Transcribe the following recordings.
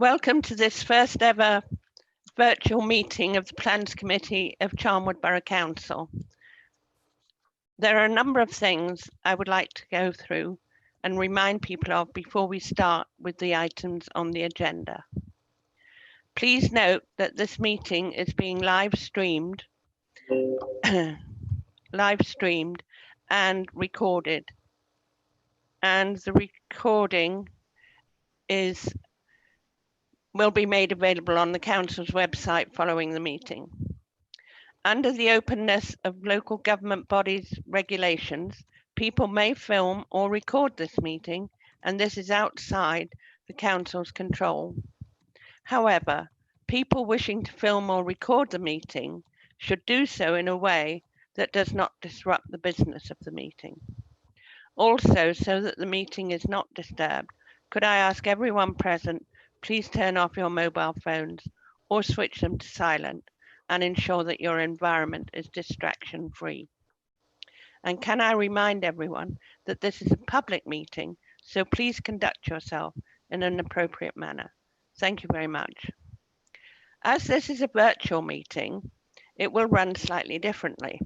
Welcome to this first ever virtual meeting of the Plans Committee of Charnwood Borough Council. There are a number of things I would like to go through and remind people of before we start with the items on the agenda. Please note that this meeting is being live streamed and recorded, and the recording will be made available on the council's website following the meeting. Under the openness of local government bodies regulations, people may film or record this meeting, and this is outside the council's control. However, people wishing to film or record the meeting should do so in a way that does not disrupt the business of the meeting. Also, so that the meeting is not disturbed, could I ask everyone present, please turn off your mobile phones or switch them to silent and ensure that your environment is distraction-free. And can I remind everyone that this is a public meeting, so please conduct yourself in an appropriate manner. Thank you very much. As this is a virtual meeting, it will run slightly differently.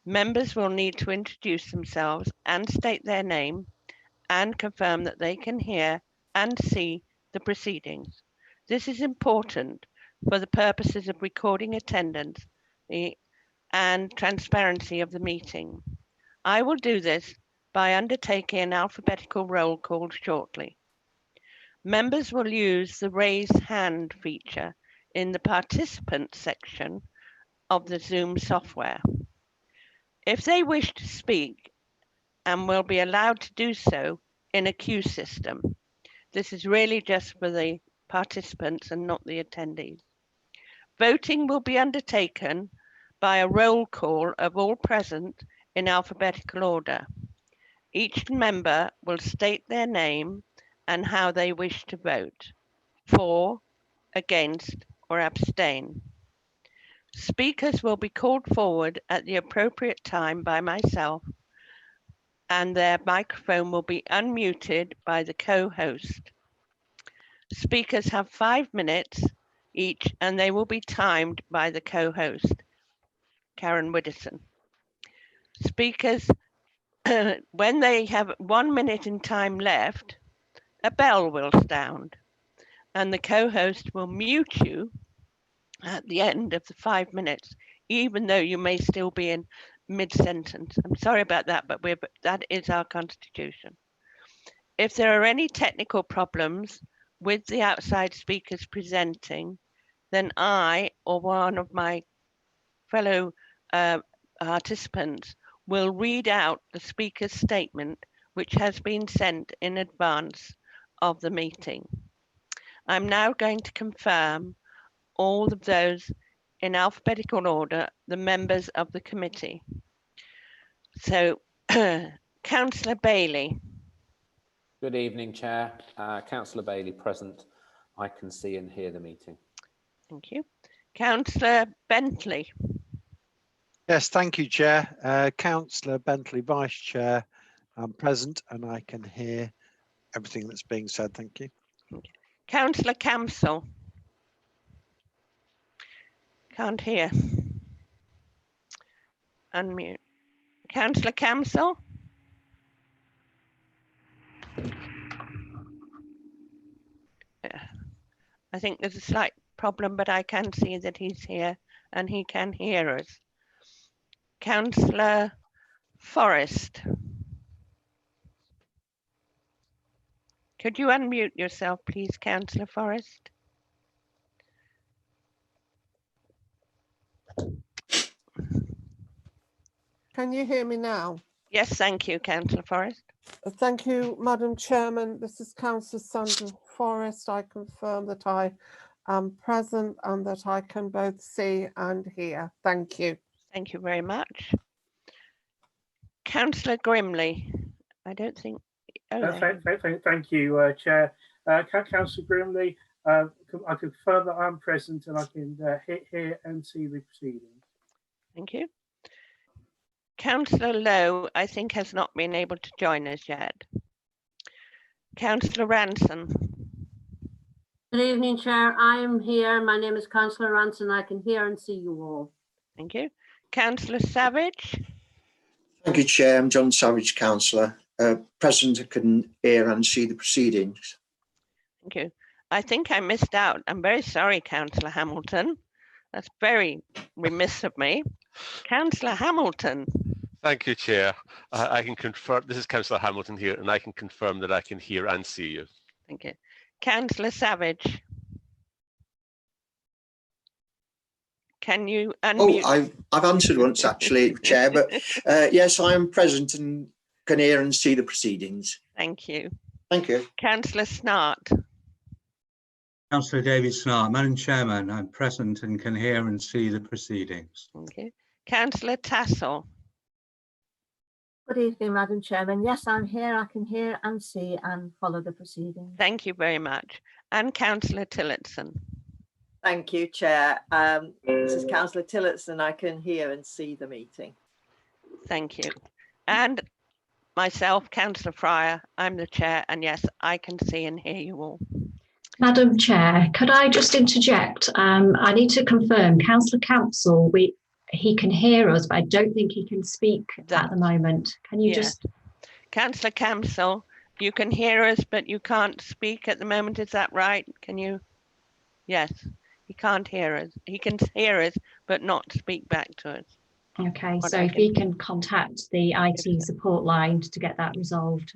Members will need to introduce themselves and state their name and confirm that they can hear and see the proceedings. This is important for the purposes of recording attendance and transparency of the meeting. I will do this by undertaking an alphabetical roll call shortly. Members will use the raise hand feature in the participants section of the Zoom software. If they wish to speak and will be allowed to do so in a queue system, this is really just for the participants and not the attendees. Voting will be undertaken by a roll call of all present in alphabetical order. Each member will state their name and how they wish to vote, for, against, or abstain. Speakers will be called forward at the appropriate time by myself, and their microphone will be unmuted by the co-host. Speakers have 5 minutes each, and they will be timed by the co-host, Karen Widdowson. Speakers, when they have 1 minute in time left, a bell will sound, and the co-host will mute you at the end of the 5 minutes, even though you may still be in mid-sentence. I'm sorry about that, but that is our constitution. If there are any technical problems with the outside speakers presenting, then I or one of my fellow participants will read out the speaker's statement, which has been sent in advance of the meeting. I'm now going to confirm all of those in alphabetical order, the members of the committee. So, Councillor Bailey. Good evening, Chair. Councillor Bailey present. I can see and hear the meeting. Thank you. Councillor Bentley. Yes, thank you, Chair. Councillor Bentley, Vice Chair. I'm present and I can hear everything that's being said. Thank you. Councillor Camsell. Can't hear. Unmute. Councillor Camsell. I think there's a slight problem, but I can see that he's here and he can hear us. Councillor Forrest. Could you unmute yourself, please, Councillor Forrest? Can you hear me now? Yes, thank you, Councillor Forrest. Thank you, Madam Chairman. This is Councillor Sandra Forrest. I confirm that I am present and that I can both see and hear. Thank you. Thank you very much. Councillor Grimley. I don't think. Thank you, Chair. Councillor Grimley, I confirm that I'm present and I can hear and see the proceedings. Thank you. Councillor Lowe, I think, has not been able to join us yet. Councillor Ranson. Good evening, Chair. I am here. My name is Councillor Ranson. I can hear and see you all. Thank you. Councillor Savage. Thank you, Chair. I'm John Savage, Councillor. Present, I can hear and see the proceedings. Thank you. I think I missed out. I'm very sorry, Councillor Hamilton. That's very remiss of me. Councillor Hamilton. Thank you, Chair. I can confirm, this is Councillor Hamilton here, and I can confirm that I can hear and see you. Thank you. Councillor Savage. Can you unmute? Oh, I've answered once actually, Chair, but yes, I am present and can hear and see the proceedings. Thank you. Thank you. Councillor Snart. Councillor David Snart. Madam Chairman, I'm present and can hear and see the proceedings. Thank you. Councillor Tassell. Good evening, Madam Chairman. Yes, I'm here. I can hear and see and follow the proceedings. Thank you very much. And Councillor Tillotson. Thank you, Chair. This is Councillor Tillotson. I can hear and see the meeting. Thank you. And myself, Councillor Fryer, I'm the chair, and yes, I can see and hear you all. Madam Chair, could I just interject? I need to confirm, Councillor Council, he can hear us, but I don't think he can speak at the moment. Can you just... Councillor Council, you can hear us, but you can't speak at the moment, is that right? Can you? Yes, he can't hear us. He can hear us, but not speak back to us. Okay, so if he can contact the IT support line to get that resolved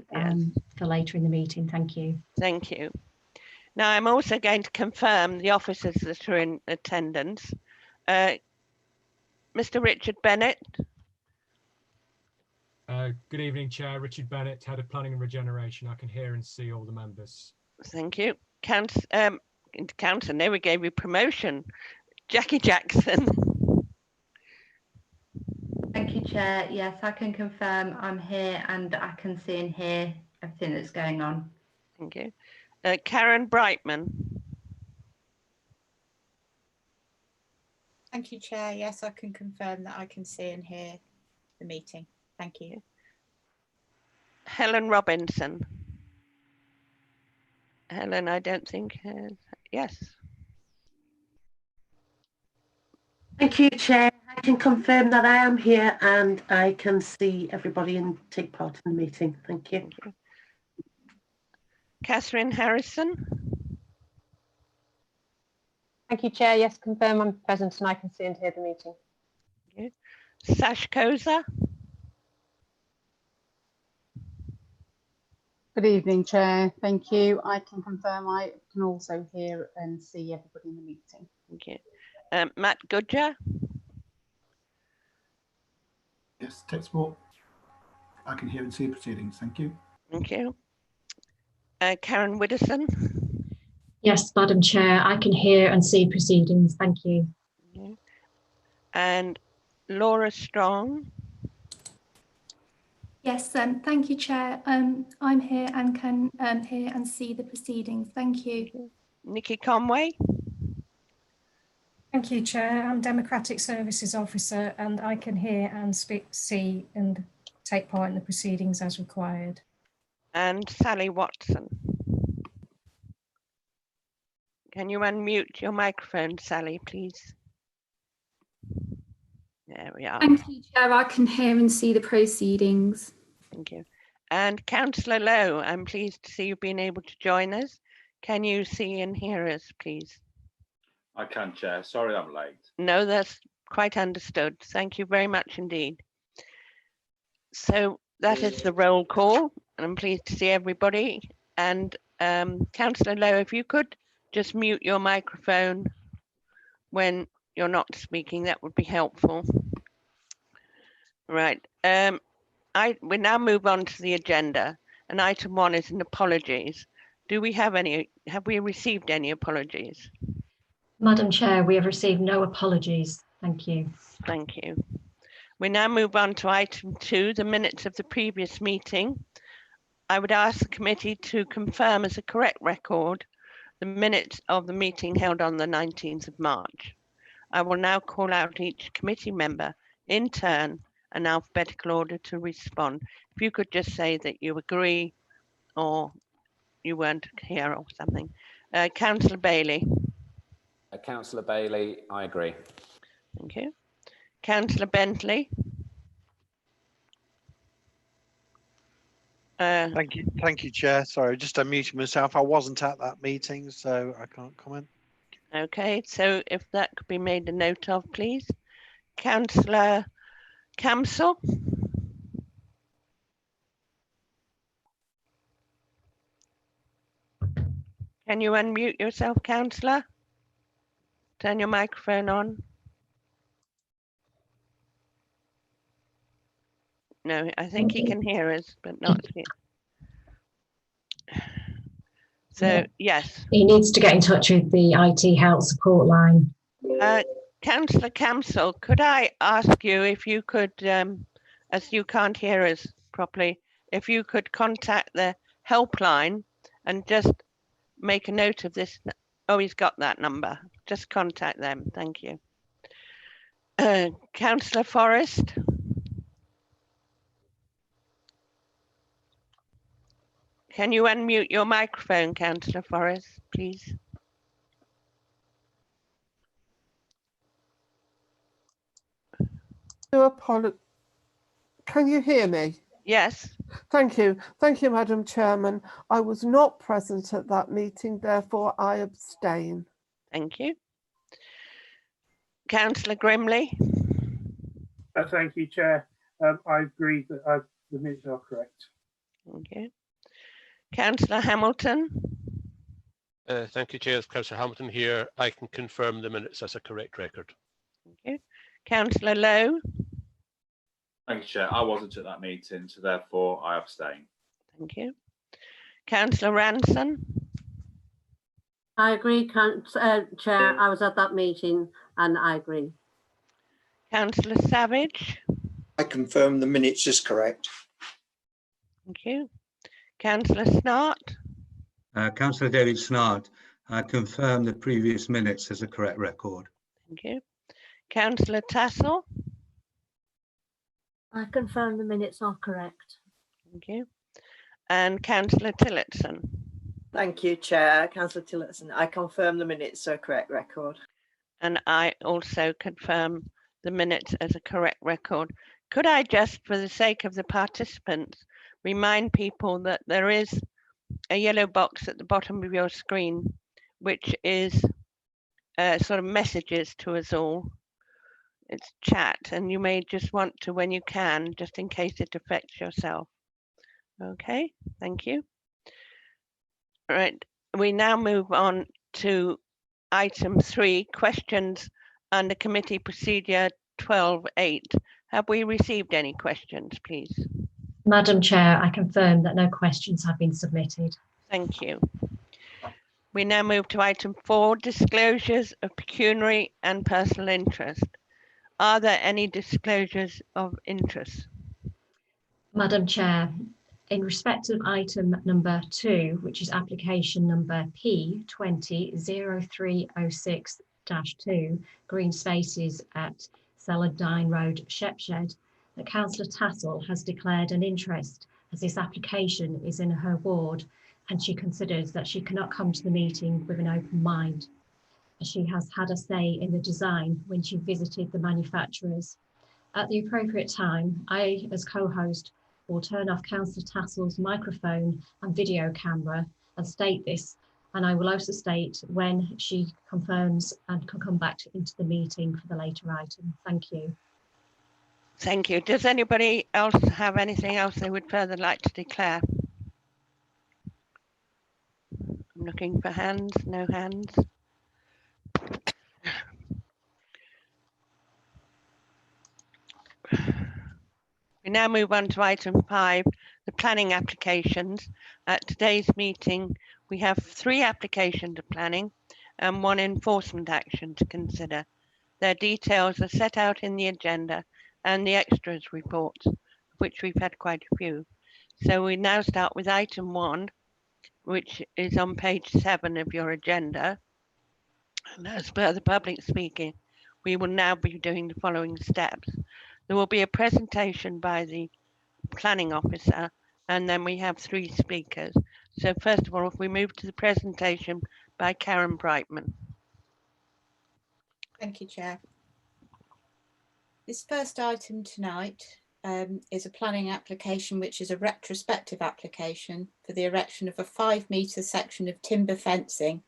for later in the meeting, thank you. Thank you. Now, I'm also going to confirm the officers that are in attendance. Mr. Richard Bennett. Good evening, Chair. Richard Bennett, Head of Planning and Regeneration. I can hear and see all the members. Thank you. Councillor, now we gave you promotion. Jackie Jackson. Thank you, Chair. Yes, I can confirm I'm here and I can see and hear everything that's going on. Thank you. Karen Brightman. Thank you, Chair. Yes, I can confirm that I can see and hear the meeting. Thank you. Helen Robinson. Helen, I don't think has. Yes. Thank you, Chair. I can confirm that I am here and I can see everybody and take part in the meeting. Thank you. Thank you. Catherine Harrison. Thank you, Chair. Yes, confirm I'm present and I can see and hear the meeting. Thank you. Sash Koza. Good evening, Chair. Thank you. I can confirm I can also hear and see everybody in the meeting. Thank you. Matt Goodger. Yes, Textbook. I can hear and see proceedings. Thank you. Thank you. Karen Widdowson. Yes, Madam Chair, I can hear and see proceedings. Thank you. Okay. And Laura Strong. Yes, thank you, Chair. I'm here and can hear and see the proceedings. Thank you. Nikki Conway. Thank you, Chair. I'm Democratic Services Officer and I can hear and see and take part in the proceedings as required. And Sally Watson. Can you unmute your microphone, Sally, please? There we are. Thank you, Chair. I can hear and see the proceedings. Thank you. And Councillor Lowe, I'm pleased to see you've been able to join us. Can you see and hear us, please? I can, Chair. Sorry I'm late. No, that's quite understood. Thank you very much indeed. So that is the roll call, and I'm pleased to see everybody. And Councillor Lowe, if you could just mute your microphone when you're not speaking, that would be helpful. Right. We now move on to the agenda, and item 1 is an apologies. Do we have any? Have we received any apologies? Madam Chair, we have received no apologies. Thank you. Thank you. We now move on to item 2, the minutes of the previous meeting. I would ask the committee to confirm as a correct record the minutes of the meeting held on the 19th of March. I will now call out each committee member in turn in alphabetical order to respond. If you could just say that you agree or you weren't here or something. Councillor Bailey. Councillor Bailey, I agree. Thank you. Councillor Bentley. Thank you, Chair. Sorry, just unmuting myself. I wasn't at that meeting, so I can't comment. Okay, so if that could be made a note of, please. Councillor Camsell. Can you unmute yourself, Councillor? Turn your microphone on. No, I think he can hear us, but not see. So, yes. He needs to get in touch with the IT help support line. Councillor Camsell, could I ask you if you could, as you can't hear us properly, if you could contact the helpline and just make a note of this. Oh, he's got that number. Just contact them. Thank you. Councillor Forrest. Can you unmute your microphone, Councillor Forrest, please? Can you hear me? Yes. Thank you. Thank you, Madam Chairman. I was not present at that meeting, therefore I abstain. Thank you. Councillor Grimley. Thank you, Chair. I agree that the minutes are correct. Thank you. Councillor Hamilton. Thank you, Chair. Councillor Hamilton here. I can confirm the minutes as a correct record. Thank you. Councillor Lowe. Thank you, Chair. I wasn't at that meeting, so therefore I abstain. Thank you. Councillor Ranson. I agree, Chair. I was at that meeting and I agree. Councillor Savage. I confirm the minutes is correct. Thank you. Councillor Snart. Councillor David Snart, I confirm the previous minutes as a correct record. Thank you. Councillor Tassell. I confirm the minutes are correct. Thank you. And Councillor Tillotson. Thank you, Chair. Councillor Tillotson, I confirm the minutes are correct record. And I also confirm the minutes as a correct record. Could I just, for the sake of the participants, remind people that there is a yellow box at the bottom of your screen, which is sort of messages to us all. It's chat, and you may just want to, when you can, just in case it affects yourself. Okay, thank you. All right, we now move on to item 3, questions under committee procedure 12.8. Have we received any questions, please? Madam Chair, I confirm that no questions have been submitted. Thank you. We now move to item 4, disclosures of pecuniary and personal interest. Are there any disclosures of interest? Madam Chair, in respect of item number 2, which is application number P200306-2, green spaces at Celandine Road, Shepshed, that Councillor Tassell has declared an interest as this application is in her ward and she considers that she cannot come to the meeting with an open mind, as she has had a say in the design when she visited the manufacturers. At the appropriate time, I, as co-host, will turn off Councillor Tassell's microphone and video camera and state this, and I will also state when she confirms and can come back into the meeting for the later item. Thank you. Thank you. Does anybody else have anything else they would further like to declare? I'm looking for hands, no hands. We now move on to item 5, the planning applications. At today's meeting, we have 3 applications of planning and 1 enforcement action to consider. Their details are set out in the agenda and the extras reports, of which we've had quite a few. So we now start with item 1, which is on page 7 of your agenda. And as per the public speaking, we will now be doing the following steps. There will be a presentation by the planning officer, and then we have 3 speakers. So first of all, if we move to the presentation by Karen Brightman. Thank you, Chair. This first item tonight is a planning application, which is a retrospective application for the erection of a 5-metre section of timber fencing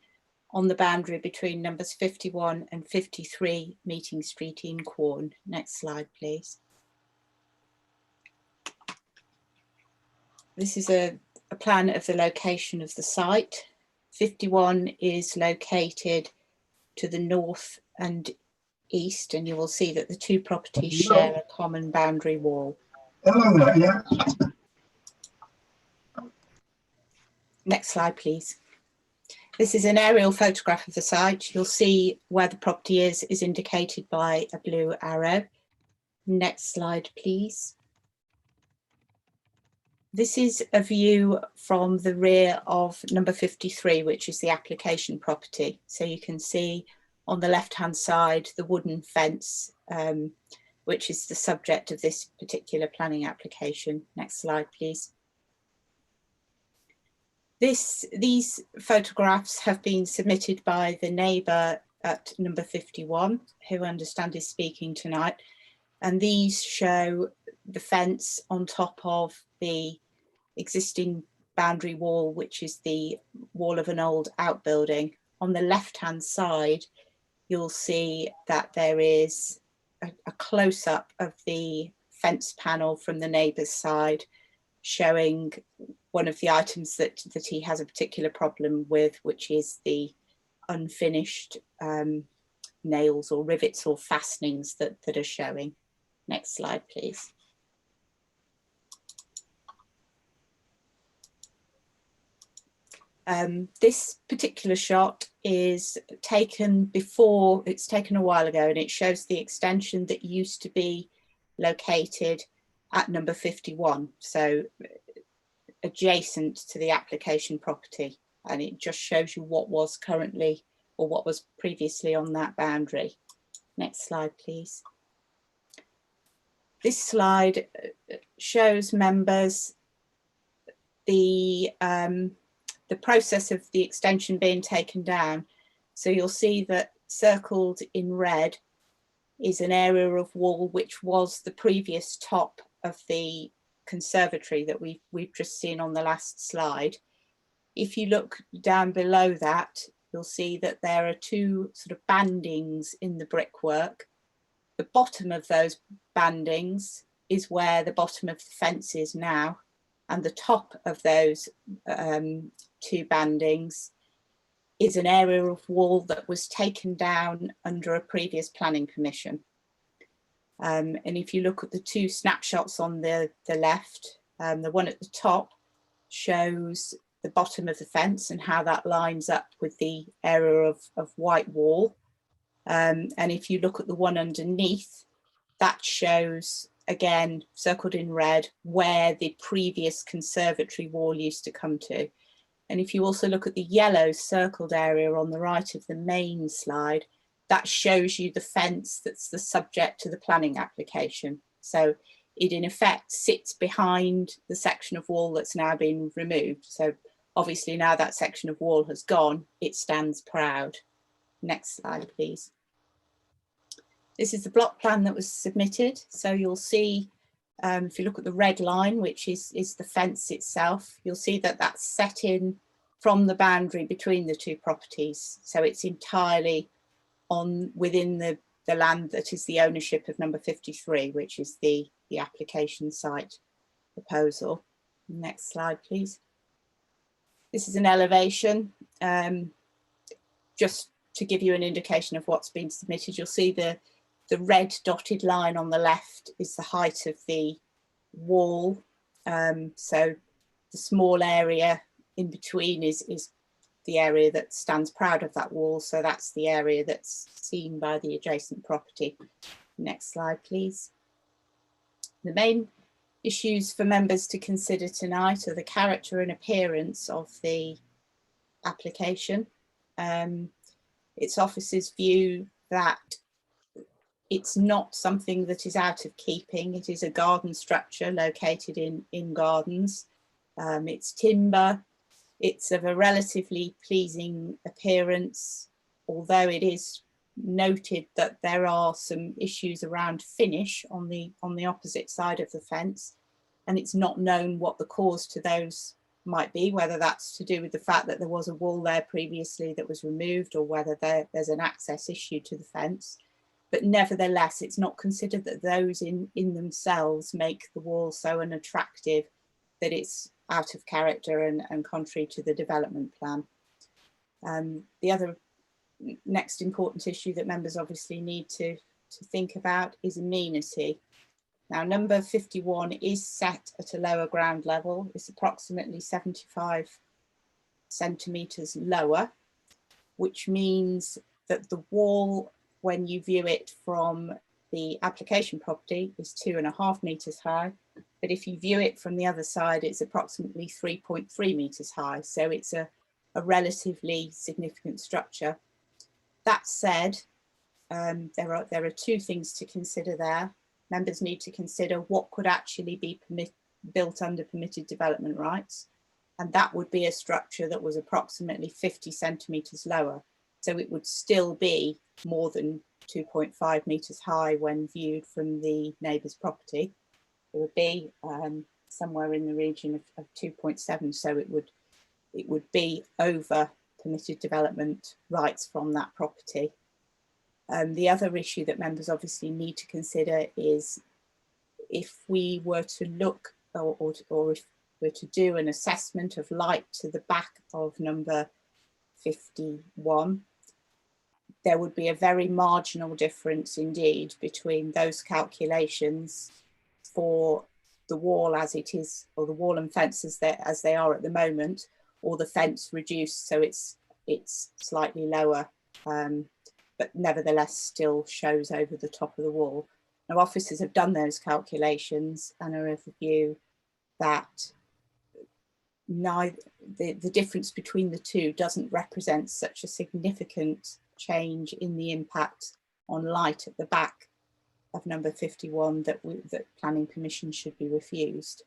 on the boundary between numbers 51 and 53 Meeting Street in Quorn. Next slide, please. This is a plan of the location of the site. 51 is located to the north and east, and you will see that the two properties share a common boundary wall. Next slide, please. This is an aerial photograph of the site. You'll see where the property is indicated by a blue arrow. Next slide, please. This is a view from the rear of number 53, which is the application property. So you can see on the left-hand side the wooden fence, which is the subject of this particular planning application. Next slide, please. These photographs have been submitted by the neighbour at number 51, who I understand is speaking tonight. And these show the fence on top of the existing boundary wall, which is the wall of an old outbuilding. On the left-hand side, you'll see that there is a close-up of the fence panel from the neighbour's side, showing one of the items that he has a particular problem with, which is the unfinished nails or rivets or fastenings that are showing. Next slide, please. This particular shot is taken before, it's taken a while ago, and it shows the extension that used to be located at number 51, so adjacent to the application property, and it just shows you what was currently or what was previously on that boundary. Next slide, please. This slide shows members the process of the extension being taken down. So you'll see that circled in red is an area of wall which was the previous top of the conservatory that we've just seen on the last slide. If you look down below that, you'll see that there are two sort of bandings in the brickwork. The bottom of those bandings is where the bottom of the fence is now, and the top of those two bandings is an area of wall that was taken down under a previous planning permission. And if you look at the two snapshots on the left, the one at the top shows the bottom of the fence and how that lines up with the area of white wall. And if you look at the one underneath, that shows, again, circled in red, where the previous conservatory wall used to come to. And if you also look at the yellow circled area on the right of the main slide, that shows you the fence that's the subject to the planning application. So it in effect sits behind the section of wall that's now been removed. So obviously now that section of wall has gone, it stands proud. Next slide, please. This is the block plan that was submitted. So you'll see, if you look at the red line, which is the fence itself, you'll see that that's set in from the boundary between the two properties. So it's entirely within the land that is the ownership of number 53, which is the application site proposal. Next slide, please. This is an elevation. Just to give you an indication of what's been submitted, you'll see the red dotted line on the left is the height of the wall. So the small area in between is the area that stands proud of that wall. So that's the area that's seen by the adjacent property. Next slide, please. The main issues for members to consider tonight are the character and appearance of the application. Its office's view that it's not something that is out of keeping. It is a garden structure located in gardens. It's timber. It's of a relatively pleasing appearance, although it is noted that there are some issues around finish on the opposite side of the fence, and it's not known what the cause to those might be, whether that's to do with the fact that there was a wall there previously that was removed, or whether there's an access issue to the fence. But nevertheless, it's not considered that those in themselves make the wall so unattractive that it's out of character and contrary to the development plan. The other next important issue that members obviously need to think about is amenity. Now, number 51 is set at a lower ground level. It's approximately 75 centimetres lower, which means that the wall, when you view it from the application property, is 2.5 metres high. But if you view it from the other side, it's approximately 3.3 metres high. So it's a relatively significant structure. That said, there are two things to consider there. Members need to consider what could actually be built under permitted development rights. And that would be a structure that was approximately 50 centimetres lower. So it would still be more than 2.5 metres high when viewed from the neighbour's property. It would be somewhere in the region of 2.7. So it would be over permitted development rights from that property. The other issue that members obviously need to consider is if we were to look or if we're to do an assessment of light to the back of number 51, there would be a very marginal difference indeed between those calculations for the wall as it is, or the wall and fences as they are at the moment, or the fence reduced so it's slightly lower, but nevertheless still shows over the top of the wall. Now, officers have done those calculations and are of the view that the difference between the two doesn't represent such a significant change in the impact on light at the back of number 51 that planning permission should be refused.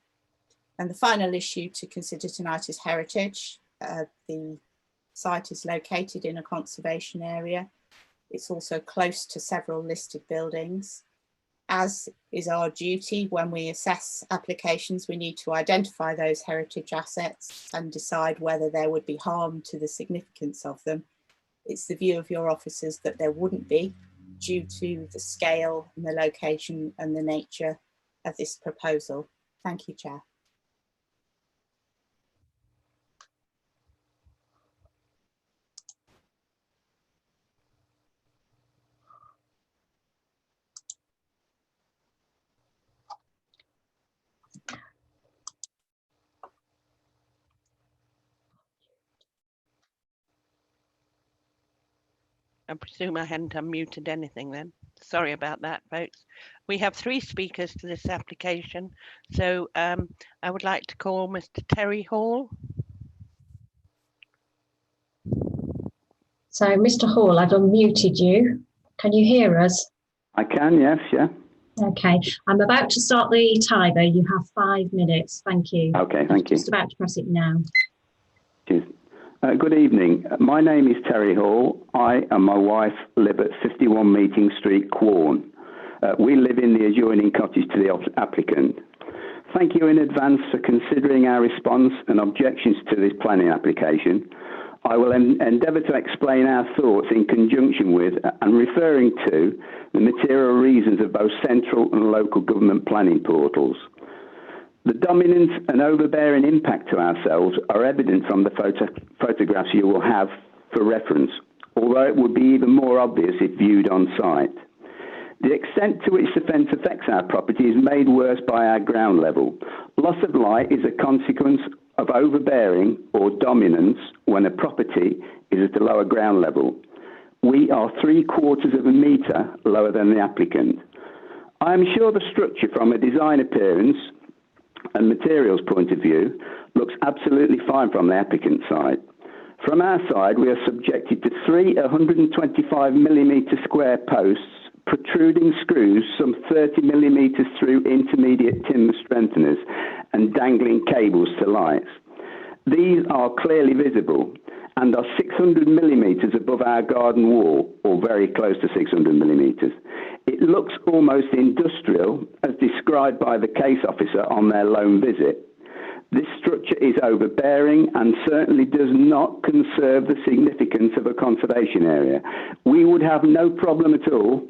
And the final issue to consider tonight is heritage. The site is located in a conservation area. It's also close to several listed buildings. As is our duty when we assess applications, we need to identify those heritage assets and decide whether there would be harm to the significance of them. It's the view of your officers that there wouldn't be, due to the scale and the location and the nature of this proposal. Thank you, Chair. I presume I hadn't unmuted anything then. Sorry about that, folks. We have 3 speakers to this application. So I would like to call Mr. Terry Hall. So, Mr. Hall, I've unmuted you. Can you hear us? I can, yes, yeah. Okay, I'm about to start the timer. You have 5 minutes. Thank you. Okay, thank you. Just about to press it now. Cheers. Good evening. My name is Terry Hall. I and my wife live at 51 Meeting Street, Quorn. We live in the adjoining cottage to the applicant. Thank you in advance for considering our response and objections to this planning application. I will endeavour to explain our thoughts in conjunction with and referring to the material reasons of both central and local government planning portals. The dominant and overbearing impact to ourselves are evident from the photographs you will have for reference, although it would be even more obvious if viewed on site. The extent to which the fence affects our property is made worse by our ground level. Loss of light is a consequence of overbearing or dominance when a property is at a lower ground level. We are 3/4 of a metre lower than the applicant. I am sure the structure from a design appearance and materials point of view looks absolutely fine from the applicant's side. From our side, we are subjected to 3 125mm square posts, protruding screws some 30mm through intermediate timber strengtheners and dangling cables to lights. These are clearly visible and are 600 millimetres above our garden wall, or very close to 600 millimetres. It looks almost industrial, as described by the case officer on their loan visit. This structure is overbearing and certainly does not conserve the significance of a conservation area. We would have no problem at all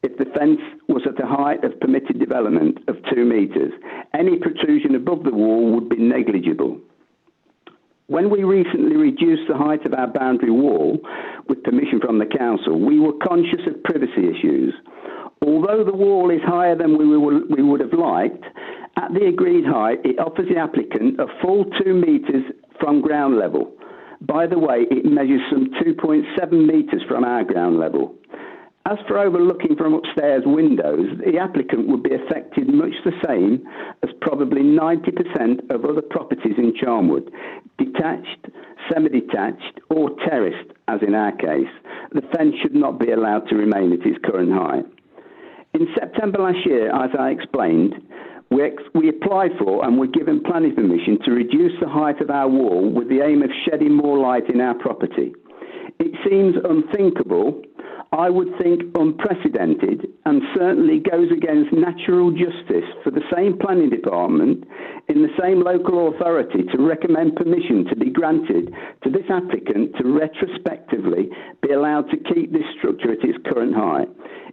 if the fence was at a height of permitted development of 2 metres. Any protrusion above the wall would be negligible. When we recently reduced the height of our boundary wall with permission from the council, we were conscious of privacy issues. Although the wall is higher than we would have liked, at the agreed height, it offers the applicant a full 2 metres from ground level. By the way, it measures some 2.7 metres from our ground level. As for overlooking from upstairs windows, the applicant would be affected much the same as probably 90% of other properties in Charnwood, detached, semi-detached or terraced, as in our case. The fence should not be allowed to remain at its current height. In September last year, as I explained, we applied for and were given planning permission to reduce the height of our wall with the aim of shedding more light in our property. It seems unthinkable, I would think unprecedented, and certainly goes against natural justice for the same planning department in the same local authority to recommend permission to be granted to this applicant to retrospectively be allowed to keep this structure at its current height.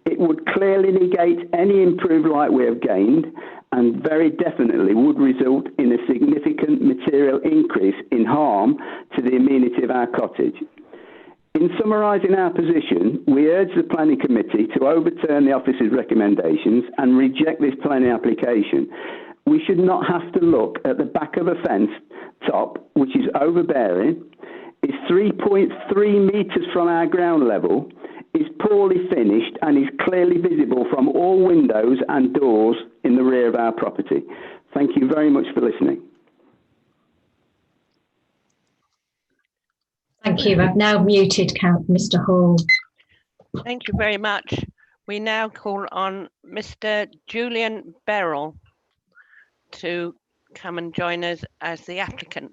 It would clearly negate any improved light we have gained and very definitely would result in a significant material increase in harm to the amenity of our cottage. In summarising our position, we urge the Planning Committee to overturn the office's recommendations and reject this planning application. We should not have to look at the back of a fence top, which is overbearing, is 3.3 metres from our ground level, is poorly finished and is clearly visible from all windows and doors in the rear of our property. Thank you very much for listening. Thank you. I've now muted Mr. Hall. Thank you very much. We now call on Mr. Julian Beryl to come and join us as the applicant.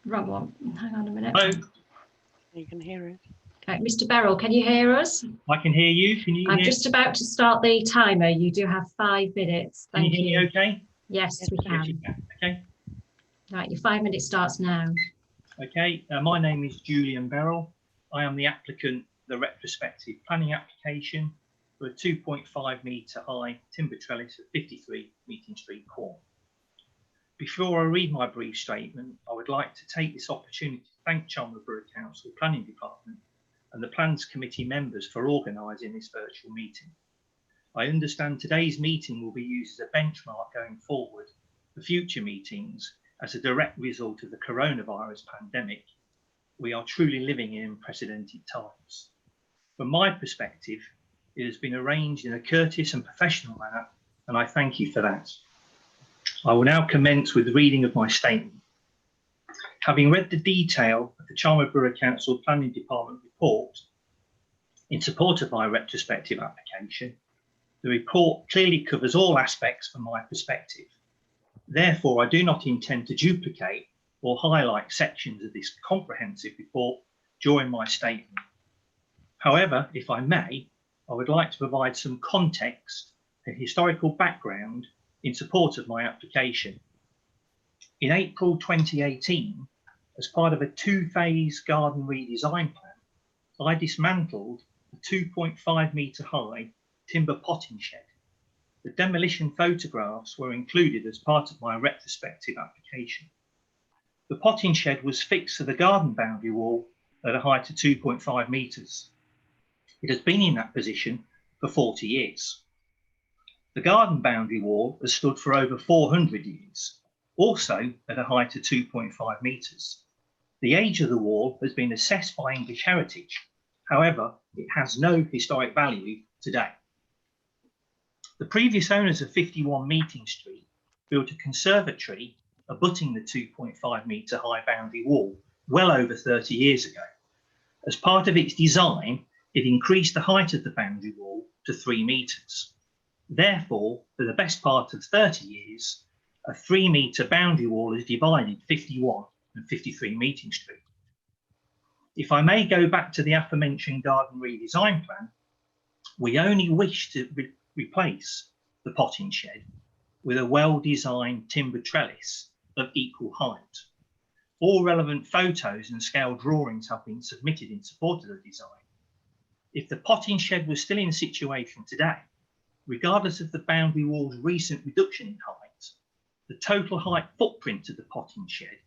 Wrong one. Hang on a minute. Hello. You can hear us. Okay, Mr. Beryl, can you hear us? I can hear you. Can you I'm hear? just about to start the timer. You do have 5 minutes. Can Thank you hear me okay? Yes, we Yes, you can. can. Okay. Right, your 5 minutes starts now. Okay. My name is Julian Beryl. I am the applicant, the retrospective planning application for a 2.5 metre high timber trellis at 53 Meeting Street, Quorn. Before I read my brief statement, I would like to take this opportunity to thank Charnwood Borough Council Planning Department and the Plans Committee members for organising this virtual meeting. I understand today's meeting will be used as a benchmark going forward for future meetings as a direct result of the coronavirus pandemic. We are truly living in unprecedented times. From my perspective, it has been arranged in a courteous and professional manner, and I thank you for that. I will now commence with the reading of my statement. Having read the detail of the Charnwood Borough Council Planning Department report in support of my retrospective application, the report clearly covers all aspects from my perspective. Therefore, I do not intend to duplicate or highlight sections of this comprehensive report during my statement. However, if I may, I would like to provide some context and historical background in support of my application. In April 2018, as part of a 2-phase garden redesign plan, I dismantled a 2.5 metre high timber potting shed. The demolition photographs were included as part of my retrospective application. The potting shed was fixed to the garden boundary wall at a height of 2.5 metres. It has been in that position for 40 years. The garden boundary wall has stood for over 400 years, also at a height of 2.5 metres. The age of the wall has been assessed by English Heritage. However, it has no historic value today. The previous owners of 51 Meeting Street built a conservatory abutting the 2.5 metre high boundary wall well over 30 years ago. As part of its design, it increased the height of the boundary wall to 3 metres. Therefore, for the best part of 30 years, a 3-metre boundary wall has divided 51 and 53 Meeting Street. If I may go back to the aforementioned garden redesign plan, we only wish to replace the potting shed with a well-designed timber trellis of equal height. All relevant photos and scale drawings have been submitted in support of the design. If the potting shed was still in situation today, regardless of the boundary wall's recent reduction in height, the total height footprint of the potting shed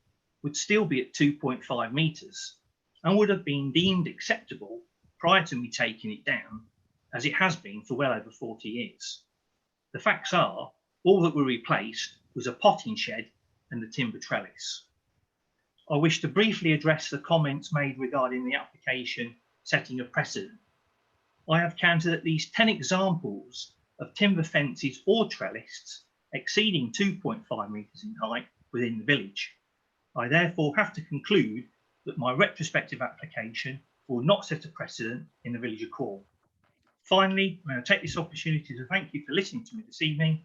would still be at 2.5 metres and would have been deemed acceptable prior to me taking it down, as it has been for well over 40 years. The facts are, all that were replaced was a potting shed and the timber trellis. I wish to briefly address the comments made regarding the application setting a precedent. I have counted at least 10 examples of timber fences or trellists exceeding 2.5 metres in height within the village. I therefore have to conclude that my retrospective application will not set a precedent in the village of Quorn. Finally, may I take this opportunity to thank you for listening to me this evening.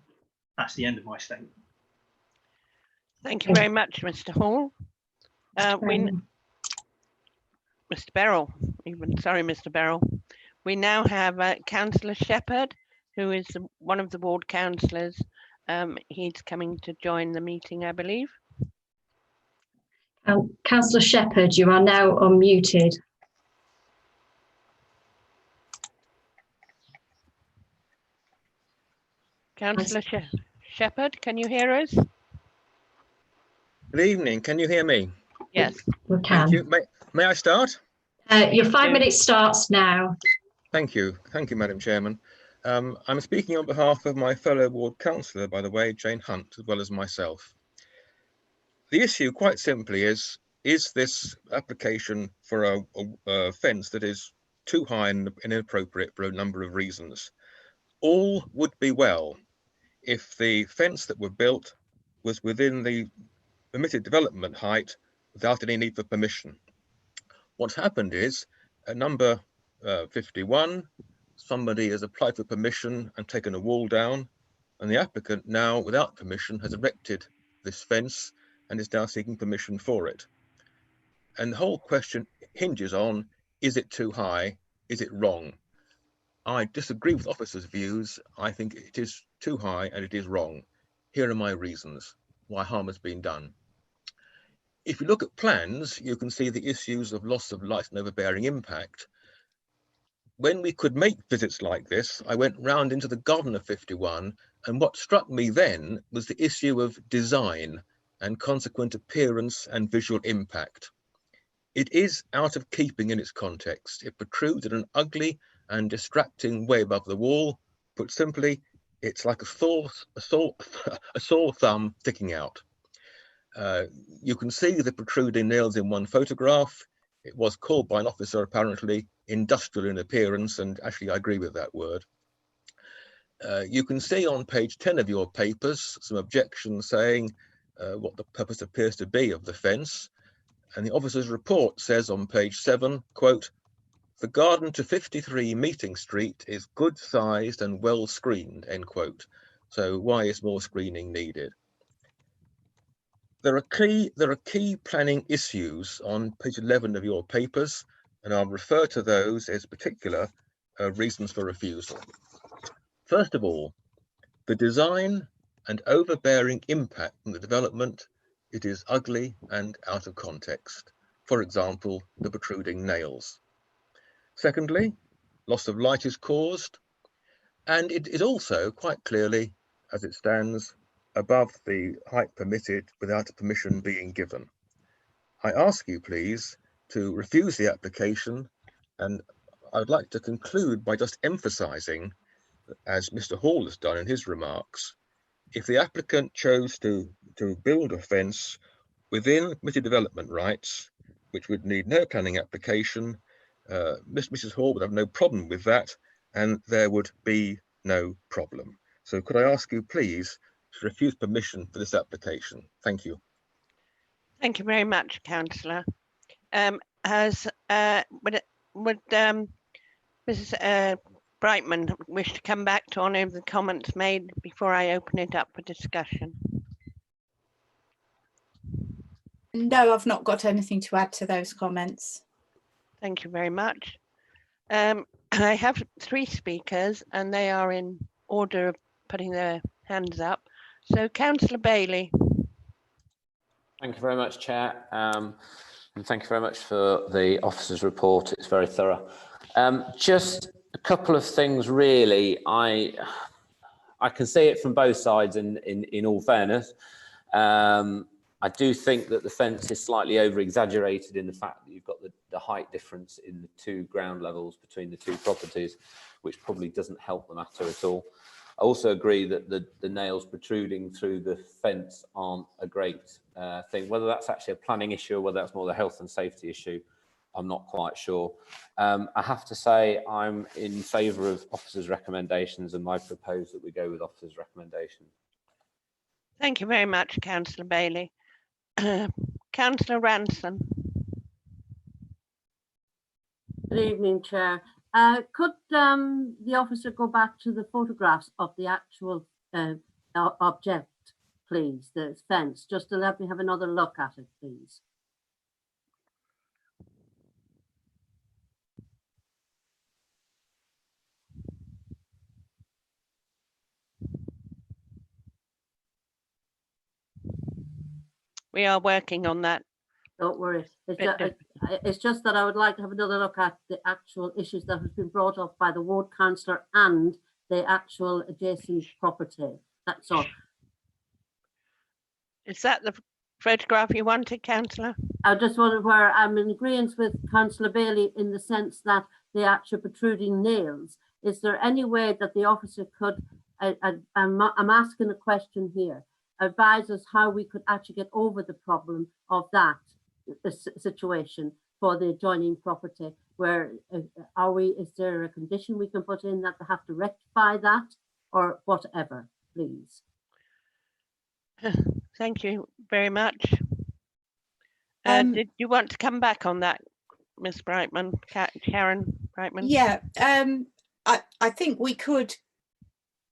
That's the end of my statement. Thank you very much, Mr. Hall. Mr. Beryl, sorry, Mr. Beryl. We now have Councillor Shepherd, who is one of the ward councillors. He's coming to join the meeting, I believe. Councillor Shepherd, you are now unmuted. Councillor Shepherd, can you hear us? Good evening. Can you hear me? Yes. We can. Thank you. May I start? Your 5 minutes starts now. Thank you. Thank you, Madam Chairman. I'm speaking on behalf of my fellow ward councillor, by the way, Jane Hunt, as well as myself. The issue, quite simply, is this application for a fence that is too high and inappropriate for a number of reasons? All would be well if the fence that were built was within the permitted development height without any need for permission. What's happened is at number 51, somebody has applied for permission and taken a wall down, and the applicant now, without permission, has erected this fence and is now seeking permission for it. And the whole question hinges on, is it too high? Is it wrong? I disagree with officers' views. I think it is too high and it is wrong. Here are my reasons why harm has been done. If you look at plans, you can see the issues of loss of light and overbearing impact. When we could make visits like this, I went round into the garden of 51, and what struck me then was the issue of design and consequent appearance and visual impact. It is out of keeping in its context. It protrudes in an ugly and distracting way above the wall. Put simply, it's like a sore thumb sticking out. You can see the protruding nails in one photograph. It was called by an officer apparently industrial in appearance, and actually I agree with that word. You can see on page 10 of your papers some objections saying what the purpose appears to be of the fence. And the officer's report says on page 7, quote, "The garden to 53 Meeting Street is good sized and well screened," end quote. So why is more screening needed? There are key planning issues on page 11 of your papers, and I'll refer to those as particular reasons for refusal. First of all, the design and overbearing impact from the development. It is ugly and out of context. For example, the protruding nails. Secondly, loss of light is caused, and it is also quite clearly, as it stands, above the height permitted without a permission being given. I ask you, please, to refuse the application, and I'd like to conclude by just emphasising, as Mr. Hall has done in his remarks, if the applicant chose to build a fence within permitted development rights, which would need no planning application, Mrs. Hall would have no problem with that, and there would be no problem. So could I ask you, please, to refuse permission for this application? Thank you. Thank you very much, Councillor. Would Mrs. Brightman wish to come back to any of the comments made before I open it up for discussion? No, I've not got anything to add to those comments. Thank you very much. I have 3 speakers and they are in order of putting their hands up. So Councillor Bailey. Thank you very much, Chair. And thank you very much for the officer's report. It's very thorough. Just a couple of things, really. I can see it from both sides in all fairness. I do think that the fence is slightly over-exaggerated in the fact that you've got the height difference in the 2 ground levels between the 2 properties, which probably doesn't help the matter at all. I also agree that the nails protruding through the fence aren't a great thing. Whether that's actually a planning issue or whether that's more the health and safety issue, I'm not quite sure. I have to say I'm in favour of officers' recommendations, and I propose that we go with officers' recommendations. Thank you very much, Councillor Bailey. Councillor Ranson. Good evening, Chair. Could the officer go back to the photographs of the actual object, please, the fence, just to let me have another look at it, please? We are working on that. Don't worry. It's just that I would like to have another look at the actual issues that have been brought up by the ward councillor and the actual adjacent property. That's all. Is that the photograph you wanted, Councillor? I just wondered where I'm in agreement with Councillor Bailey in the sense that the actual protruding nails. Is there any way that the officer could, I'm asking a question here, advise us how we could actually get over the problem of that situation for the adjoining property? Where is there a condition we can put in that they have to rectify that or whatever, please? Thank you very much. Did you want to come back on that, Ms. Brightman, Karen Brightman? Yeah, I think we could,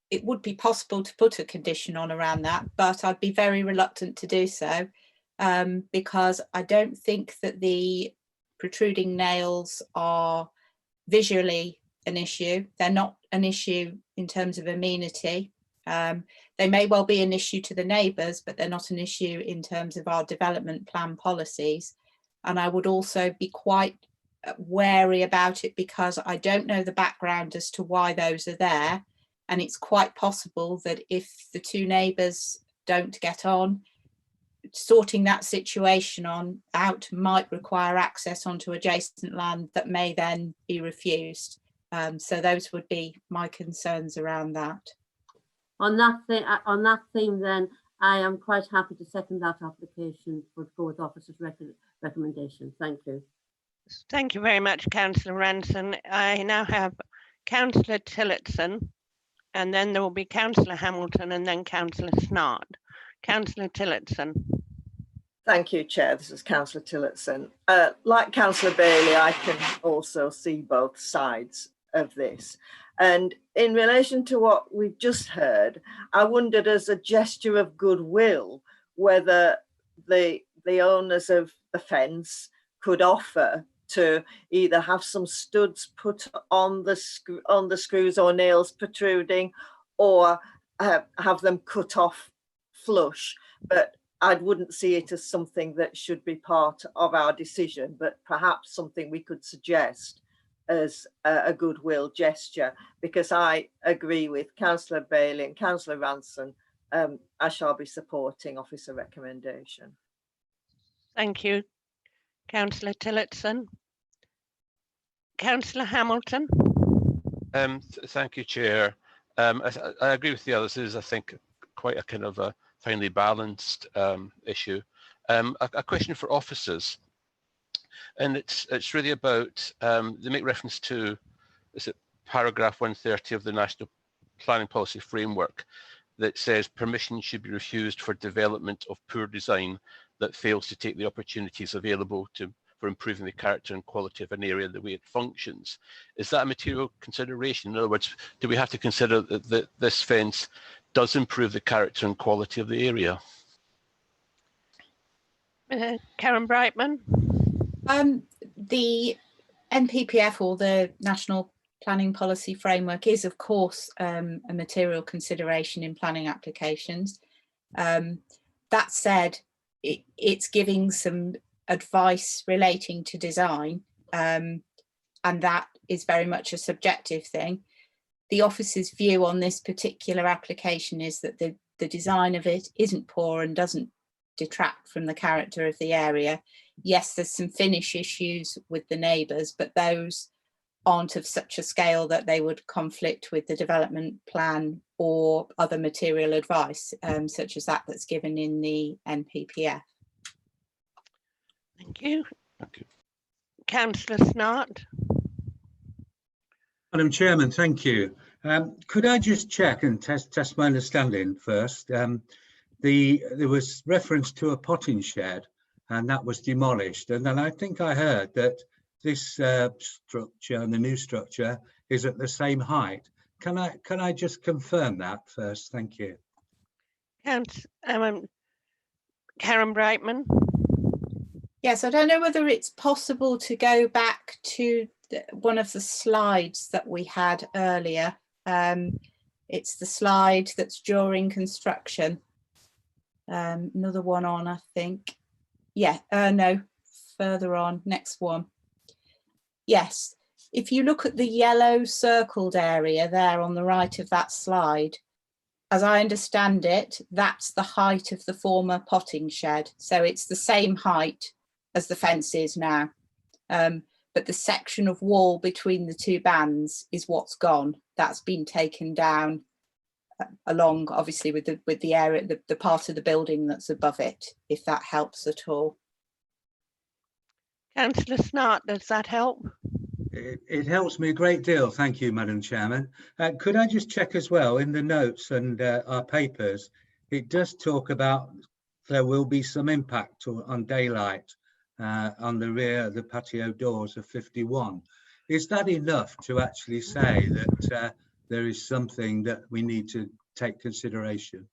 it would be possible to put a condition on around that, but I'd be very reluctant to do so because I don't think that the protruding nails are visually an issue. They're not an issue in terms of amenity. They may well be an issue to the neighbours, but they're not an issue in terms of our development plan policies. And I would also be quite wary about it because I don't know the background as to why those are there. And it's quite possible that if the 2 neighbours don't get on, sorting that situation out might require access onto adjacent land that may then be refused. So those would be my concerns around that. On that theme, then, I am quite happy to second that application for go with officer's recommendation. Thank you. Thank you very much, Councillor Ranson. I now have Councillor Tillotson, and then there will be Councillor Hamilton and then Councillor Snart. Councillor Tillotson. Thank you, Chair. This is Councillor Tillotson. Like Councillor Bailey, I can also see both sides of this. And in relation to what we've just heard, I wondered as a gesture of goodwill whether the owners of the fence could offer to either have some studs put on the screws or nails protruding, or have them cut off flush. But I wouldn't see it as something that should be part of our decision, but perhaps something we could suggest as a goodwill gesture, because I agree with Councillor Bailey and Councillor Ranson. I shall be supporting officer recommendation. Thank you, Councillor Tillotson. Councillor Hamilton. Thank you, Chair. I agree with the others. This is, I think, quite a kind of a finely balanced issue. A question for officers. And it's really about, they make reference to, is it paragraph 130 of the National Planning Policy Framework that says permission should be refused for development of poor design that fails to take the opportunities available for improving the character and quality of an area the way it functions. Is that a material consideration? In other words, do we have to consider that this fence does improve the character and quality of the area? Karen Brightman. The NPPF, or the National Planning Policy Framework, is of course a material consideration in planning applications. That said, it's giving some advice relating to design, and that is very much a subjective thing. The office's view on this particular application is that the design of it isn't poor and doesn't detract from the character of the area. Yes, there's some finish issues with the neighbours, but those aren't of such a scale that they would conflict with the development plan or other material advice, such as that's given in the NPPF. Thank you. Thank you. Councillor Snart. Madam Chairman, thank you. Could I just check and test my understanding first? There was reference to a potting shed, and that was demolished. And then I think I heard that this structure and the new structure is at the same height. Can I just confirm that first? Thank you. Karen Brightman. Yes, I don't know whether it's possible to go back to one of the slides that we had earlier. It's the slide that's during construction. Another one on, I think. Yeah, no, further on, next one. Yes, if you look at the yellow circled area there on the right of that slide, as I understand it, that's the height of the former potting shed. So it's the same height as the fence is now. But the section of wall between the two bands is what's gone. That's been taken down along, obviously, with the area, the part of the building that's above it, if that helps at all. Councillor Snart, does that help? It helps me a great deal. Thank you, Madam Chairman. Could I just check as well, in the notes and our papers, it does talk about there will be some impact on daylight on the rear of the patio doors of 51. Is that enough to actually say that there is something that we need to take consideration?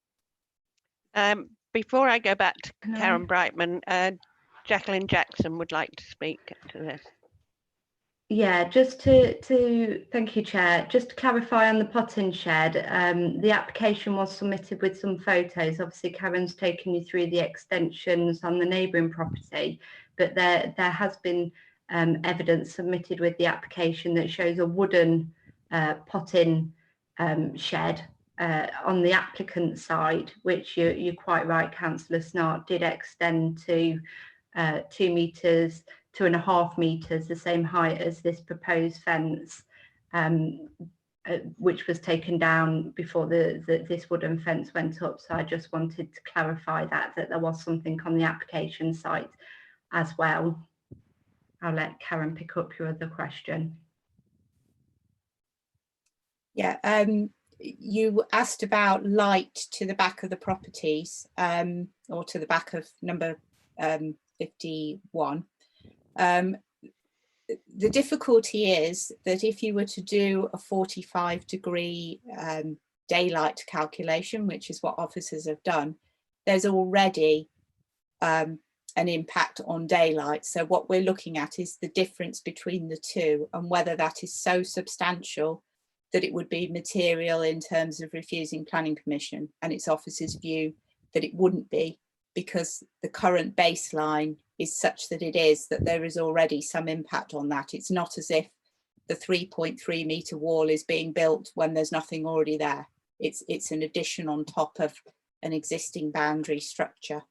Before I go back to Karen Brightman, Jacqueline Jackson would like to speak to this. Yeah, just to thank you, Chair. Just to clarify on the potting shed, the application was submitted with some photos. Obviously, Karen's taken you through the extensions on the neighbouring property, but there has been evidence submitted with the application that shows a wooden potting shed on the applicant side, which you're quite right, Councillor Snart, did extend to 2 metres, 2.5 metres, the same height as this proposed fence, which was taken down before this wooden fence went up. So I just wanted to clarify that there was something on the application site as well. I'll let Karen pick up your other question. Yeah, you asked about light to the back of the properties, or to the back of number 51. The difficulty is that if you were to do a 45-degree daylight calculation, which is what officers have done, there's already an impact on daylight. So what we're looking at is the difference between the two and whether that is so substantial that it would be material in terms of refusing planning permission. And it's officers' view that it wouldn't be, because the current baseline is such that it is, that there is already some impact on that. It's not as if the 3.3 metre wall is being built when there's nothing already there. It's an addition on top of an existing boundary structure.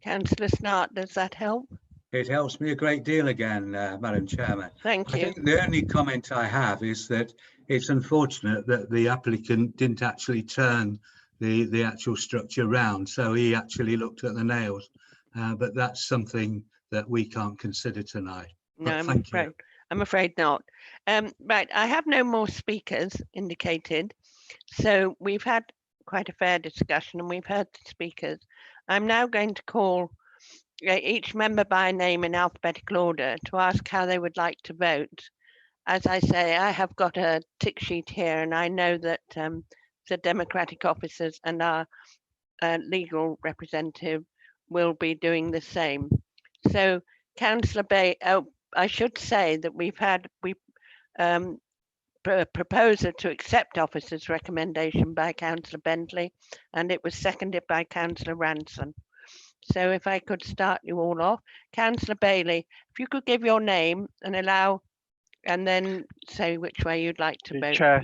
Councillor Snart, does that help? It helps me a great deal again, Madam Chairman. Thank you. I think the only comment I have is that it's unfortunate that the applicant didn't actually turn the actual structure round, so he actually looked at the nails, but that's something that we can't consider tonight. No, I'm afraid not. Right, I have no more speakers indicated, so we've had quite a fair discussion and we've heard the speakers. I'm now going to call each member by name in alphabetical order to ask how they would like to vote. As I say, I have got a tick sheet here, and I know that the Democratic officers and our legal representative will be doing the same. So Councillor Bay, oh, I should say that we proposer to accept officer's recommendation by Councillor Bentley, and it was seconded by Councillor Ranson. So if I could start you all off, Councillor Bailey, if you could give your name and then say which way you'd like to vote. Chair,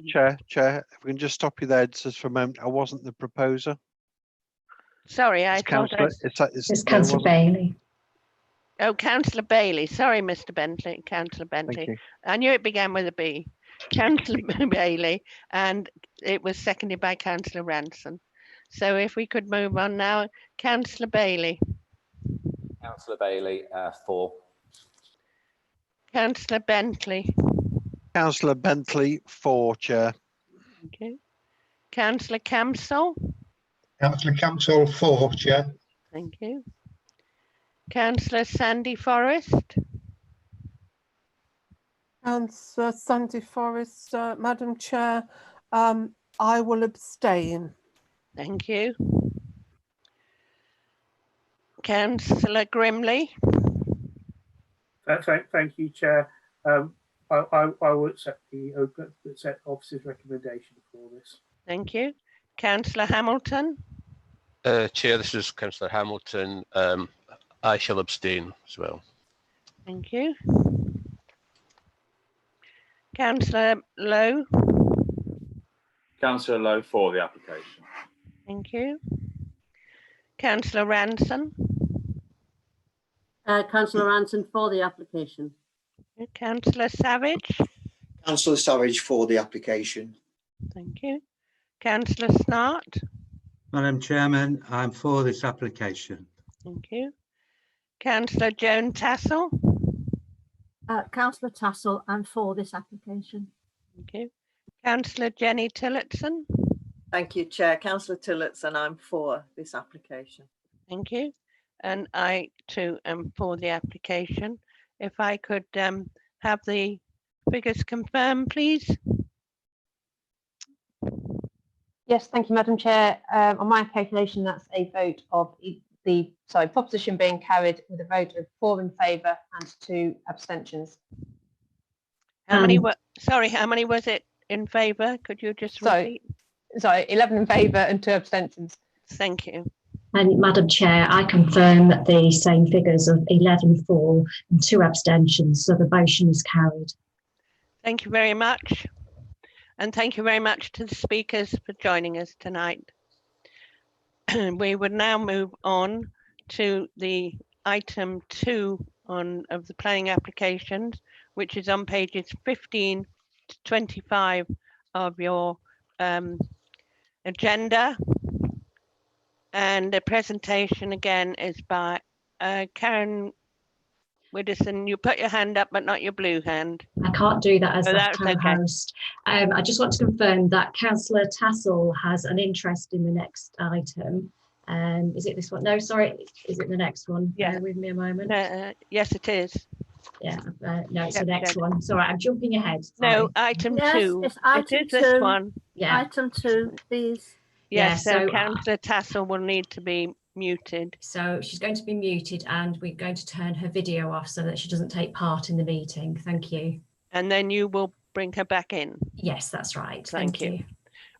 if we can just stop you there just for a moment. I wasn't the proposer. Sorry, I thought it's Councillor Bailey. Oh, Councillor Bailey. Sorry, Mr. Bentley. Councillor Bentley. I knew it began with a B. Councillor Bailey, and it was seconded by Councillor Ranson. So if we could move on now, Councillor Bailey. Councillor Bailey, 4. Councillor Bentley. Councillor Bentley, 4, Chair. Okay. Councillor Camsell. Councillor Camsell, 4, Chair. Thank you. Councillor Sandy Forrest. Councillor Sandy Forrest, Madam Chair, I will abstain. Thank you. Councillor Grimley. Thank you, Chair. I will accept the officer's recommendation for this. Thank you. Councillor Hamilton. Chair, this is Councillor Hamilton. I shall abstain as well. Thank you. Councillor Lowe. Councillor Lowe, for the application. Thank you. Councillor Ranson. Councillor Ranson, for the application. Councillor Savage. Councillor Savage, for the application. Thank you. Councillor Snart. Madam Chairman, I'm for this application. Thank you. Councillor Joan Tassell. Councillor Tassell, I'm for this application. Thank you. Councillor Jenny Tillotson. Thank you, Chair. Councillor Tillotson, I'm for this application. Thank you. And I too am for the application. If I could have the figures confirmed, please. Yes, thank you, Madam Chair. On my calculation, that's a vote of the proposition being carried with a vote of 4 in favour and 2 abstentions. How many were? Sorry, how many was it in favour? Could you just repeat? Sorry, 11 in favour and 2 abstentions. Thank you. And Madam Chair, I confirm the same figures of 11 for and 2 abstentions, so the motion is carried. Thank you very much. And thank you very much to the speakers for joining us tonight. We would now move on to the item 2 of the planning applications, which is on pages 15 to 25 of your agenda. And the presentation again is by Karen Widdowson. You put your hand up, but not your blue hand. I can't do that as Oh, a that's okay. co-host. I just want to confirm that Councillor Tassell has an interest in the next item. Is it this one? No, sorry. Is it the next one? Yeah. Bear with me a moment. Yes, it is. Yeah. No, it's the next one. Sorry, I'm jumping ahead. No, item Yes, 2. it's item It is this 2. one. Yeah. Item 2, please. Yes, Yeah, so so, Councillor Tassell will need to be muted. So she's going to be muted and we're going to turn her video off so that she doesn't take part in the meeting. Thank you. And then you will bring her back in. Yes, that's right. Thank you.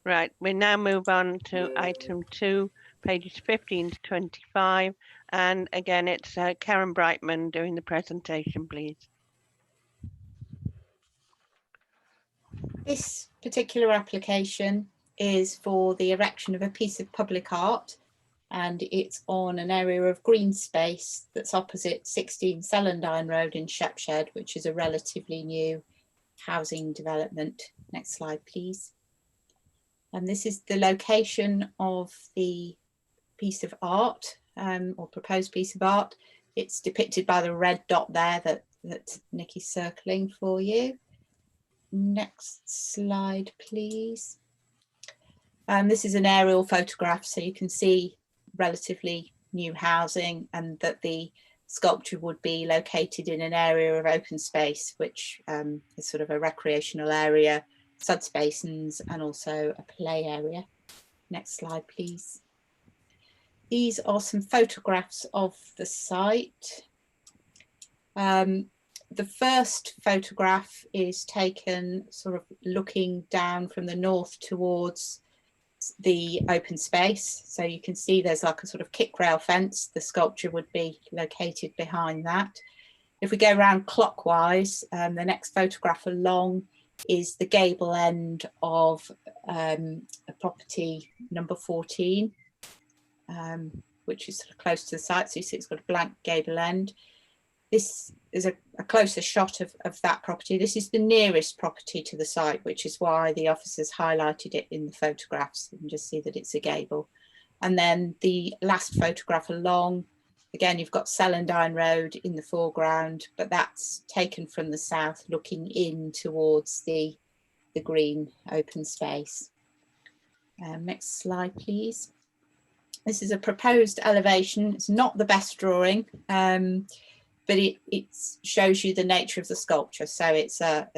Right, we now move on to item 2, pages 15 to 25. And again, it's Karen Brightman doing the presentation, please. This particular application is for the erection of a piece of public art, and it's on an area of green space that's opposite 16 Celandine Road in Shepshed, which is a relatively new housing development. Next slide, please. And this is the location of the piece of art, or proposed piece of art. It's depicted by the red dot there that Nikki's circling for you. Next slide, please. This is an aerial photograph, so you can see relatively new housing and that the sculpture would be located in an area of open space, which is sort of a recreational area, suds basins, and also a play area. Next slide, please. these are some photographs of the site. The first photograph is taken sort of looking down from the north towards the open space. So you can see there's like a sort of kick rail fence. The sculpture would be located behind that. If we go around clockwise, the next photograph along is the gable end of property number 14, which is sort of close to the site. So you see it's got a blank gable end. This is a closer shot of that property. This is the nearest property to the site, which is why the officers highlighted it in the photographs. You can just see that it's a gable. And then the last photograph along, again, you've got Celandine Road in the foreground, but that's taken from the south, looking in towards the green open space. Next slide, please. This is a proposed elevation. It's not the best drawing, but it shows you the nature of the sculpture. So it's a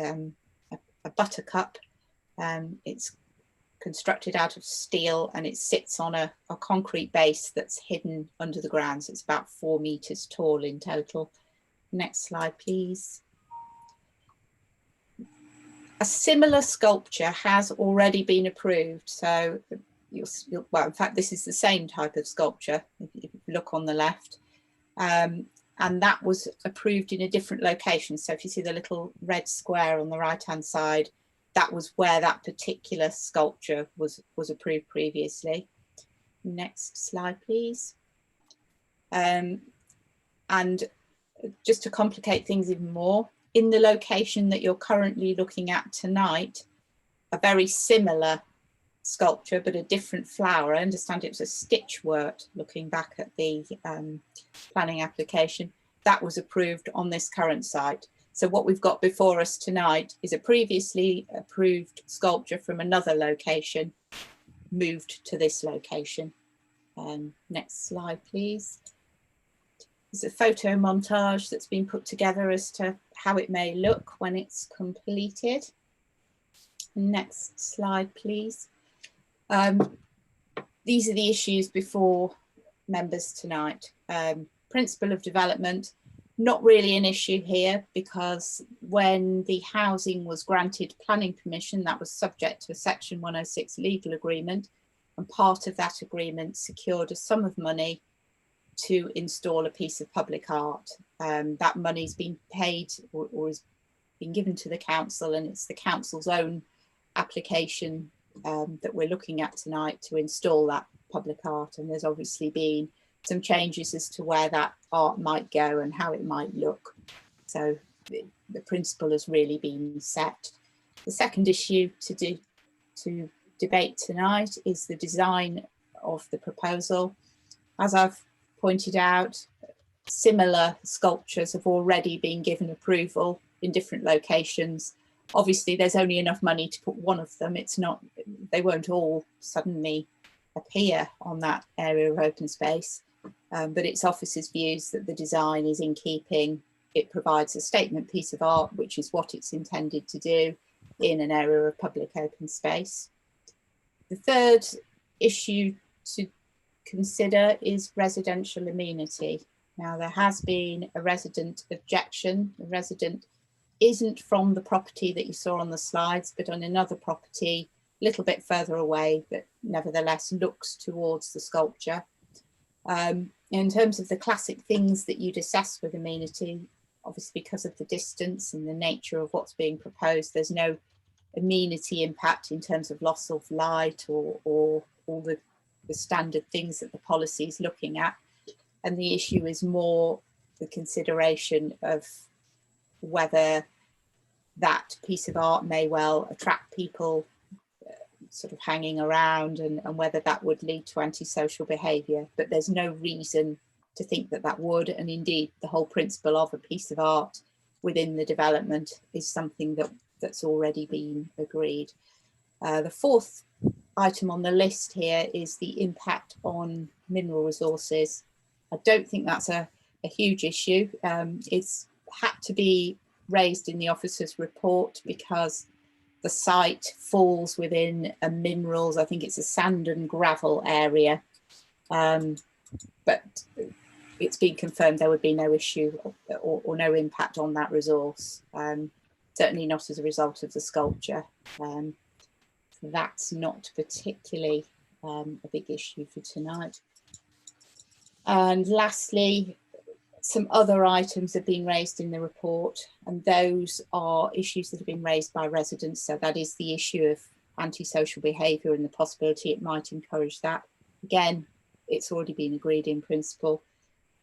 buttercup. It's constructed out of steel and it sits on a concrete base that's hidden under the ground. So it's about 4 meters tall in total. Next slide, please. A similar sculpture has already been approved. So well, in fact, this is the same type of sculpture, if you look on the left. And that was approved in a different location. So if you see the little red square on the right-hand side, that was where that particular sculpture was approved previously. Next slide, please. And just to complicate things even more, in the location that you're currently looking at tonight, a very similar sculpture, but a different flower. I understand it was a stitchwort, looking back at the planning application, that was approved on this current site. So what we've got before us tonight is a previously approved sculpture from another location, moved to this location. Next slide, please. There's a photo montage that's been put together as to how it may look when it's completed. Next slide, please. These are the issues before members tonight. Principle of development, not really an issue here, because when the housing was granted planning permission, that was subject to a Section 106 legal agreement, and part of that agreement secured a sum of money to install a piece of public art. That money's been paid or has been given to the council, and it's the council's own application that we're looking at tonight to install that public art. And there's obviously been some changes as to where that art might go and how it might look. So the principle has really been set. The second issue to debate tonight is the design of the proposal. As I've pointed out, similar sculptures have already been given approval in different locations. Obviously, there's only enough money to put one of them. It's not, they won't all suddenly appear on that area of open space, but it's officers' views that the design is in keeping. It provides a statement piece of art, which is what it's intended to do in an area of public open space. The third issue to consider is residential amenity. Now, there has been a resident objection. The resident isn't from the property that you saw on the slides, but on another property a little bit further away, but nevertheless looks towards the sculpture. In terms of the classic things that you'd assess with amenity, obviously because of the distance and the nature of what's being proposed, there's no amenity impact in terms of loss of light or all the standard things that the policy is looking at. And the issue is more the consideration of whether that piece of art may well attract people sort of hanging around, and whether that would lead to antisocial behaviour. But there's no reason to think that that would, and indeed the whole principle of a piece of art within the development is something that's already been agreed. The fourth item on the list here is the impact on mineral resources. I don't think that's a huge issue. It's had to be raised in the officer's report because the site falls within a minerals, I think it's a sand and gravel area. but it's been confirmed there would be no issue or no impact on that resource. Certainly not as a result of the sculpture. That's not particularly a big issue for tonight. And lastly, some other items have been raised in the report, and those are issues that have been raised by residents. So that is the issue of antisocial behaviour and the possibility it might encourage that. Again, it's already been agreed in principle.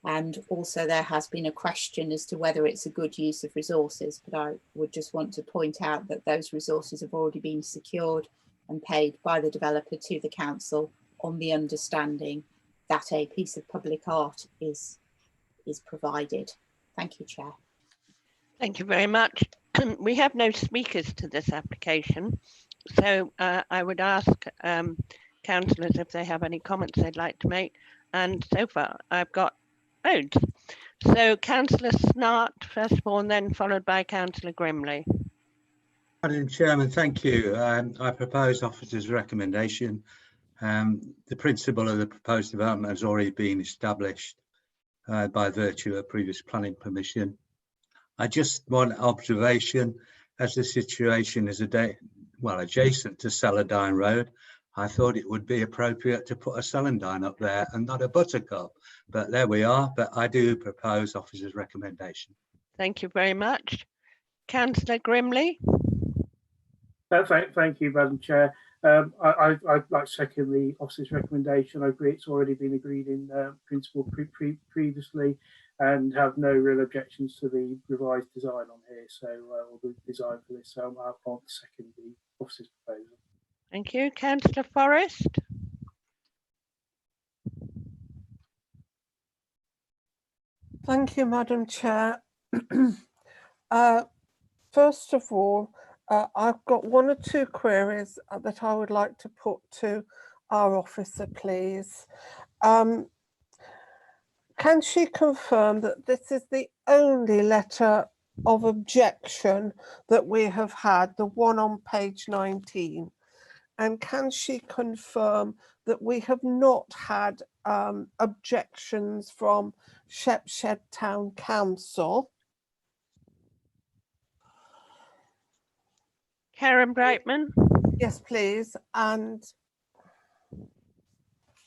And also there has been a question as to whether it's a good use of resources, but I would just want to point out that those resources have already been secured and paid by the developer to the council on the understanding that a piece of public art is provided. Thank you, Chair. Thank you very much. We have no speakers to this application, so I would ask councillors if they have any comments they'd like to make. And so far, I've got loads. So Councillor Snart, first of all, and then followed by Councillor Grimley. Madam Chairman, thank you. I propose officer's recommendation. The principle of the proposed development has already been established by virtue of previous planning permission. I just want observation, as the situation is adjacent to Celandine Road. I thought it would be appropriate to put a celandine up there and not a buttercup, but there we are. But I do propose officer's recommendation. Thank you very much. Councillor Grimley. Thank you, Madam Chair. I'd like to second the officer's recommendation. I agree it's already been agreed in principle previously, and have no real objections to the revised design on here. So, or the design for this. So I'll second the officer's proposal. Thank you. Councillor Forrest. Thank you, Madam Chair. First of all, I've got one or two queries that I would like to put to our officer, please. Can she confirm that this is the only letter of objection that we have had, the one on page 19? And can she confirm that we have not had objections from Shepshed Town Council? Karen Brightman. Yes, please. And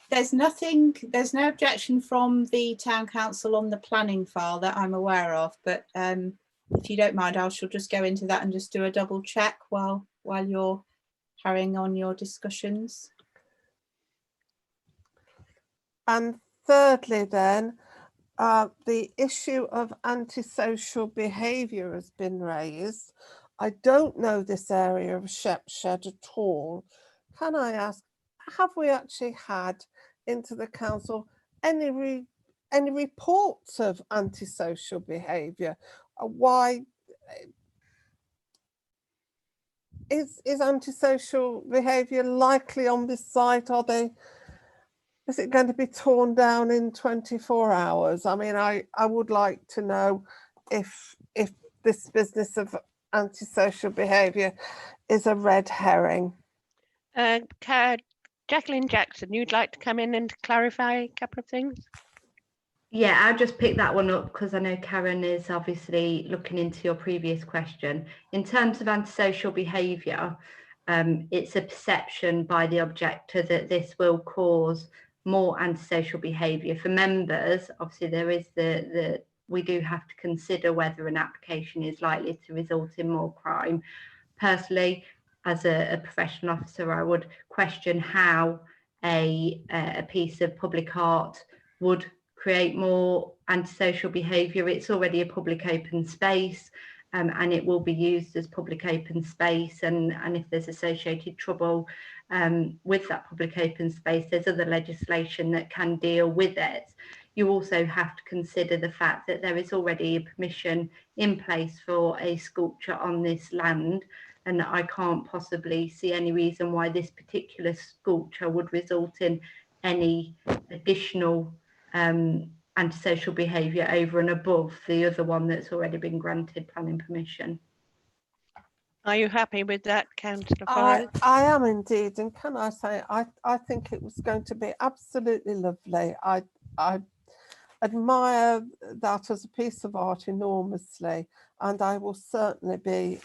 there's no objection from the town council on the planning file that I'm aware of, but if you don't mind, I shall just go into that and just do a double check while you're carrying on your discussions. And thirdly then, the issue of antisocial behaviour has been raised. I don't know this area of Shepshed at all. Can I ask, have we actually had into the council any reports of antisocial behaviour? Why is antisocial behaviour likely on this site? Is it going to be torn down in 24 hours? I mean, I would like to know if this business of antisocial behaviour is a red herring. Jacqueline Jackson, you'd like to come in and clarify a couple of things? Yeah, I'll just pick that one up because I know Karen is obviously looking into your previous question. In terms of antisocial behaviour, it's a perception by the objector that this will cause more antisocial behaviour. For members, obviously there is we do have to consider whether an application is likely to result in more crime. Personally, as a professional officer, I would question how a piece of public art would create more antisocial behaviour. It's already a public open space, and it will be used as public open space, and if there's associated trouble with that public open space, there's other legislation that can deal with it. You also have to consider the fact that there is already a permission in place for a sculpture on this land, and I can't possibly see any reason why this particular sculpture would result in any additional antisocial behaviour over and above the other one that's already been granted planning permission. Are you happy with that, Councillor Forrest? I am indeed, and can I say, I think it was going to be absolutely lovely. I admire that as a piece of art enormously, and I will certainly be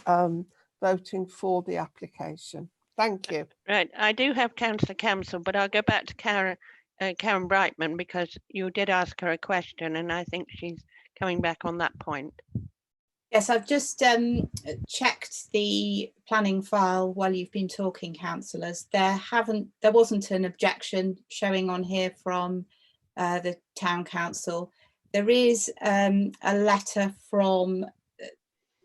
voting for the application. Thank you. Right, I do have Councillor Campbell, but I'll go back to Karen Brightman because you did ask her a question, and I think she's coming back on that point. Yes, I've just checked the planning file while you've been talking, councillors. There wasn't an objection showing on here from the town council. There is a letter from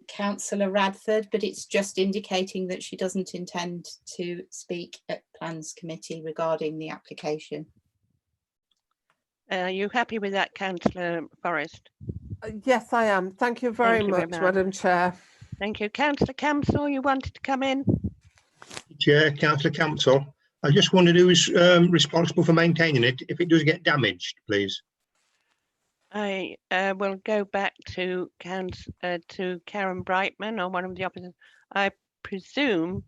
Councillor Radford, but it's just indicating that she doesn't intend to speak at Plans Committee regarding the application. Are you happy with that, Councillor Forrest? Yes, I am. Thank you very Thank you much, Madam Chair. Thank you. Councillor Campbell, you wanted to come in? Chair, Councillor Campbell, I just wondered who is responsible for maintaining it if it does get damaged, please. I will go back to Karen Brightman or one of the officers. I presume,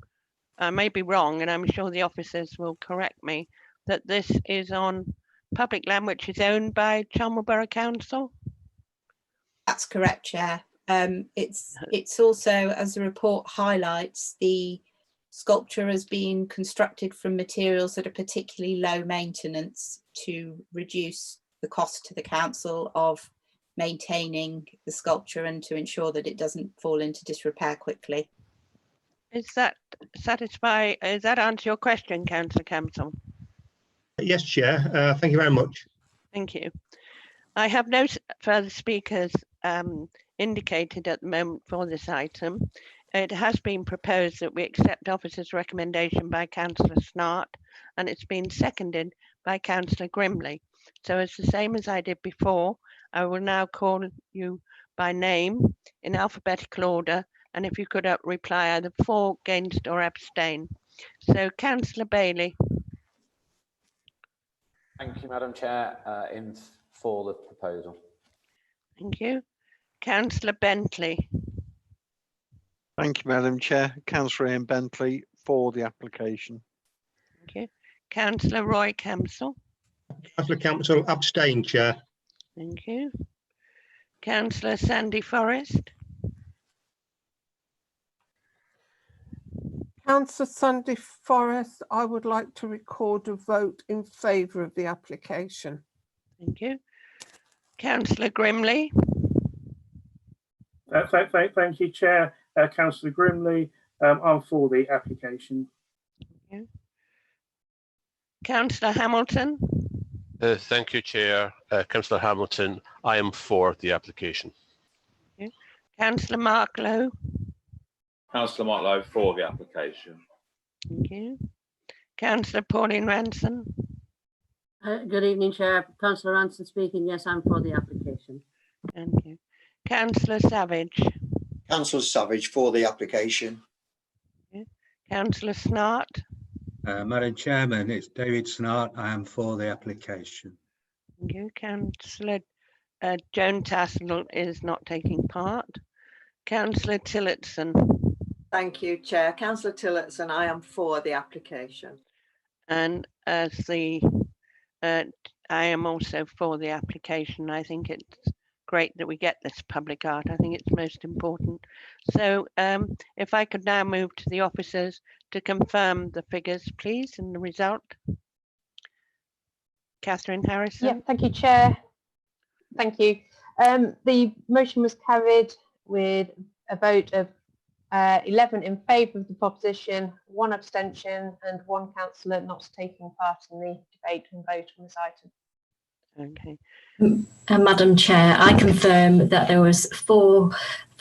I may be wrong, and I'm sure the officers will correct me, that this is on public land which is owned by Charnwood Borough Council. That's correct, Chair. It's also, as the report highlights, the sculpture has been constructed from materials that are particularly low maintenance to reduce the cost to the council of maintaining the sculpture and to ensure that it doesn't fall into disrepair quickly. Is that answer your question, Councillor Campbell? Yes, Chair. Thank you very much. Thank you. I have no further speakers indicated at the moment for this item. It has been proposed that we accept officer's recommendation by Councillor Snart, and it's been seconded by Councillor Grimley. So it's the same as I did before. I will now call you by name in alphabetical order, and if you could reply either for, against or abstain. So Councillor Bailey. Thank you, Madam Chair. In for the proposal. Thank you. Councillor Bentley. Thank you, Madam Chair. Councillor Ian Bentley for the application. Thank you. Councillor Roy Campbell. Councillor Campbell, abstain, Chair. Thank you. Councillor Sandy Forrest. Councillor Sandy Forrest, I would like to record a vote in favour of the application. Thank you. Councillor Grimley. Thank you, Chair. Councillor Grimley, I'm for the application. Thank you. Councillor Hamilton. Thank you, Chair. Councillor Hamilton, I am for the application. Thank you. Councillor Mark Lowe. Councillor Mark Lowe for the application. Thank you. Councillor Pauline Ranson. Good evening, Chair. Councillor Ranson speaking. Yes, I'm for the application. Thank you. Councillor Savage. Councillor Savage for the application. Okay. Councillor Snart. Madam Chairman, it's David Snart. I am for the application. Thank you. Councillor Joan Tassel is not taking part. Councillor Tillotson. Thank you, Chair. Councillor Tillotson, I am for the application. And as the I am also for the application. I think it's great that we get this public art. I think it's most important. So if I could now move to the officers to confirm the figures, please, and the result. Catherine Harrison. Yeah, thank you, Chair. Thank you. The motion was carried with a vote of 11 in favour of the proposition, 1 abstention and 1 councillor not taking part in the debate and vote on this item. Okay. Madam Chair, I confirm that there was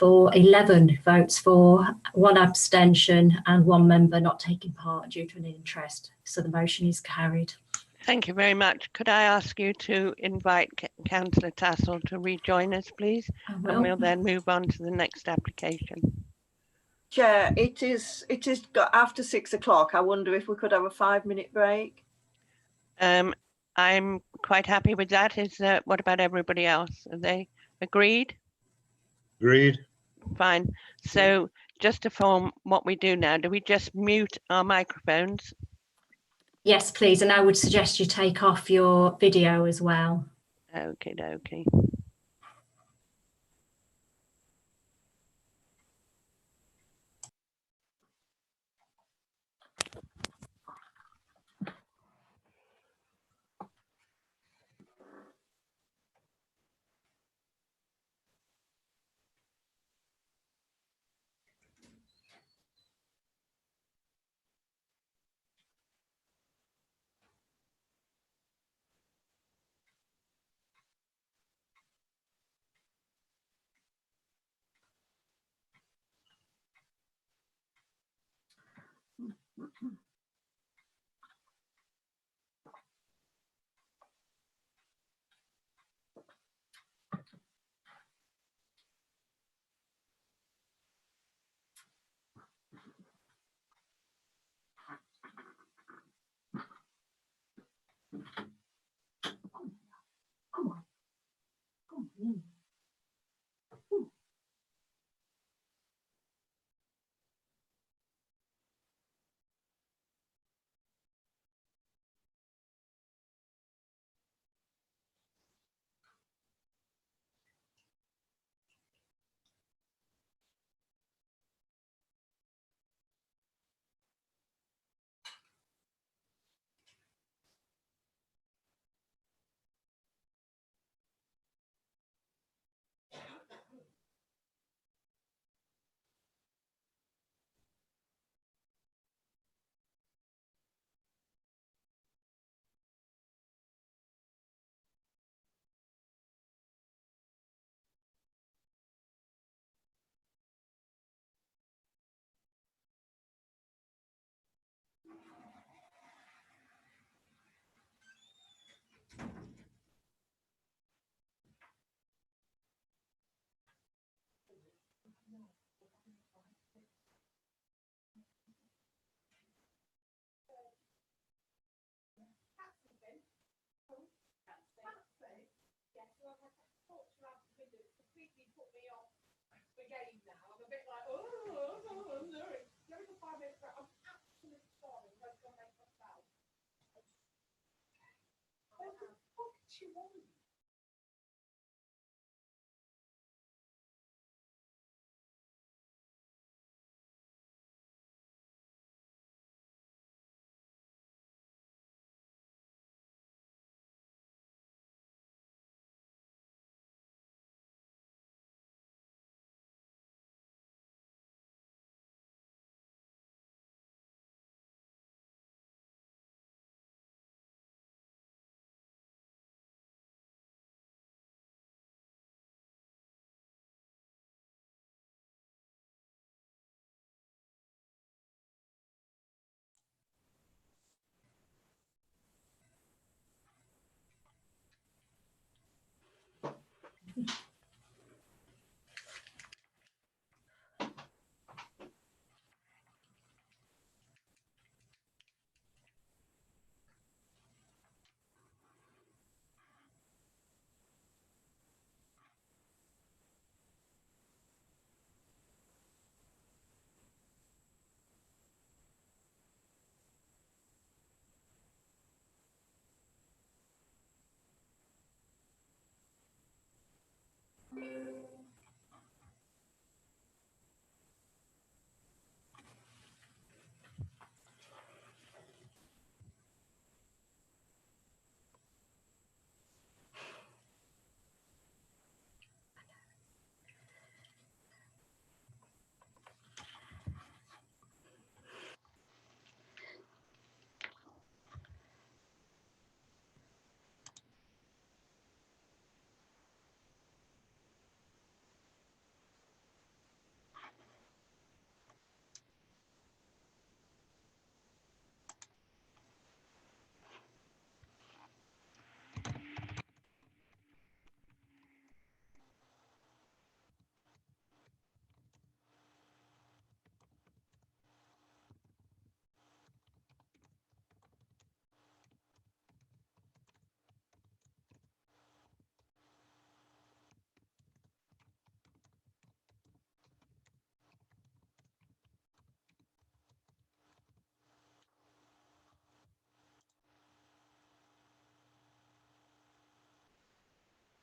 11 votes for, 1 abstention and 1 member not taking part due to an interest. So the motion is carried. Thank you very much. Could I ask you to invite Councillor Tassel to rejoin us, please? And we'll then move on to the next application. Chair, it is got after 6 o'clock. I wonder if we could have a 5-minute break. I'm quite happy with that. What about everybody else? Are they agreed? Agreed. Fine. So just to form what we do now, do we just mute our microphones? Yes, please. And I would suggest you take off your video as well. Okay, dokie.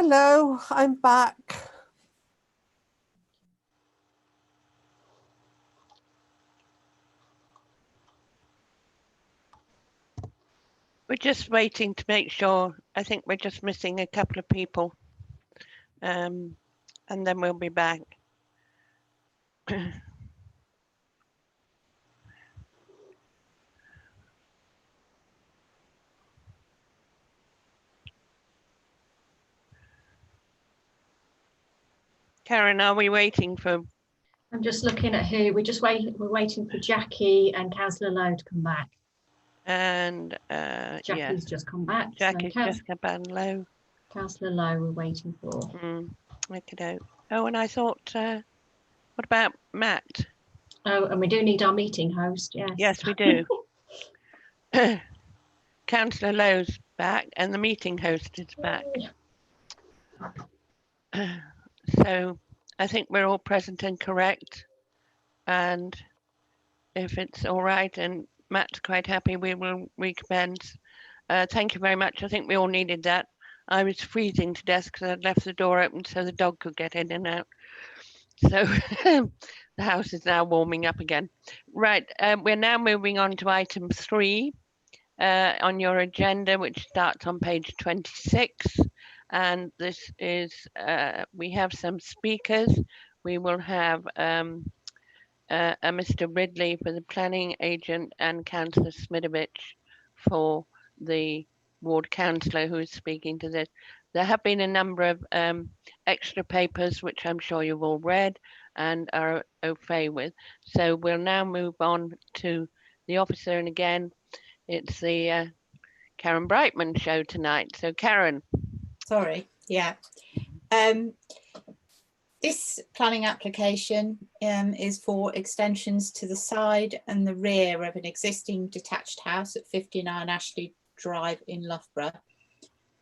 Hello, I'm back. We're just waiting to make sure. I think we're just missing a couple of people. And then we'll be back. Karen, are we waiting for? I'm just looking at who we're waiting for Jackie and Councillor Lowe to come back. And Jackie's just come back. Jackie's so just come back. Low. Councillor Lowe we're waiting for. Okay. Oh, and I thought, what about Matt? Oh, and we do need our meeting host. Yes. Yes, we do. Councillor Lowe's back, and the meeting host is back. So I think we're all present and correct. And if it's all right and Matt's quite happy, we will recommence. Thank you very much. I think we all needed that. I was freezing to death because I'd left the door open so the dog could get in and out. So the house is now warming up again. Right, we're now moving on to item 3 on your agenda, which starts on page 26. And this is, we have some speakers. We will have Mr. Ridley for the planning agent and Councillor Smidovich for the ward councillor who is speaking to this. There have been a number of extra papers, which I'm sure you've all read and are au fait with. So we'll now move on to the officer. And again, it's the Karen Brightman show tonight. So Karen. Sorry, yeah. This planning application is for extensions to the side and the rear of an existing detached house at 59 Ashley Drive in Loughborough.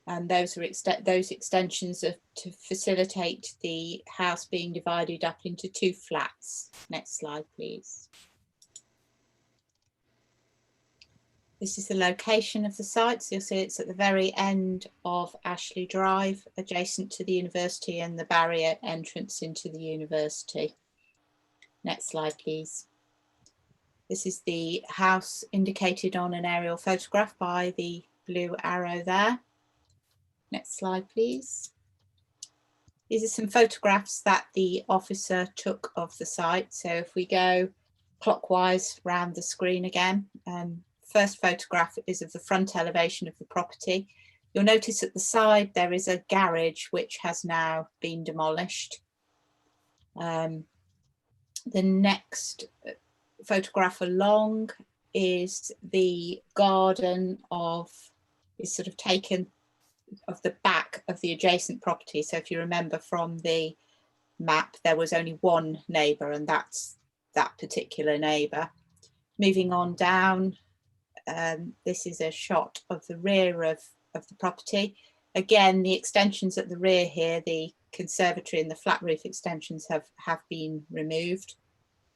And those extensions are to facilitate the house being divided up into 2 flats. Next slide, please. This is the location of the site. So you'll see it's at the very end of Ashley Drive, adjacent to the university and the barrier entrance into the university. Next slide, please. This is the house indicated on an aerial photograph by the blue arrow there. Next slide, please. These are some photographs that the officer took of the site. So if we go clockwise round the screen again, first photograph is of the front elevation of the property. You'll notice at the side there is a garage which has now been demolished. The next photograph along is the garden is sort of taken of the back of the adjacent property. So if you remember from the map, there was only one neighbour, and that's that particular neighbour. Moving on down, this is a shot of the rear of the property. Again, the extensions at the rear here, the conservatory and the flat roof extensions have been removed.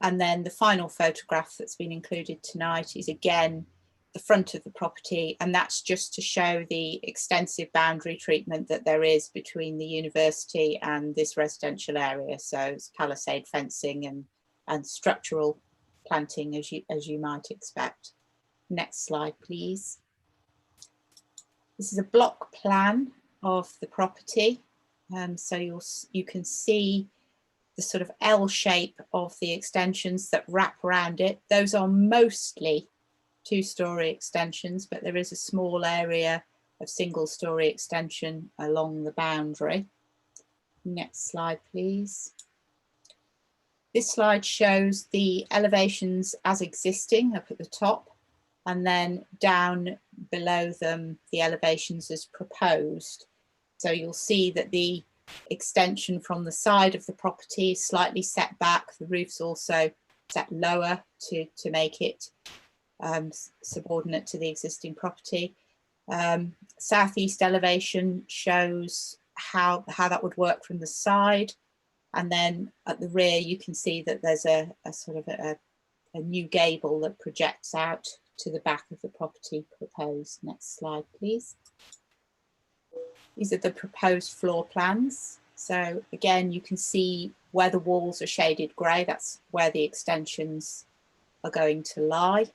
And then the final photograph that's been included tonight is again the front of the property, and that's just to show the extensive boundary treatment that there is between the university and this residential area. So it's palisade fencing and structural planting as you might expect. Next slide, please. This is a block plan of the property. So you can see the sort of L shape of the extensions that wrap around it. Those are mostly 2-storey extensions, but there is a small area of single-storey extension along the boundary. Next slide, please. This slide shows the elevations as existing up at the top, and then down below them, the elevations as proposed. So you'll see that the extension from the side of the property is slightly set back. The roof's also set lower to make it subordinate to the existing property. Southeast elevation shows how that would work from the side, and then at the rear you can see that there's a sort of a new gable that projects out to the back of the property proposed. Next slide, please. These are the proposed floor plans. So again, you can see where the walls are shaded grey. That's where the extensions are going to lie.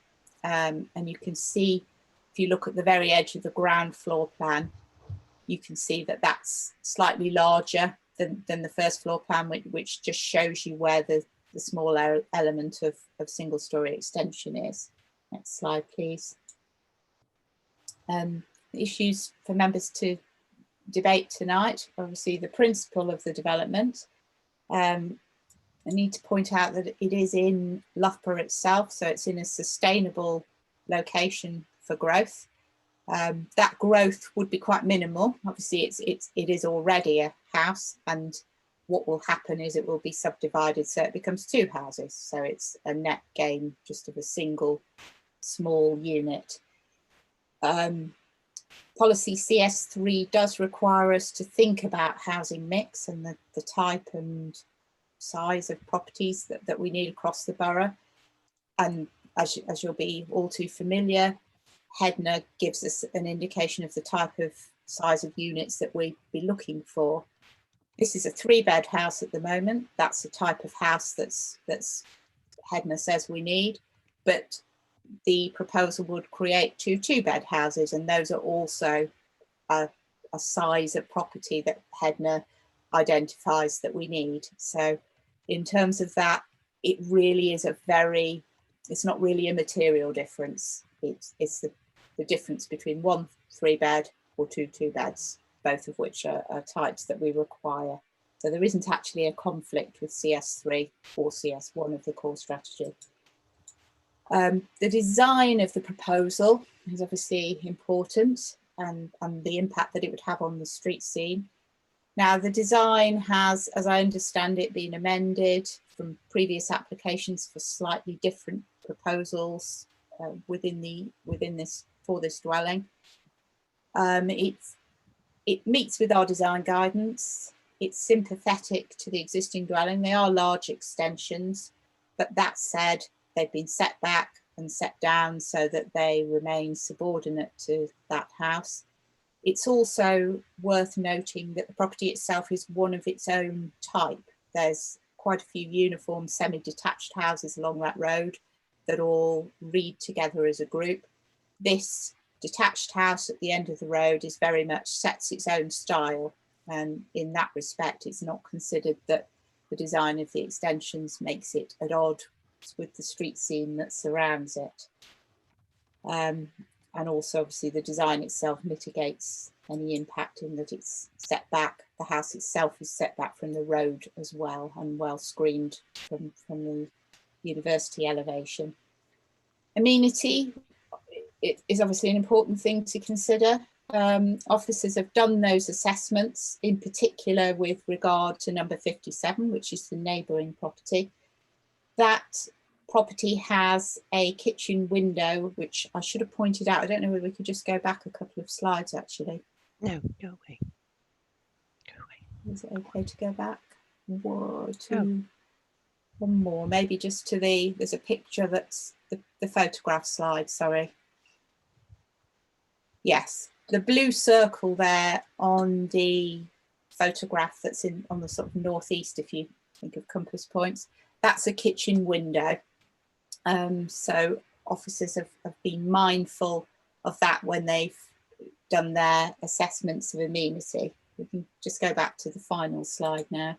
And you can see, if you look at the very edge of the ground floor plan, you can see that that's slightly larger than the first floor plan, which just shows you where the small element of single-storey extension is. Next slide, please. Issues for members to debate tonight, obviously the principle of the development. I need to point out that it is in Loughborough itself, so it's in a sustainable location for growth. That growth would be quite minimal. Obviously, it is already a house, and what will happen is it will be subdivided so it becomes 2 houses. So it's a net gain just of a single small unit. Policy CS3 does require us to think about housing mix and the type and size of properties that we need across the borough. And as you'll be all too familiar, Headner gives us an indication of the type of size of units that we'd be looking for. This is a 3-bed house at the moment. That's the type of house that's Headner says we need, but the proposal would create 2 2-bed houses, and those are also a size of property that Headner identifies that we need. So in terms of that, it really is it's not really a material difference. It's the difference between 1 3-bed or 2 2-beds, both of which are types that we require. So there isn't actually a conflict with CS3 or CS1 of the core strategy. The design of the proposal is obviously important, and the impact that it would have on the street scene. Now, the design has, as I understand it, been amended from previous applications for slightly different proposals within this dwelling. It meets with our design guidance. It's sympathetic to the existing dwelling. They are large extensions, but that said, they've been set back and set down so that they remain subordinate to that house. It's also worth noting that the property itself is one of its own type. There's quite a few uniform semi-detached houses along that road that all read together as a group. This detached house at the end of the road is very much sets its own style, and in that respect it's not considered that the design of the extensions makes it at odds with the street scene that surrounds it. And also obviously the design itself mitigates any impact in that it's set back. The house itself is set back from the road as well, and well screened from the university elevation. Amenity is obviously an important thing to consider. Officers have done those assessments, in particular with regard to number 57, which is the neighbouring property. That property has a kitchen window, which I should have pointed out. I don't know whether we could just go back a couple of slides, actually. No, go away. Go away. Is it okay to go back? One more, maybe just to there's a picture that's the photograph slide, sorry. Yes, the blue circle there on the photograph that's on the sort of northeast, if you think of compass points, that's a kitchen window. So officers have been mindful of that when they've done their assessments of amenity. We can just go back to the final slide now.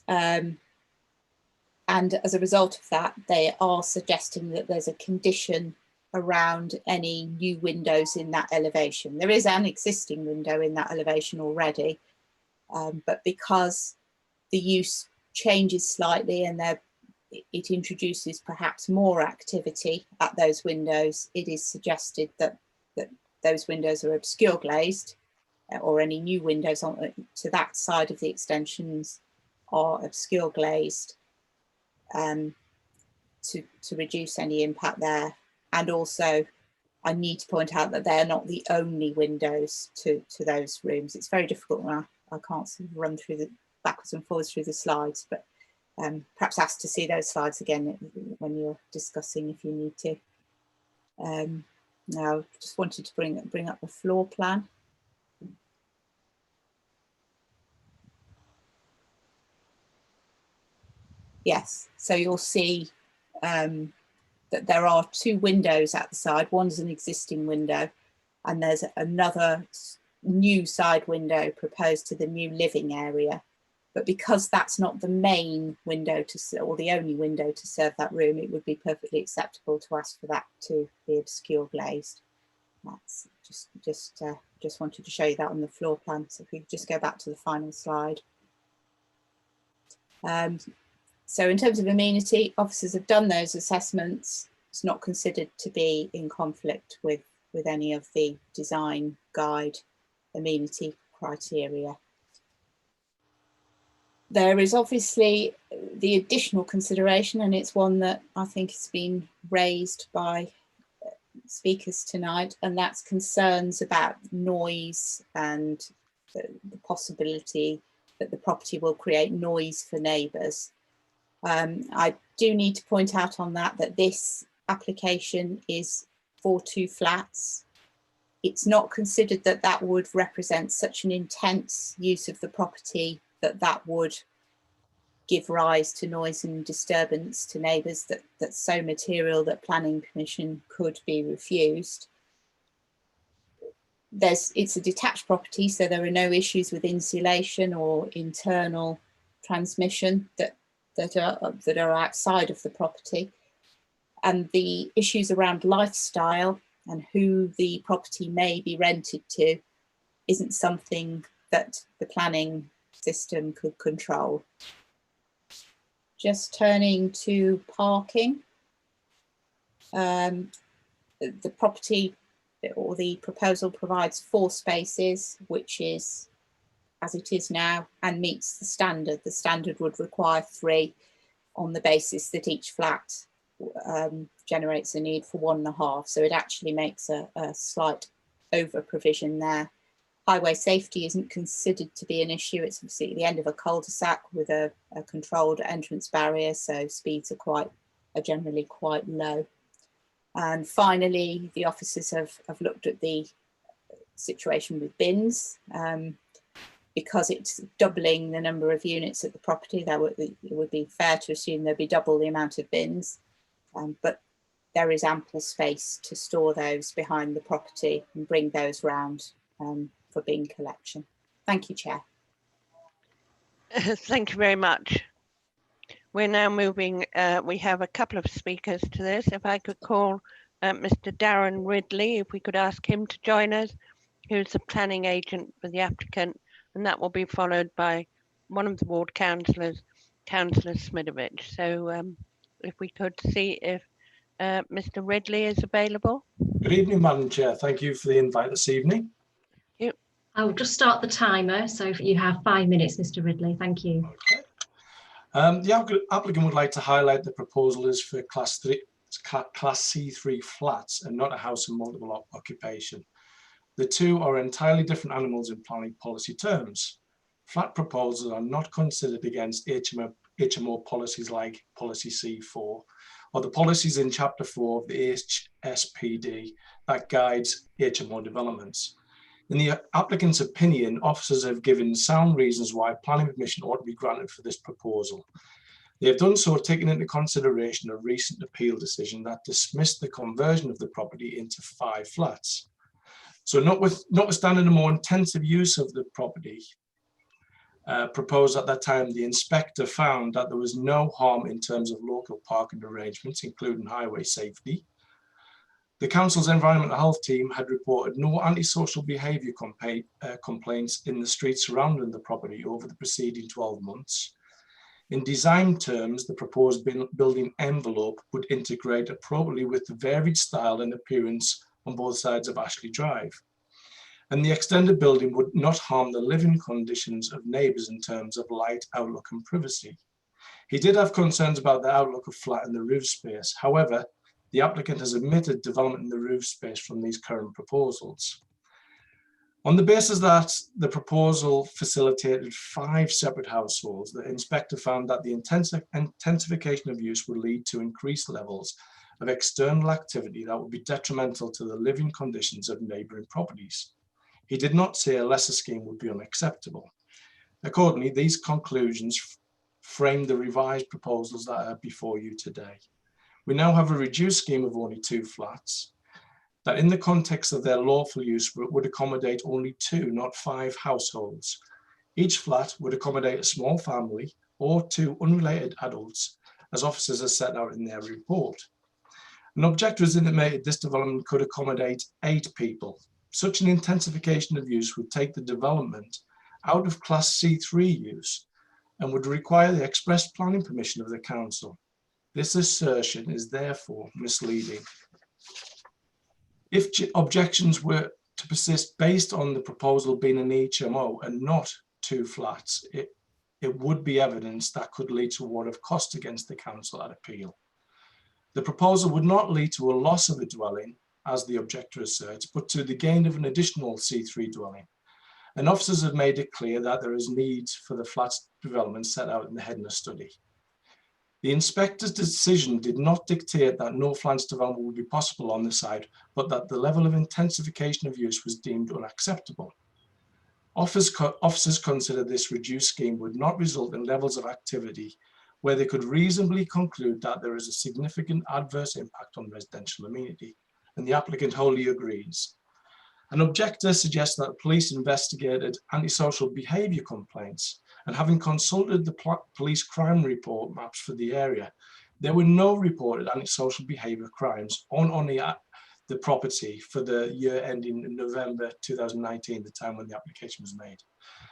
And as a result of that, they are suggesting that there's a condition around any new windows in that elevation. There is an existing window in that elevation already, but because the use changes slightly and it introduces perhaps more activity at those windows, it is suggested that those windows are obscure glazed, or any new windows to that side of the extensions are obscure glazed, to reduce any impact there. And also, I need to point out that they're not the only windows to those rooms. It's very difficult when I can't sort of run through the backwards and forwards through the slides, but perhaps ask to see those slides again when you're discussing if you need to. Now, just wanted to bring up the floor plan. Yes, so you'll see that there are 2 windows at the side. One's an existing window, and there's another new side window proposed to the new living area. But because that's not the main window or the only window to serve that room, it would be perfectly acceptable to ask for that to be obscure glazed. That's just wanted to show you that on the floor plan. So if we just go back to the final slide. So in terms of amenity, officers have done those assessments. It's not considered to be in conflict with any of the design guide amenity criteria. There is obviously the additional consideration, and it's one that I think has been raised by speakers tonight, and that's concerns about noise and the possibility that the property will create noise for neighbours. I do need to point out on that this application is for 2 flats. It's not considered that that would represent such an intense use of the property that would give rise to noise and disturbance to neighbours that's so material that planning permission could be refused. It's a detached property, so there are no issues with insulation or internal transmission that are outside of the property, and the issues around lifestyle and who the property may be rented to isn't something that the planning system could control. Just turning to parking, the property or the proposal provides 4 spaces, which is as it is now, and meets the standard. The standard would require 3 on the basis that each flat generates a need for 1.5. So it actually makes a slight over provision there. Highway safety isn't considered to be an issue. It's obviously at the end of a cul-de-sac with a controlled entrance barrier, so speeds are generally quite low. And finally, the officers have looked at the situation with bins. Because it's doubling the number of units at the property, it would be fair to assume there'd be double the amount of bins, but there is ample space to store those behind the property and bring those round for bin collection. Thank you, Chair. Thank you very much. We're now moving, we have a couple of speakers to this. If I could call Mr. Darren Ridley, if we could ask him to join us, who's the planning agent for the applicant, and that will be followed by one of the ward councillors, Councillor Smidovic. So if we could see if Mr. Ridley is available. Good evening, Madam Chair. Thank you for the invite this evening. I will just start the timer. So you have 5 minutes, Mr. Ridley. Thank you. Okay. The applicant would like to highlight the proposal is for Class C3 flats and not a house of multiple occupation. The 2 are entirely different animals in planning policy terms. Flat proposals are not considered against HMO policies like Policy C4 or the policies in Chapter 4 of the HSPD that guides HMO developments. In the applicant's opinion, officers have given sound reasons why planning permission ought to be granted for this proposal. They have done so taking into consideration a recent appeal decision that dismissed the conversion of the property into 5 flats. So notwithstanding the more intensive use of the property proposed at that time, the inspector found that there was no harm in terms of local parking arrangements, including highway safety. The council's environmental health team had reported no antisocial behaviour complaints in the streets surrounding the property over the preceding 12 months. In design terms, the proposed building envelope would integrate appropriately with the varied style and appearance on both sides of Ashley Drive. And the extended building would not harm the living conditions of neighbours in terms of light, outlook and privacy. He did have concerns about the outlook of flat and the roof space. However, the applicant has omitted development in the roof space from these current proposals. On the basis that the proposal facilitated 5 separate households, the inspector found that the intensification of use would lead to increased levels of external activity that would be detrimental to the living conditions of neighbouring properties. He did not say a lesser scheme would be unacceptable. Accordingly, these conclusions framed the revised proposals that are before you today. We now have a reduced scheme of only 2 flats that in the context of their lawful use would accommodate only 2, not 5 households. Each flat would accommodate a small family or 2 unrelated adults, as officers have set out in their report. An objector has intimated this development could accommodate 8 people. Such an intensification of use would take the development out of Class C3 use and would require the express planning permission of the council. This assertion is therefore misleading. If objections were to persist based on the proposal being an HMO and not 2 flats, it would be evidence that could lead to a award of cost against the council at appeal. The proposal would not lead to a loss of a dwelling, as the objector asserts, but to the gain of an additional C3 dwelling. And officers have made it clear that there is need for the flats development set out in the Hedner study. The inspector's decision did not dictate that no flats development would be possible on the site, but that the level of intensification of use was deemed unacceptable. Officers considered this reduced scheme would not result in levels of activity where they could reasonably conclude that there is a significant adverse impact on residential amenity, and the applicant wholly agrees. An objector suggests that the police investigated antisocial behaviour complaints, and having consulted the police crime report maps for the area, there were no reported antisocial behaviour crimes on the property for the year ending in November 2019, the time when the application was made.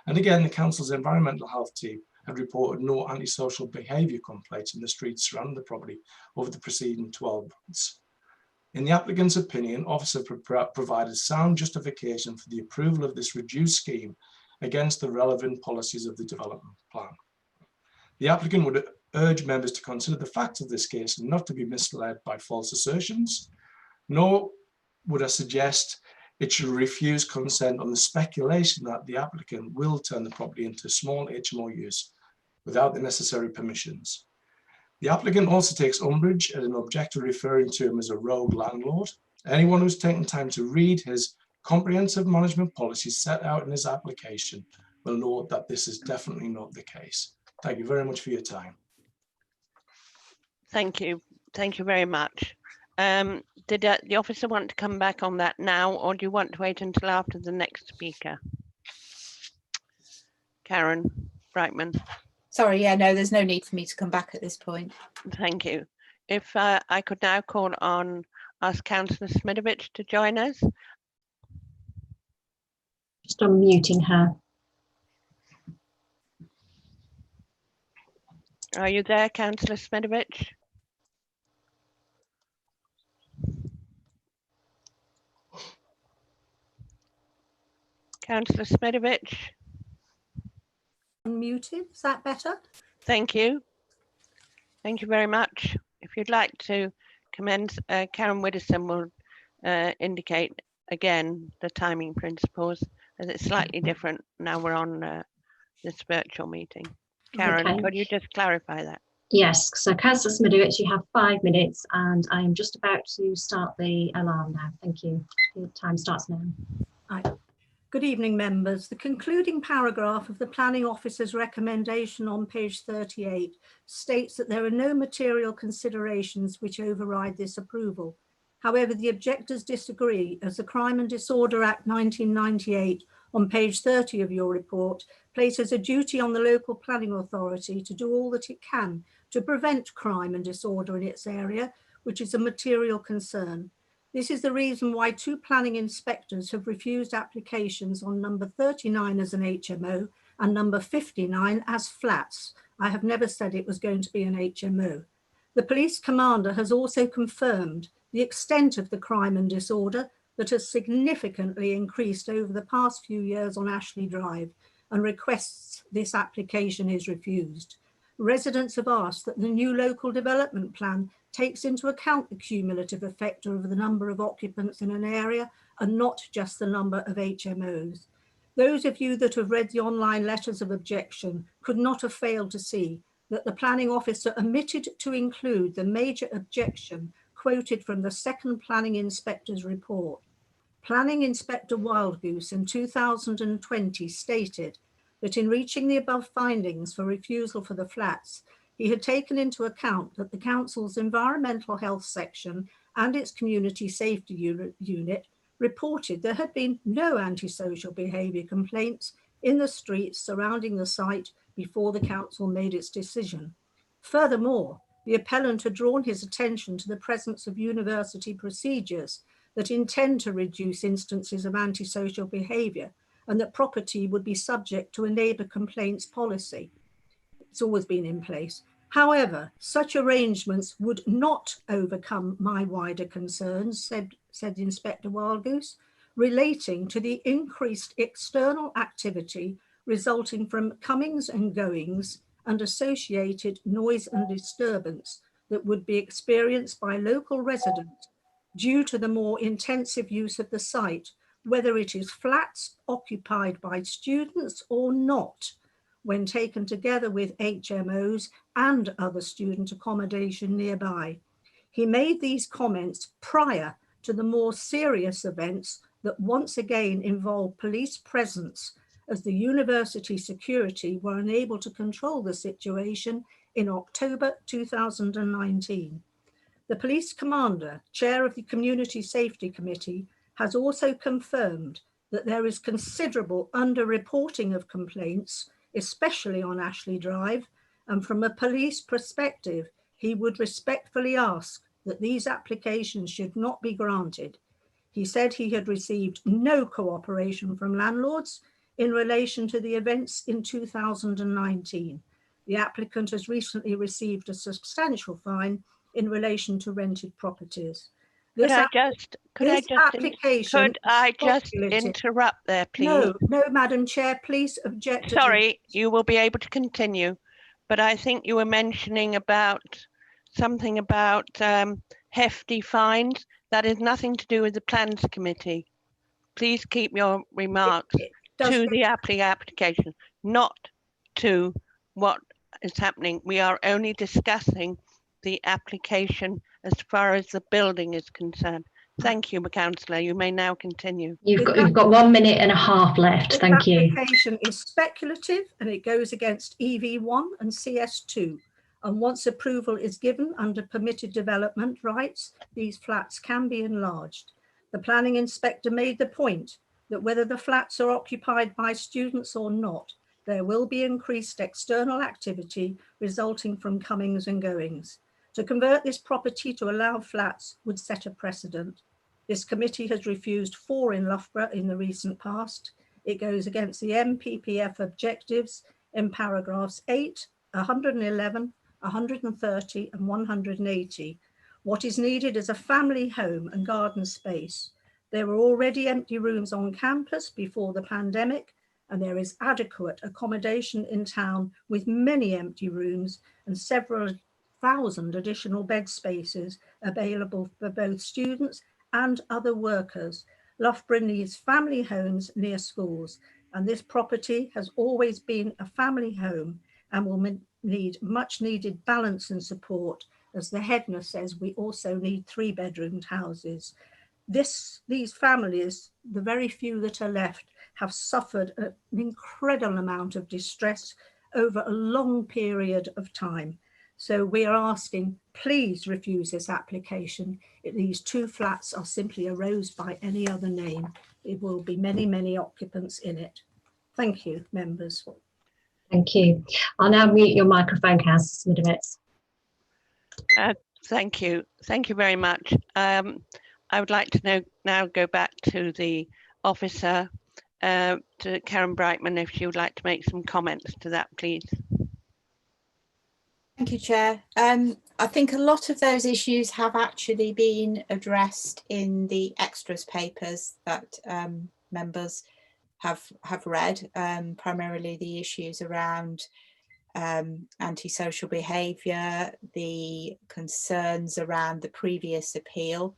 And again, the council's environmental health team had reported no antisocial behaviour complaints in the streets surrounding the property over the preceding 12 months. In the applicant's opinion, officer provided sound justification for the approval of this reduced scheme against the relevant policies of the development plan. The applicant would urge members to consider the facts of this case and not to be misled by false assertions, nor would I suggest it should refuse consent on the speculation that the applicant will turn the property into small HMO use without the necessary permissions. The applicant also takes umbrage at an objector referring to him as a rogue landlord. Anyone who's taken time to read his comprehensive management policy set out in his application will know that this is definitely not the case. Thank you very much for your time. Thank you. Thank you very much. Did the officer want to come back on that now, or do you want to wait until after the next speaker? Karen Brightman. Sorry, yeah, no, there's no need for me to come back at this point. Thank you. If I could now ask Councillor Smidovic to join us. Just unmuting her. Are you there, Councillor Smidovic? Councillor Smidovic? Unmuted, is that better? Thank you. Thank you very much. If you'd like to commence, Karen Widdowson will indicate again the timing principles, as it's slightly different now we're on this virtual meeting. Karen, Okay. could you just clarify that? Yes, so Councillor Smidovic, you have 5 minutes and I am just about to start the alarm now. Thank you. The time starts now. Right. Good evening, members. The concluding paragraph of the planning officer's recommendation on page 38 states that there are no material considerations which override this approval. However, the objectors disagree, as the Crime and Disorder Act 1998 on page 30 of your report places a duty on the local planning authority to do all that it can to prevent crime and disorder in its area, which is a material concern. This is the reason why 2 planning inspectors have refused applications on number 39 as an HMO and number 59 as flats. I have never said it was going to be an HMO. The police commander has also confirmed the extent of the crime and disorder that has significantly increased over the past few years on Ashley Drive, and requests this application is refused. Residents have asked that the new local development plan takes into account the cumulative effect of the number of occupants in an area and not just the number of HMOs. Those of you that have read the online letters of objection could not have failed to see that the planning officer omitted to include the major objection quoted from the second planning inspector's report. Planning Inspector Wildgoose in 2020 stated, that in reaching the above findings for refusal for the flats, he had taken into account that the council's environmental health section and its community safety unit reported there had been no antisocial behaviour complaints in the streets surrounding the site before the council made its decision. Furthermore, the appellant had drawn his attention to the presence of university procedures that intend to reduce instances of antisocial behaviour and that property would be subject to a neighbour complaints policy. It's always been in place. However, such arrangements would not overcome my wider concerns, said Inspector Wildgoose, relating to the increased external activity resulting from comings and goings and associated noise and disturbance that would be experienced by local residents due to the more intensive use of the site, whether it is flats occupied by students or not, when taken together with HMOs and other student accommodation nearby. He made these comments prior to the more serious events that once again involved police presence, as the university security were unable to control the situation in October 2019. The police commander, chair of the Community Safety Committee, has also confirmed that there is considerable underreporting of complaints, especially on Ashley Drive, and from a police perspective, he would respectfully ask that these applications should not be granted. He said he had received no cooperation from landlords in relation to the events in 2019. The applicant has recently received a substantial fine in relation to rented properties. Could I just speculative. interrupt there, please? No, Madam Chair, please object. Sorry, you will be able to continue, but I think you were mentioning about something about hefty fines. That is nothing to do with the Plans Committee. Please keep your remarks to the application, not to what is happening. We are only discussing the application as far as the building is concerned. Thank you, Councillor. You may now continue. You've got 1 minute and a half left. Thank you. The application is speculative and it goes against EV1 and CS2. And once approval is given under permitted development rights, these flats can be enlarged. The planning inspector made the point that whether the flats are occupied by students or not, there will be increased external activity resulting from comings and goings. To convert this property to allow flats would set a precedent. This committee has refused 4 in Loughborough in the recent past. It goes against the MPPF objectives in paragraphs 8, 111, 130 and 180. What is needed is a family home and garden space. There were already empty rooms on campus before the pandemic, and there is adequate accommodation in town with many empty rooms and several thousand additional bed spaces available for both students and other workers. Loughborough needs family homes near schools, and this property has always been a family home and will need much needed balance and support. As the head says, we also need 3-bedroomed houses. These families, the very few that are left, have suffered an incredible amount of distress over a long period of time. So we are asking, please refuse this application. These 2 flats are simply a rose by any other name. It will be many, many occupants in it. Thank you, members. Thank you. I'll now mute your microphone, Councillor Smidowitz. Thank you. Thank you very much. I would like to now go back to the officer, to Karen Brightman, if she would like to make some comments to that, please. Thank you, Chair. I think a lot of those issues have actually been addressed in the extras papers that members have read, primarily the issues around antisocial behaviour, the concerns around the previous appeal.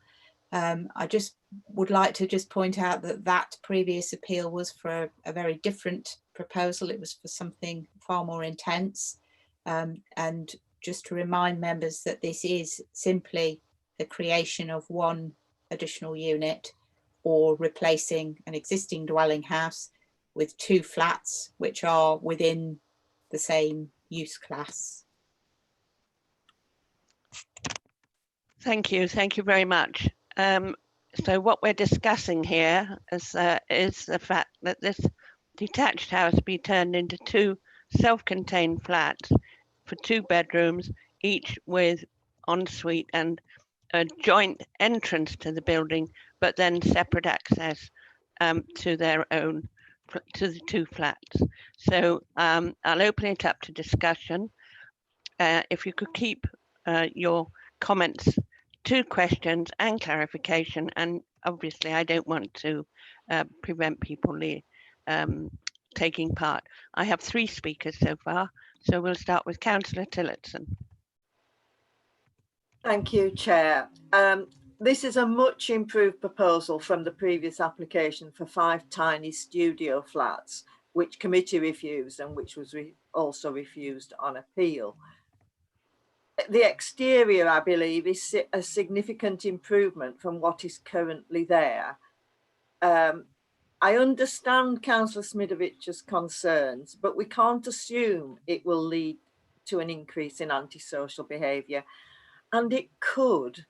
I just would like to just point out that that previous appeal was for a very different proposal. It was for something far more intense. And just to remind members that this is simply the creation of 1 additional unit or replacing an existing dwelling house. with 2 flats which are within the same use class. Thank you. Thank you very much. So what we're discussing here is the fact that this detached house be turned into 2 self-contained flats for 2 bedrooms, each with ensuite and a joint entrance to the building, but then separate access to their own, to the 2 flats. So I'll open it up to discussion. If you could keep your comments to questions and clarification, and obviously I don't want to prevent people taking part. I have 3 speakers so far, so we'll start with Councillor Tillotson. Thank you, Chair. This is a much improved proposal from the previous application for 5 tiny studio flats, which committee refused and which was also refused on appeal. The exterior, I believe, is a significant improvement from what is currently there. I understand Councillor Smidovich's concerns, but we can't assume it will lead to an increase in antisocial behaviour. And it could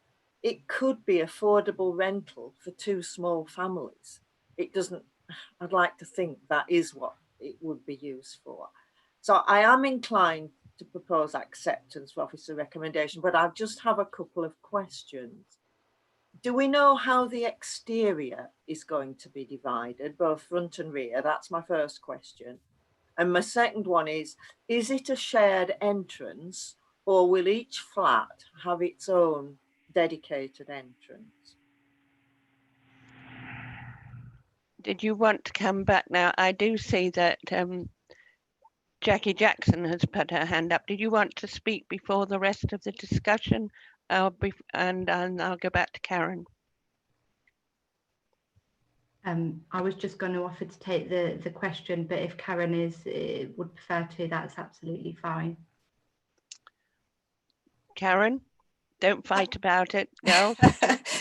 be affordable rental for 2 small families. It doesn't, I'd like to think that is what it would be used for. So I am inclined to propose acceptance for officer recommendation, but I just have a couple of questions. Do we know how the exterior is going to be divided, both front and rear? That's my first question. And my second one is it a shared entrance, or will each flat have its own dedicated entrance? Did you want to come back now? I do see that Jackie Jackson has put her hand up. Did you want to speak before the rest of the discussion? And I'll go back to Karen. I was just going to offer to take the question, but if Karen would prefer to, that's absolutely fine. Karen, don't fight about it, girls.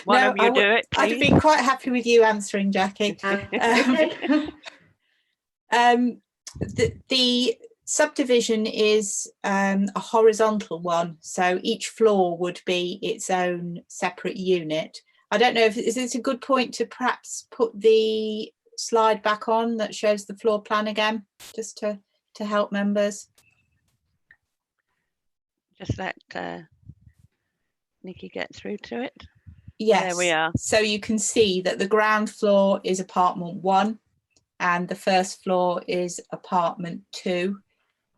One of you do it, please. I'd have been quite happy with you answering, Jackie. The subdivision is a horizontal one, so each floor would be its own separate unit. I don't know if it's a good point to perhaps put the slide back on that shows the floor plan again, just to help members. Just let Nikki get through to it. Yes, there we are. So you can see that the ground floor is apartment 1 and the first floor is apartment 2.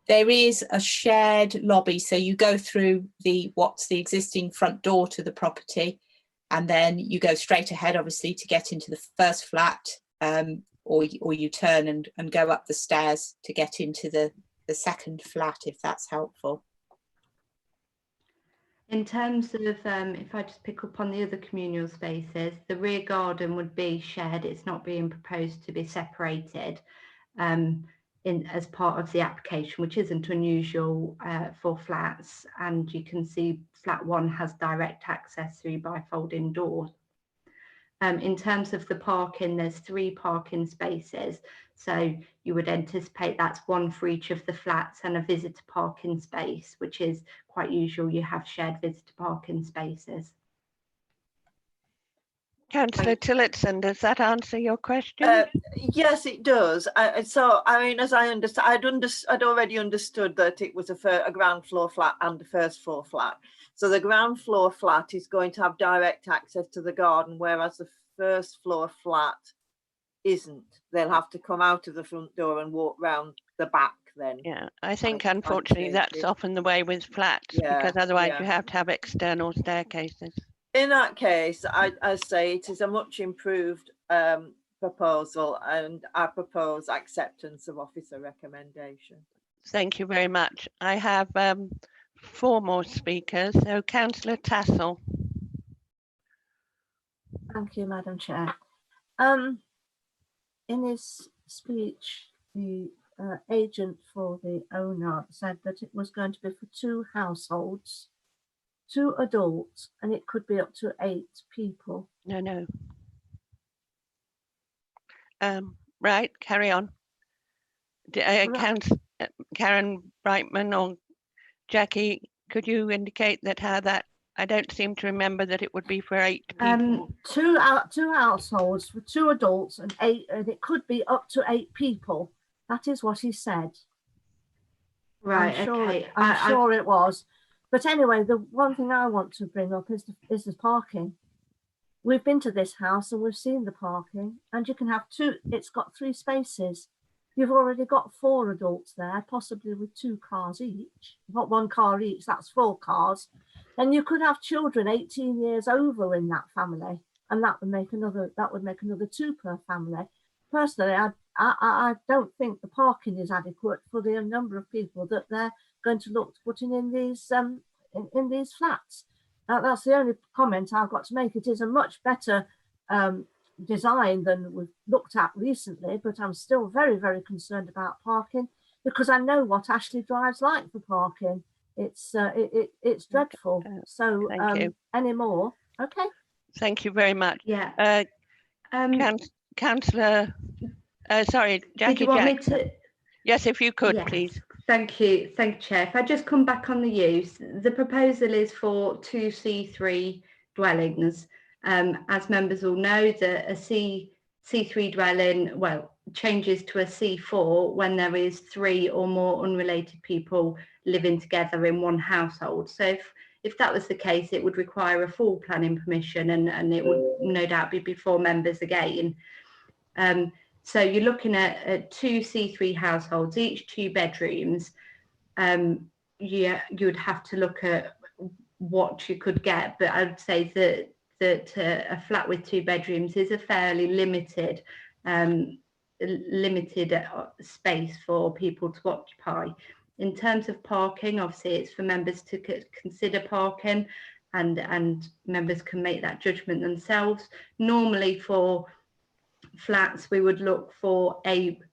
There is a shared lobby, so you go through what's the existing front door to the property, and then you go straight ahead, obviously, to get into the first flat, or you turn and go up the stairs to get into the second flat, if that's helpful. In terms of, if I just pick up on the other communal spaces, the rear garden would be shared. It's not being proposed to be separated as part of the application, which isn't unusual for flats. And you can see flat 1 has direct access through bifolding doors. In terms of the parking, there's 3 parking spaces. So you would anticipate that's 1 for each of the flats and a visitor parking space, which is quite usual. You have shared visitor parking spaces. Councillor Tillotson, does that answer your question? Yes, it does. So, I mean, as I understand, I'd already understood that it was a ground floor flat and a first floor flat. So the ground floor flat is going to have direct access to the garden, whereas the first floor flat isn't. They'll have to come out of the front door and walk round the back then. Yeah, I think unfortunately that's often the way with flats, because otherwise you have to have external staircases. In that case, I say it is a much improved proposal, and I propose acceptance of officer recommendation. Thank you very much. I have 4 more speakers. So Councillor Tassell. Thank you, Madam Chair. In his speech, the agent for the owner said that it was going to be for 2 households, 2 adults, and it could be up to 8 people. No. Right, carry on. Karen Brightman or Jackie, could you indicate that how that, I don't seem to remember that it would be for 8 people. Two households for 2 adults and 8, and it could be up to 8 people. That is what he said. Right, I'm sure, okay. I'm sure it was. But anyway, the one thing I want to bring up is the parking. We've been to this house and we've seen the parking, and you can have 2, it's got 3 spaces. You've already got 4 adults there, possibly with 2 cars each. Not 1 car each, that's 4 cars. Then you could have children 18 years over in that family, and that would make another 2 per family. Personally, I don't think the parking is adequate for the number of people that they're going to look to putting in these flats. That's the only comment I've got to make. It is a much better design than we've looked at recently, but I'm still very, very concerned about parking because I know what Ashley Drive's like for parking. It's dreadful. So Thank you. Any more? Okay. Thank you very much. Yeah. Councillor, sorry, Jackie. Did you want Jackson. me to? Yes, if you could, Yes. please. Thank you, Chair. If I just come back on the use, the proposal is for 2 C3 dwellings. As members will know, that a C3 dwelling, changes to a C4 when there is 3 or more unrelated people living together in one household. So if that was the case, it would require a full planning permission, and it would no doubt be before members again. So you're looking at 2 C3 households, each 2 bedrooms. You would have to look at what you could get, but I would say that a flat with 2 bedrooms is a fairly limited space for people to occupy. In terms of parking, obviously it's for members to consider parking, and members can make that judgment themselves. Normally for flats, we would look for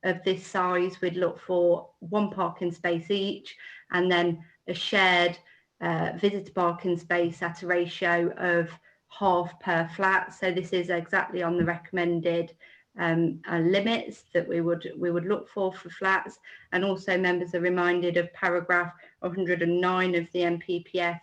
of this size, we'd look for 1 parking space each, and then a shared visitor parking space at a ratio of half per flat. So this is exactly on the recommended limits that we would look for flats. And also members are reminded of paragraph 109 of the NPPF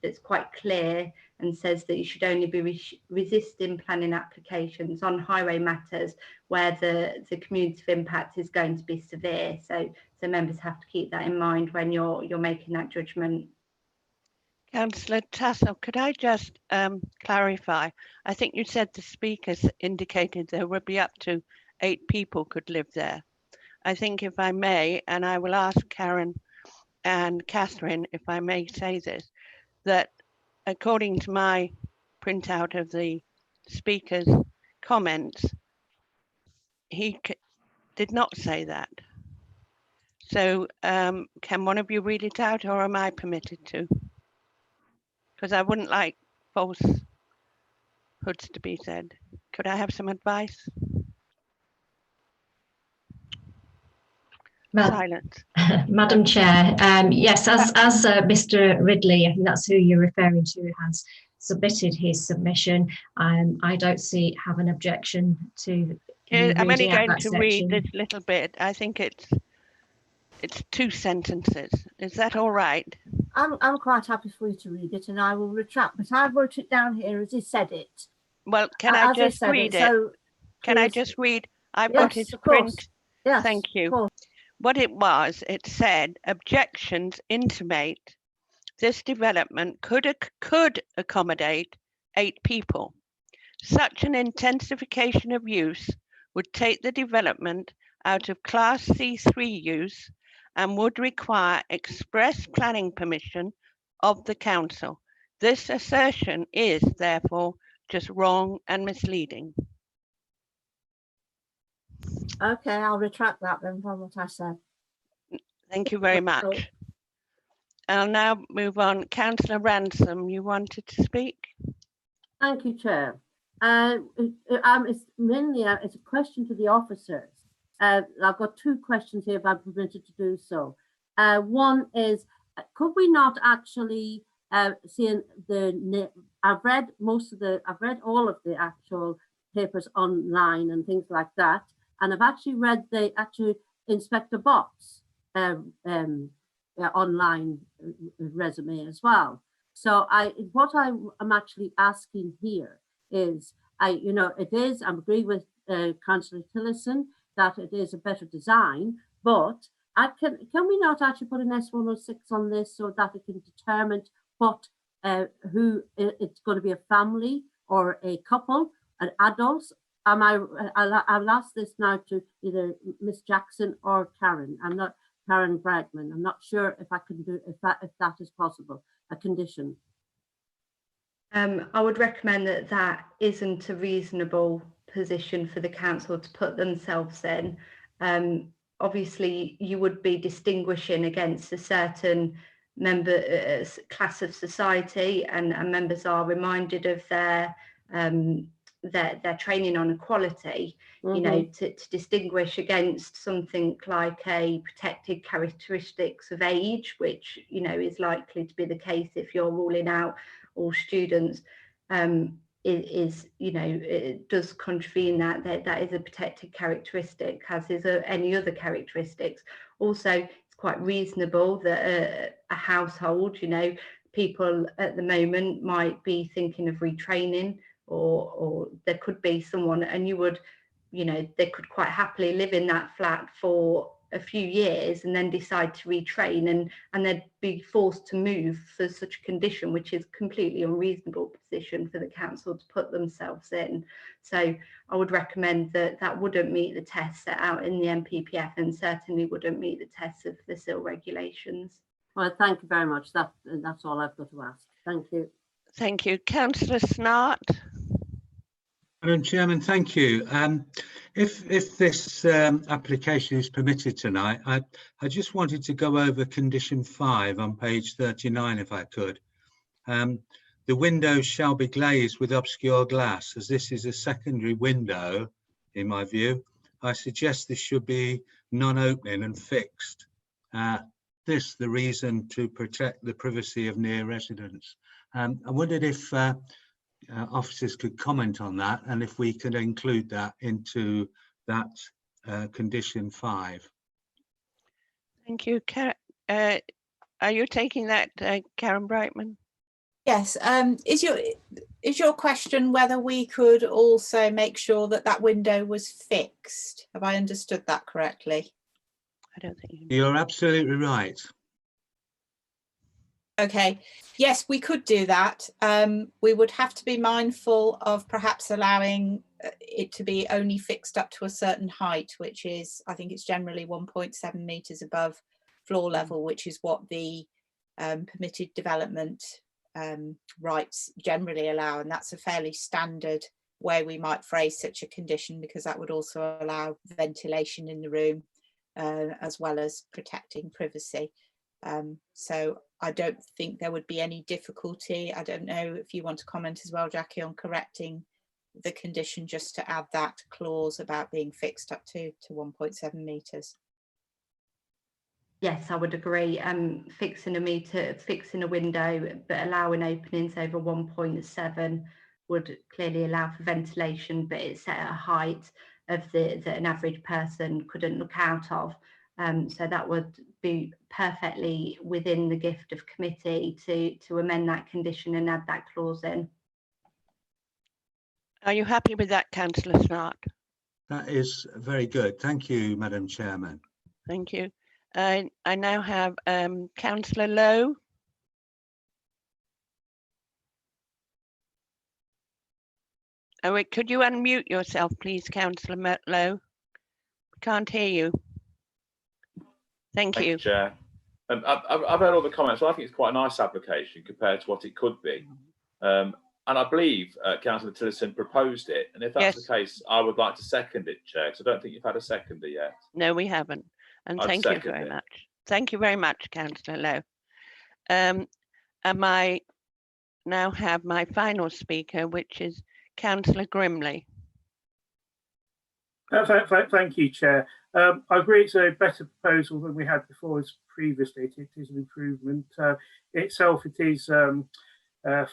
that's quite clear and says that you should only be resisting planning applications on highway matters where the community impact is going to be severe. So members have to keep that in mind when you're making that judgment. Councillor Tassell, could I just clarify? I think you said the speakers indicated there would be up to 8 people could live there. I think, if I may, and I will ask Karen and Catherine, if I may say this, that according to my printout of the speaker's comments, he did not say that. So can one of you read it out, or am I permitted to? Because I wouldn't like falsehoods to be said. Could I have some advice? Silence. Madam Chair, yes, as Mr. Ridley, I think that's who you're referring to, has submitted his submission. I don't have an objection to. I'm only going to read this little bit. I think it's 2 sentences. Is that all right? I'm quite happy for you to read it, and I will retract, but I wrote it down here as he said it. Well, can I just read it? So can I just read? I've got his print. Yes, thank you. What it was, it said, objections intimate this development could accommodate 8 people. Such an intensification of use would take the development out of Class C3 use and would require express planning permission of the council. This assertion is therefore just wrong and misleading. Okay, I'll retract that then from what I said. Thank you very much. I'll now move on. Councillor Ransom, you wanted to speak? Thank you, Chair. It's mainly it's a question to the officers. I've got 2 questions here if I'm permitted to do so. One is, could we not actually see I've read all of the actual papers online and things like that, and I've actually read Inspector Bott's online resume as well. So what I am actually asking here is, it is, I agree with Councillor Tillotson that it is a better design, but can we not actually put an S106 on this so that it can determine what who it's going to be, a family or a couple, an adults? I'll ask this now to either Miss Jackson or Karen. I'm not Karen Bragman. I'm not sure if I can do if that is possible. A condition. I would recommend that isn't a reasonable position for the council to put themselves in. Obviously, you would be distinguishing against a certain class of society, and members are reminded of their training on equality. You know, to distinguish against something like a protected characteristics of age, which is likely to be the case if you're ruling out all students, it does contravene that is a protected characteristic, as is any other characteristics. Also, it's quite reasonable that a household, people at the moment might be thinking of retraining, or there could be someone, and they could quite happily live in that flat for a few years and then decide to retrain, and they'd be forced to move for such a condition, which is completely unreasonable position for the council to put themselves in. So I would recommend that wouldn't meet the tests set out in the NPPF, and certainly wouldn't meet the tests of the SIL regulations. Well, thank you very much. That's all I've got to ask. Thank you. Thank you. Councillor Snart. Madam Chairman, thank you. If this application is permitted tonight, I just wanted to go over condition 5 on page 39, if I could. The windows shall be glazed with obscure glass. As this is a secondary window, in my view, I suggest this should be non-opening and fixed. This the reason to protect the privacy of near residents. I wondered if officers could comment on that, and if we could include that into that condition 5. Thank you. Are you taking that, Karen Brightman? Yes. Is your question whether we could also make sure that window was fixed? Have I understood that correctly? I don't think you're absolutely right. Okay, yes, we could do that. We would have to be mindful of perhaps allowing it to be only fixed up to a certain height, which is, I think it's generally 1.7 metres above floor level, which is what the permitted development rights generally allow. And that's a fairly standard way we might phrase such a condition, because that would also allow ventilation in the room, as well as protecting privacy. So I don't think there would be any difficulty. I don't know if you want to comment as well, Jackie, on correcting the condition just to add that clause about being fixed up to 1.7 metres. Yes, I would agree. Fixing a window, but allowing openings over 1.7 would clearly allow for ventilation, but it's at a height of that an average person couldn't look out of. So that would be perfectly within the gift of committee to amend that condition and add that clause in. Are you happy with that, Councillor Snart? That is very good. Thank you, Madam Chairman. Thank you. I now have Councillor Lowe. Oh, wait, could you unmute yourself, please, Councillor Lowe? We can't hear you. Thank you. Chair. I've heard all the comments. Well, I think it's quite a nice application compared to what it could be. And I believe Councillor Tillotson proposed it. And if that's the case, I would like to second it, Chair, because I don't think you've had a seconder yet. No, we haven't. And thank you very much. Thank you very much, Councillor Lowe. And I now have my final speaker, which is Councillor Grimley. Thank you, Chair. I agree it's a better proposal than we had before previously. It is an improvement. Itself, it is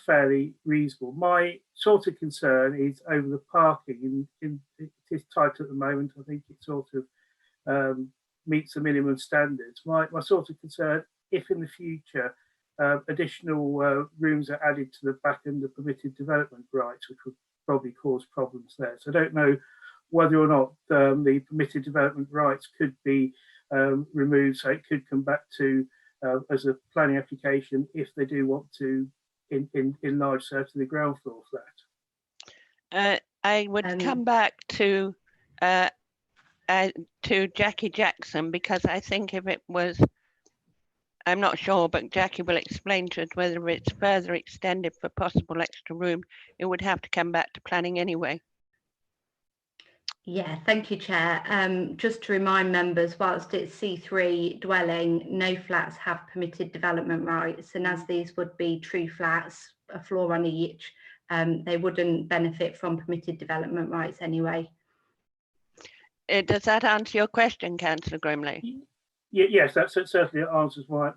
fairly reasonable. My sort of concern is over the parking. It is tight at the moment. I think it's sort of meets the minimum standards. My sort of concern, if in the future additional rooms are added to the back end of permitted development rights, which would probably cause problems there. So I don't know whether or not the permitted development rights could be removed, so it could come back to as a planning application if they do want to enlarge certainly the ground floor flat. I would come back to Jackie Jackson, because I think if it was, I'm not sure, but Jackie will explain to us whether it's further extended for possible extra room, it would have to come back to planning anyway. Yeah, thank you, Chair. Just to remind members, whilst it's C3 dwelling, no flats have permitted development rights, and as these would be true flats, a floor on each, they wouldn't benefit from permitted development rights anyway. Does that answer your question, Councillor Grimley? Yes, that certainly answers my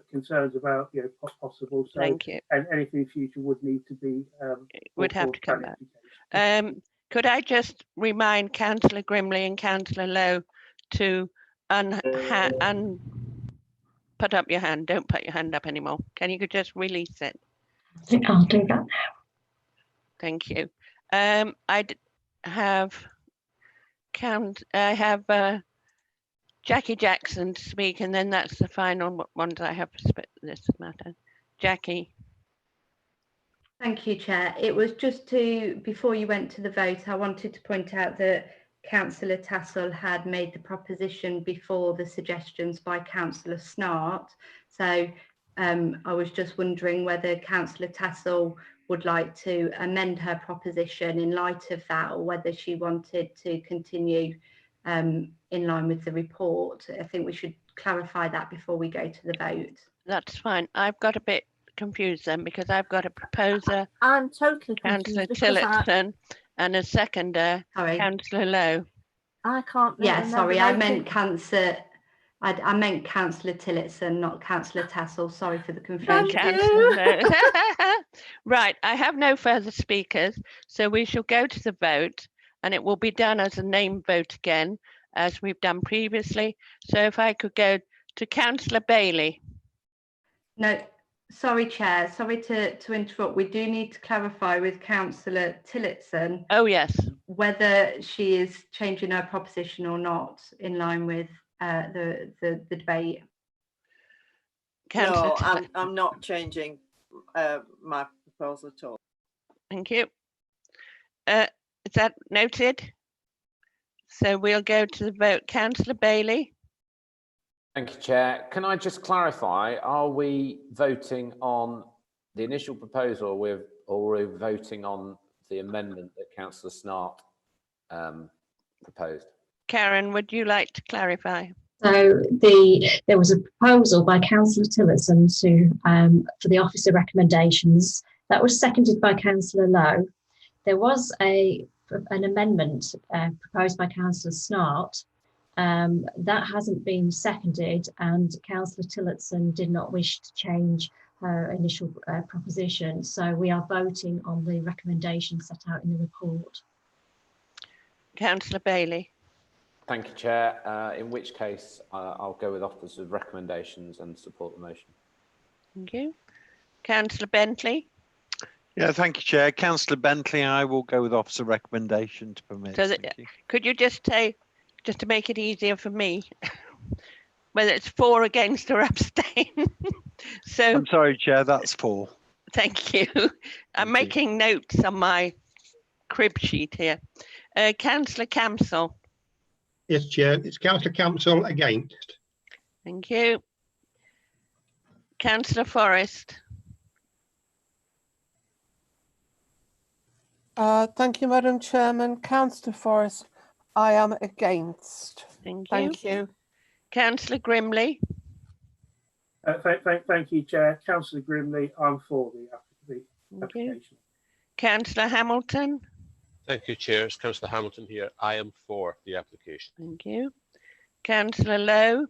concerns about possible. So, thank you. And anything in future would need to be would have to come back. Could I just remind Councillor Grimley and Councillor Lowe to put up your hand? Don't put your hand up anymore. Can you just release it? I think I'll do that now. Thank you. I have Jackie Jackson to speak, and then that's the final ones I have for this matter. Jackie. Thank you, Chair. It was just to, before you went to the vote, I wanted to point out that Councillor Tassell had made the proposition before the suggestions by Councillor Snart. So I was just wondering whether Councillor Tassell would like to amend her proposition in light of that, or whether she wanted to continue in line with the report. I think we should clarify that before we go to the vote. That's fine. I've got a bit confused then, because I've got a proposer, I'm totally Councillor confused. Tillotson, and a seconder, Councillor Lowe. I can't. Yeah, sorry, I meant Councillor. I meant Councillor Tillotson, not Councillor Tassell. Sorry for the confusion. Right, I have no further speakers, so we shall go to the vote, and it will be done as a name vote again, as we've done previously. So if I could go to Councillor Bailey. No, sorry, Chair. Sorry to interrupt. We do need to clarify with Councillor Tillotson. Oh, yes. Whether she is changing her proposition or not in line with the debate. No, I'm not changing my proposal at all. Thank you. Is that noted? So we'll go to the vote. Councillor Bailey. Thank you, Chair. Can I just clarify, are we voting on the initial proposal, or are we voting on the amendment that Councillor Snart proposed? Karen, would you like to clarify? So there was a proposal by Councillor Tillotson for the officer recommendations. That was seconded by Councillor Lowe. There was an amendment proposed by Councillor Snart. That hasn't been seconded, and Councillor Tillotson did not wish to change her initial proposition. So we are voting on the recommendation set out in the report. Councillor Bailey. Thank you, Chair. In which case, I'll go with offers of recommendations and support the motion. Thank you. Councillor Bentley. Yeah, thank you, Chair. Councillor Bentley, I will go with officer recommendation to permit. So could you just say, just to make it easier for me, whether it's for, against, or abstain? So I'm sorry, Chair, that's 4. Thank you. I'm making notes on my crib sheet here. Councillor Campsell. Yes, Chair. It's Councillor Campsell against. Thank you. Councillor Forrest. Thank you, Madam Chairman. Councillor Forrest, I am against. Thank you. Councillor Grimley. Thank you, Chair. Councillor Grimley, I'm for the application. Councillor Hamilton. Thank you, Chair. It's Councillor Hamilton here. I am for the application. Thank you. Councillor Lowe.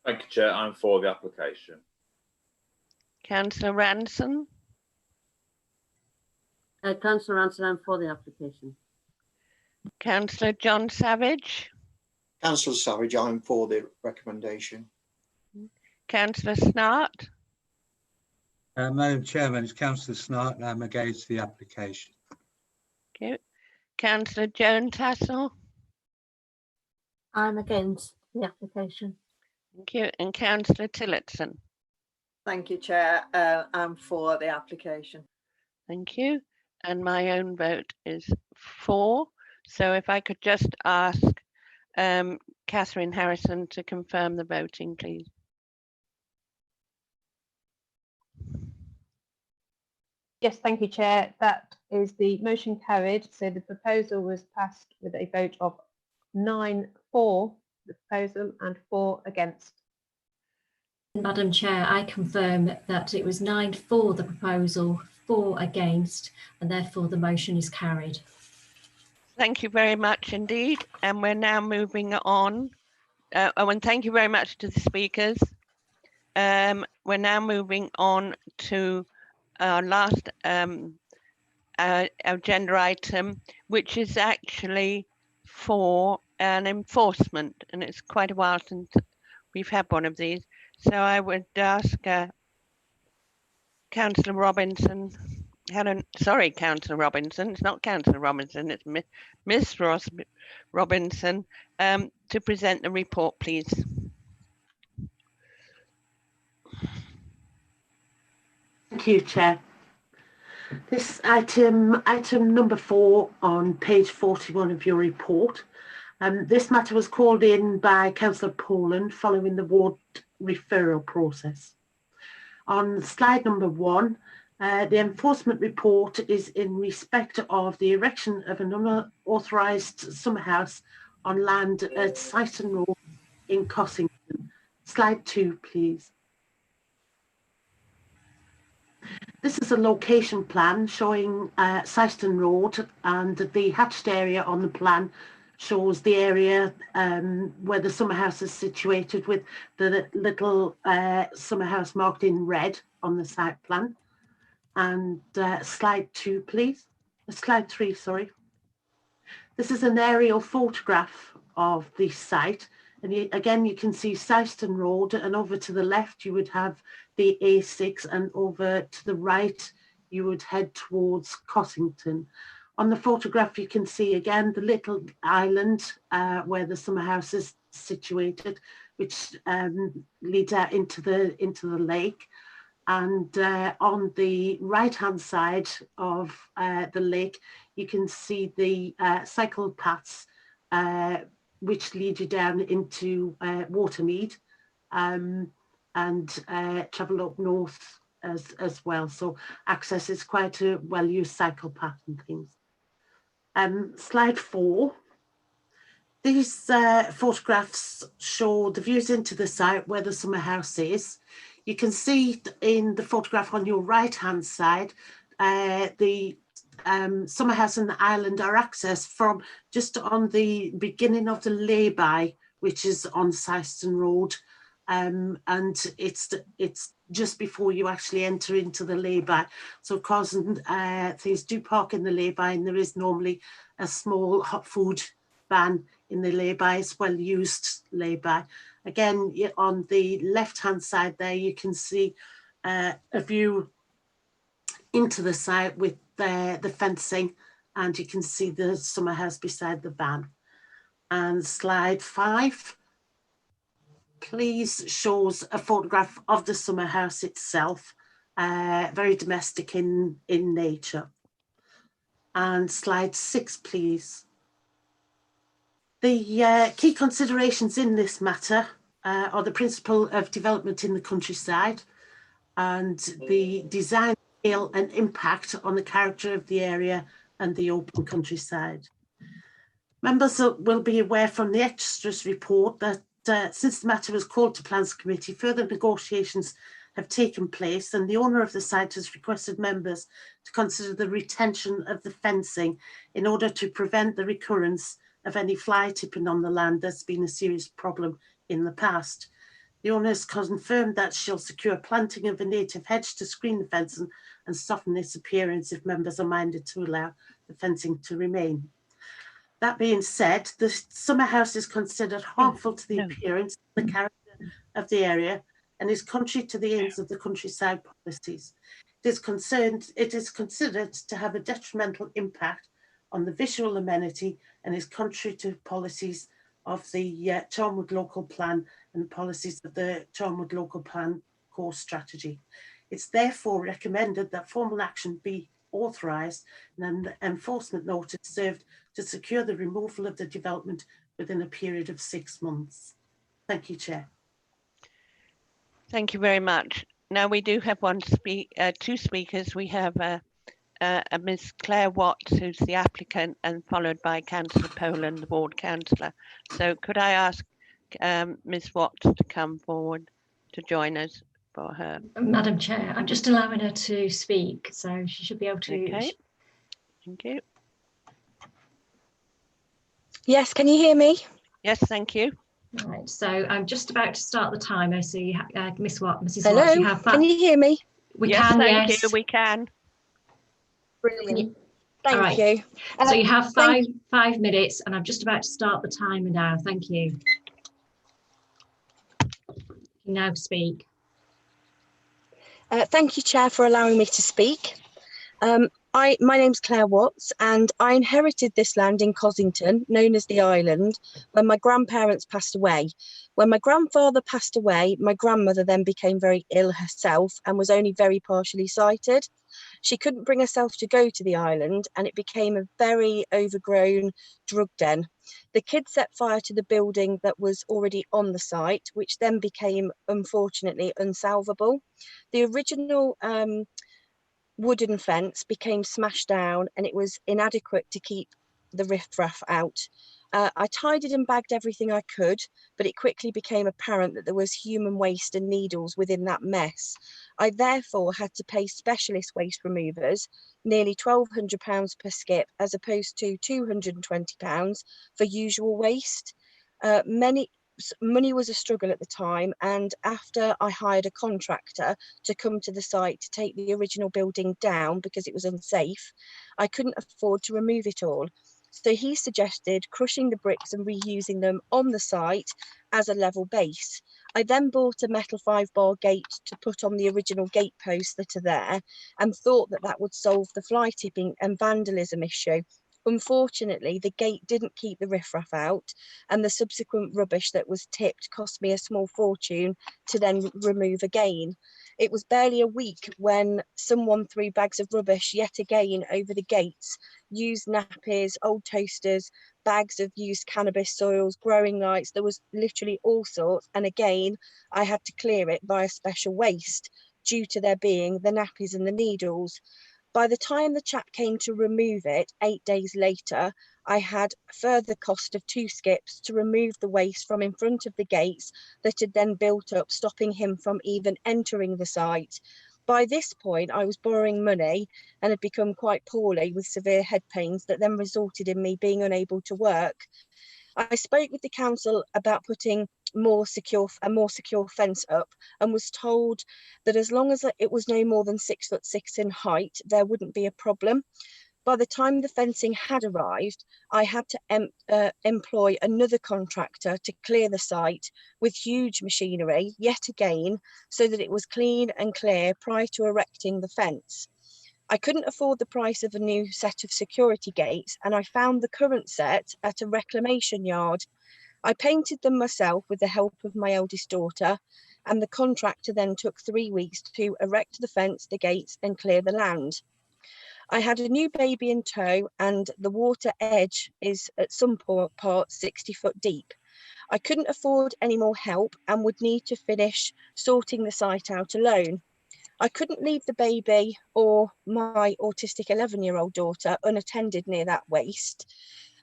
Thank you, Chair. I'm for the application. Councillor Ranson. Councillor Ranson, I'm for the application. Councillor John Savage. Councillor Savage, I'm for the recommendation. Councillor Snart. Madam Chairman, it's Councillor Snart. I'm against the application. Thank you. Councillor Joan Tassell. I'm against the application. Thank you. And Councillor Tillotson. Thank you, Chair. I'm for the application. Thank you. And my own vote is for. So if I could just ask Catherine Harrison to confirm the voting, please. Yes, thank you, Chair. That is the motion carried. So the proposal was passed with a vote of 9 for the proposal and 4 against. Madam Chair, I confirm that it was 9 for the proposal, 4 against, and therefore the motion is carried. Thank you very much indeed. And we're now moving on. And thank you very much to the speakers. We're now moving on to our last agenda item, which is actually for an enforcement, and it's quite a while since we've had one of these. So I would ask Councillor Robinson, Councillor Robinson, it's not Councillor Robinson, it's Miss Robinson, to present the report, please. Thank you, Chair. This item number 4 on page 41 of your report. This matter was called in by Councillor Poland following the ward referral process. On slide number 1, the enforcement report is in respect of the erection of an unauthorised summer house on land at Syton Road in Cossington. Slide 2, please. This is a location plan showing Syston Road, and the hatched area on the plan shows the area where the summer house is situated, with the little summer house marked in red on the site plan. And slide 2, please. Slide 3, sorry. This is an aerial photograph of the site. And again, you can see Syston Road, and over to the left, you would have the A6, and over to the right, you would head towards Cossington. On the photograph, you can see again the little island where the summer house is situated, which leads out into the lake. And on the right-hand side of the lake, you can see the cycle paths which lead you down into Watermead, and travel up north as well. So access is quite a well-used cycle path and things. Slide 4. These photographs show the views into the site where the summer house is. You can see in the photograph on your right-hand side, the summer house and the island are accessed from just on the beginning of the lay-by, which is on Syston Road, and it's just before you actually enter into the lay-by. So of course, things do park in the lay-by, and there is normally a small hot food van in the lay-by. It's well-used lay-by. Again, on the left-hand side there, you can see a view into the site with the fencing, and you can see the summer house beside the van. And slide 5, please, shows a photograph of the summer house itself, very domestic in nature. And slide 6, please. The key considerations in this matter are the principle of development in the countryside and the design, scale and impact on the character of the area and the open countryside. Members will be aware from the extras report that since the matter was called to Plans Committee, further negotiations have taken place, and the owner of the site has requested members to consider the retention of the fencing in order to prevent the recurrence of any fly tipping on the land that's been a serious problem in the past. The owner has confirmed that she'll secure planting of a native hedge to screen the fence and soften its appearance if members are minded to allow the fencing to remain. That being said, the summer house is considered harmful to the appearance, the character of the area, and is contrary to the aims of the countryside policies. It is considered to have a detrimental impact on the visual amenity and is contrary to policies of the Charnwood Local Plan and policies of the Charnwood Local Plan core strategy. It's therefore recommended that formal action be authorised and an enforcement notice served to secure the removal of the development within a period of 6 months. Thank you, Chair. Thank you very much. Now we do have two speakers. We have Ms. Claire Watts, who's the applicant, and followed by Councillor Poland, the ward councillor. So could I ask Ms. Watts to come forward to join us for her? Madam Chair, I'm just allowing her to speak, so she should be able to. Okay. Thank you. Yes, can you hear me? Yes, thank you. Right, so I'm just about to start the timer. So you Mrs. Watts, Hello, you have can you hear me? We yes, can, thank yes. you, we can. Brilliant. All Thank right. you. So you have five minutes, and I'm just about to start the timer now. Thank you. You now speak. Thank you, Chair, for allowing me to speak. My name's Claire Watts, and I inherited this land in Cossington, known as the Island, when my grandparents passed away. When my grandfather passed away, my grandmother then became very ill herself and was only very partially sighted. She couldn't bring herself to go to the island, and it became a very overgrown drug den. The kids set fire to the building that was already on the site, which then became, unfortunately, unsalvable. The original wooden fence became smashed down, and it was inadequate to keep the riffraff out. I tidied and bagged everything I could, but it quickly became apparent that there was human waste and needles within that mess. I therefore had to pay specialist waste removers nearly £1,200 per skip, as opposed to £220 for usual waste. Money was a struggle at the time, and after I hired a contractor to come to the site to take the original building down because it was unsafe, I couldn't afford to remove it all. So he suggested crushing the bricks and reusing them on the site as a level base. I then bought a metal 5-bar gate to put on the original gate posts that are there, and thought that that would solve the fly tipping and vandalism issue. Unfortunately, the gate didn't keep the riffraff out, and the subsequent rubbish that was tipped cost me a small fortune to then remove again. It was barely a week when someone threw bags of rubbish yet again over the gates, used nappies, old toasters, bags of used cannabis soils, growing lights. There was literally all sorts, and again I had to clear it via special waste due to there being the nappies and the needles. By the time the chap came to remove it 8 days later, I had a further cost of 2 skips to remove the waste from in front of the gates that had then built up, stopping him from even entering the site. By this point, I was borrowing money and had become quite poorly with severe head pains that then resulted in me being unable to work. I spoke with the council about putting a more secure fence up, and was told that as long as it was no more than 6'6" in height, there wouldn't be a problem. By the time the fencing had arrived, I had to employ another contractor to clear the site with huge machinery yet again, so that it was clean and clear prior to erecting the fence. I couldn't afford the price of a new set of security gates, and I found the current set at a reclamation yard. I painted them myself with the help of my eldest daughter, and the contractor then took 3 weeks to erect the fence, the gates, and clear the land. I had a new baby in tow, and the water edge is at some parts 60 foot deep. I couldn't afford any more help and would need to finish sorting the site out alone. I couldn't leave the baby or my autistic 11-year-old daughter unattended near that waste,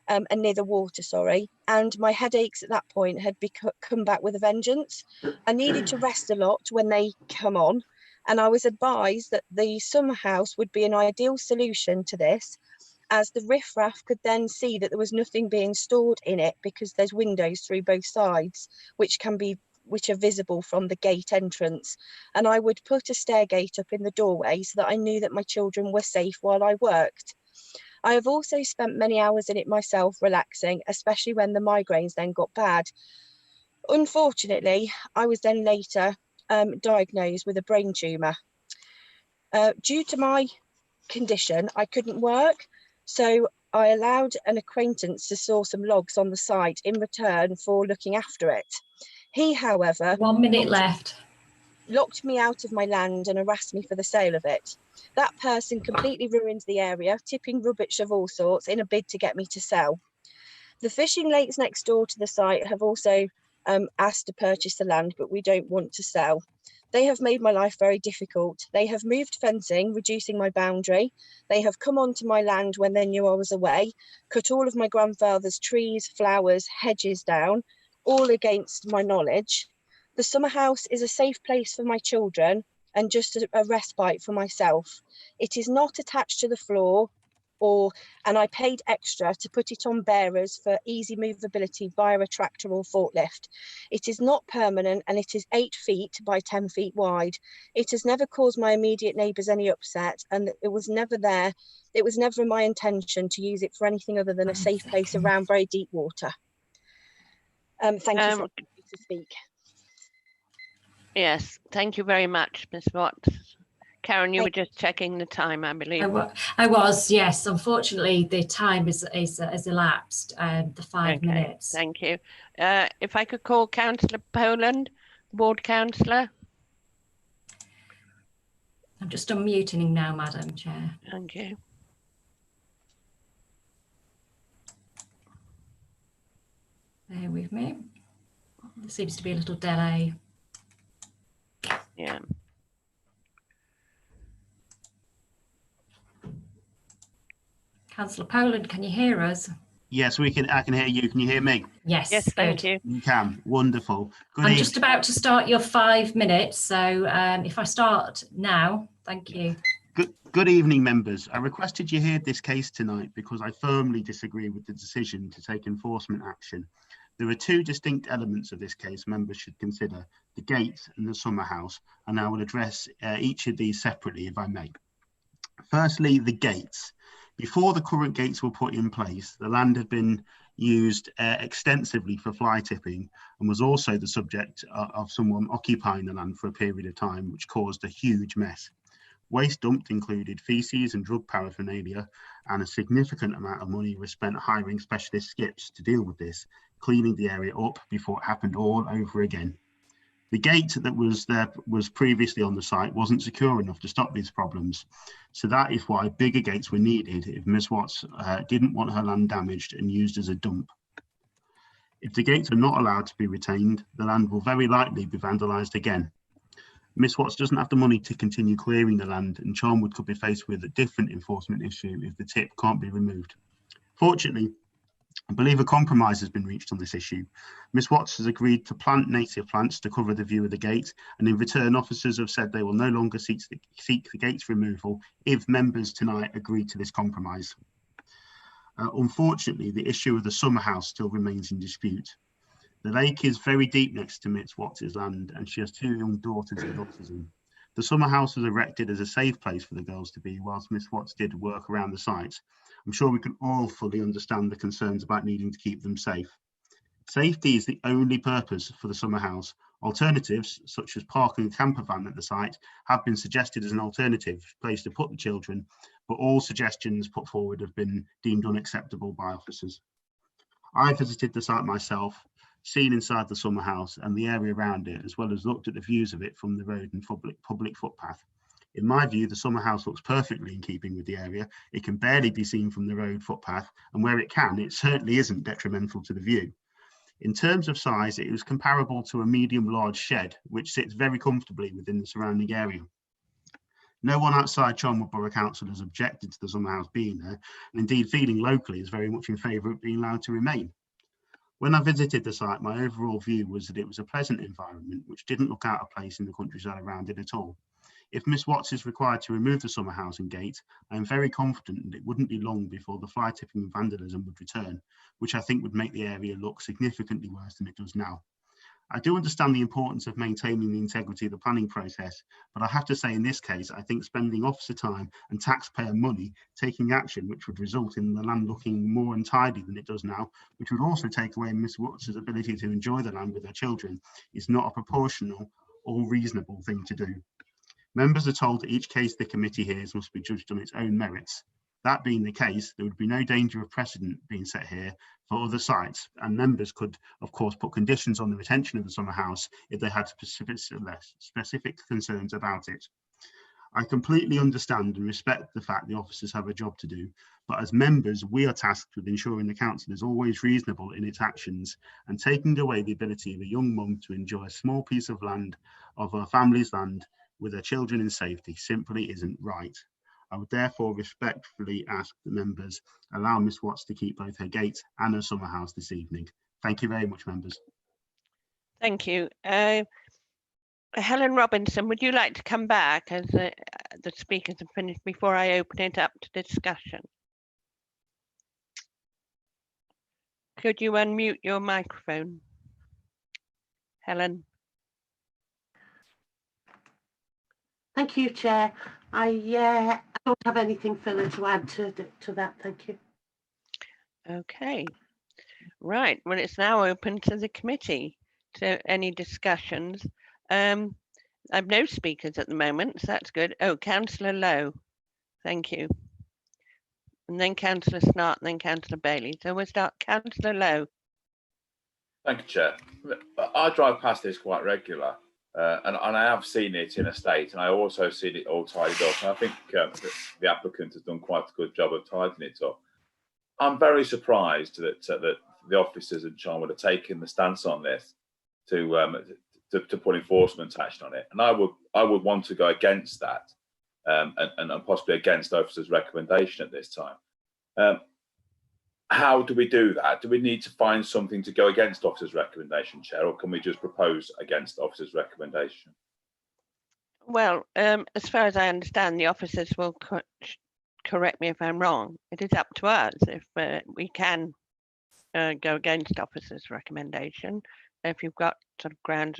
and near the water, sorry. And my headaches at that point had come back with a vengeance. I needed to rest a lot when they come on, and I was advised that the summer house would be an ideal solution to this, as the riffraff could then see that there was nothing being stored in it because there's windows through both sides, which are visible from the gate entrance, and I would put a stair gate up in the doorway so that I knew that my children were safe while I worked. I have also spent many hours in it myself, relaxing, especially when the migraines then got bad. Unfortunately, I was then later diagnosed with a brain tumour. Due to my condition, I couldn't work, so I allowed an acquaintance to store some logs on the site in return for looking after it. He, however, 1 minute left, locked me out of my land and harassed me for the sale of it. That person completely ruined the area, tipping rubbish of all sorts in a bid to get me to sell. The fishing lakes next door to the site have also asked to purchase the land, but we don't want to sell. They have made my life very difficult. They have moved fencing, reducing my boundary. They have come onto my land when they knew I was away, cut all of my grandfather's trees, flowers, hedges down, all against my knowledge. The summer house is a safe place for my children and just a respite for myself. It is not attached to the floor, and I paid extra to put it on bearers for easy movability via a tractor or forklift. It is not permanent and it is 8 feet by 10 feet wide. It has never caused my immediate neighbours any upset, and it was never there. It was never my intention to use it for anything other than a safe place around very deep water. Thank you for allowing me to speak. Yes, thank you very much, Ms. Watts. Karen, you were just checking the time, I believe. I was, yes. Unfortunately, the time has elapsed, the 5 minutes. Thank you. If I could call Councillor Poland, Ward Councillor. I'm just unmuting now, Madam Chair. Thank you. Bear with me. There seems to be a little delay. Yeah. Councillor Poland, can you hear us? Yes, we can. I can hear you. Can you hear me? Yes, yes, thank you. You can. Wonderful. Good I'm just about to start your 5 minutes, so if I start now, thank you. Good evening, members. I requested you hear this case tonight because I firmly disagree with the decision to take enforcement action. There are two distinct elements of this case members should consider: the gate and the summer house, and I will address each of these separately if I may. Firstly, the gates. Before the current gates were put in place, the land had been used extensively for fly tipping and was also the subject of someone occupying the land for a period of time, which caused a huge mess. Waste dumped included feces and drug paraphernalia, and a significant amount of money was spent hiring specialist skips to deal with this, cleaning the area up before it happened all over again. The gate that was previously on the site wasn't secure enough to stop these problems. So that is why bigger gates were needed if Ms. Watts didn't want her land damaged and used as a dump. If the gates are not allowed to be retained, the land will very likely be vandalised again. Ms. Watts doesn't have the money to continue clearing the land, and Charnwood could be faced with a different enforcement issue if the tip can't be removed. Fortunately, I believe a compromise has been reached on this issue. Ms. Watts has agreed to plant native plants to cover the view of the gate, and in return, officers have said they will no longer seek the gate's removal if members tonight agree to this compromise. Unfortunately, the issue of the summer house still remains in dispute. The lake is very deep next to Ms. Watts' land, and she has 2 young daughters with autism. The summer house was erected as a safe place for the girls to be whilst Ms. Watts did work around the site. I'm sure we can all fully understand the concerns about needing to keep them safe. Safety is the only purpose for the summer house. Alternatives, such as parking a camper van at the site, have been suggested as an alternative place to put the children, but all suggestions put forward have been deemed unacceptable by officers. I visited the site myself, seen inside the summer house and the area around it, as well as looked at the views of it from the road and public footpath. In my view, the summer house looks perfectly in keeping with the area. It can barely be seen from the road footpath, and where it can, it certainly isn't detrimental to the view. In terms of size, it was comparable to a medium-large shed, which sits very comfortably within the surrounding area. No one outside Charnwood Borough Council has objected to the summer house being there, and indeed feeling locally is very much in favour of being allowed to remain. When I visited the site, my overall view was that it was a pleasant environment which didn't look out of place in the countryside around it at all. If Miss Watts is required to remove the summer house and gate, I am very confident that it wouldn't be long before the fly tipping and vandalism would return, which I think would make the area look significantly worse than it does now. I do understand the importance of maintaining the integrity of the planning process, but I have to say in this case, I think spending officer time and taxpayer money taking action which would result in the land looking more untidy than it does now, which would also take away Miss Watts' ability to enjoy the land with her children, is not a proportional or reasonable thing to do. Members are told that each case the committee hears must be judged on its own merits. That being the case, there would be no danger of precedent being set here for other sites, and members could, of course, put conditions on the retention of the summer house if they had specific concerns about it. I completely understand and respect the fact the officers have a job to do, but as members, we are tasked with ensuring the council is always reasonable in its actions, and taking away the ability of a young mum to enjoy a small piece of land, of her family's land, with her children in safety simply isn't right. I would therefore respectfully ask the members allow Miss Watts to keep both her gate and her summer house this evening. Thank you very much, members. Thank you. Helen Robinson, would you like to come back as the speakers have finished before I open it up to discussion? Could you unmute your microphone, Helen? Thank you, Chair. I don't have anything further to add to that. Thank you. Okay. Right. Well, it's now open to the committee to any discussions. I've no speakers at the moment, so that's good. Oh, Councillor Lowe. Thank you. And then Councillor Snart, and then Councillor Bailey. So we'll start. Councillor Lowe. Thank you, Chair. I drive past this quite regular, and I have seen it in a state, and I also seen it all tidied up. And I think the applicant has done quite a good job of tidying it up. I'm very surprised that the officers in Charnwood are taking the stance on this to put enforcement action on it, and I would want to go against that, and possibly against the officer's recommendation at this time. How do we do that? Do we need to find something to go against officer's recommendation, Chair, or can we just propose against officer's recommendation? Well, as far as I understand, the officers will correct me if I'm wrong. It is up to us if we can go against officer's recommendation, if you've got sort of grounds,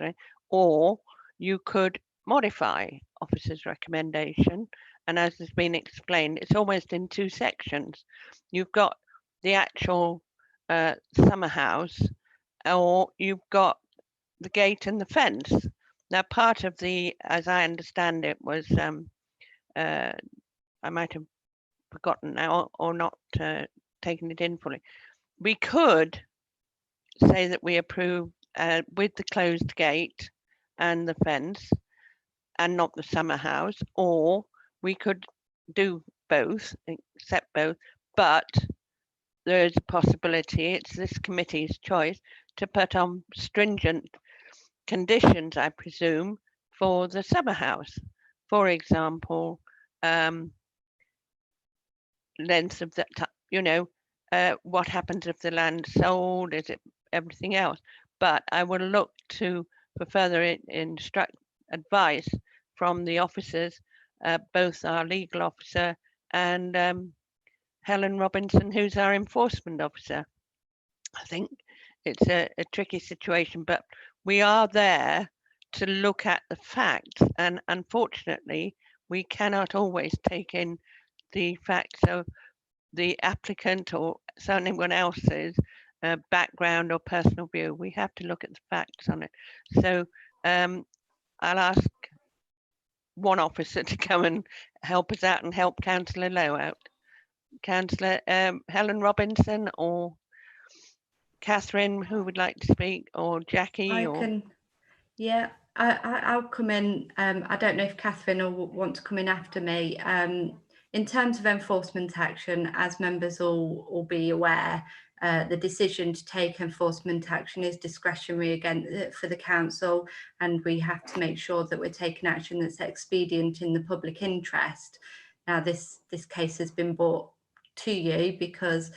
or you could modify officer's recommendation. And as has been explained, it's almost in two sections. You've got the actual summer house, or you've got the gate and the fence. Now, part of the, as I understand it, was I might have forgotten now or not taken it in fully. We could say that we approve with the closed gate and the fence and not the summer house, or we could do both, accept both, but there is a possibility, it's this committee's choice, to put on stringent conditions, I presume, for the summer house. For example, length of the time, what happens if the land's sold, is it everything else? But I will look for further advice from the officers, both our legal officer and Helen Robinson, who's our enforcement officer. I think it's a tricky situation, but we are there to look at the facts, and unfortunately, we cannot always take in the facts of the applicant or someone else's background or personal view. We have to look at the facts on it. So I'll ask one officer to come and help us out and help Councillor Lowe out. Councillor Helen Robinson or Catherine, who would like to speak, or Jackie? I'll come in. I don't know if Catherine will want to come in after me. In terms of enforcement action, as members all be aware, the decision to take enforcement action is discretionary again for the council, and we have to make sure that we're taking action that's expedient in the public interest. Now, this case has been brought to you because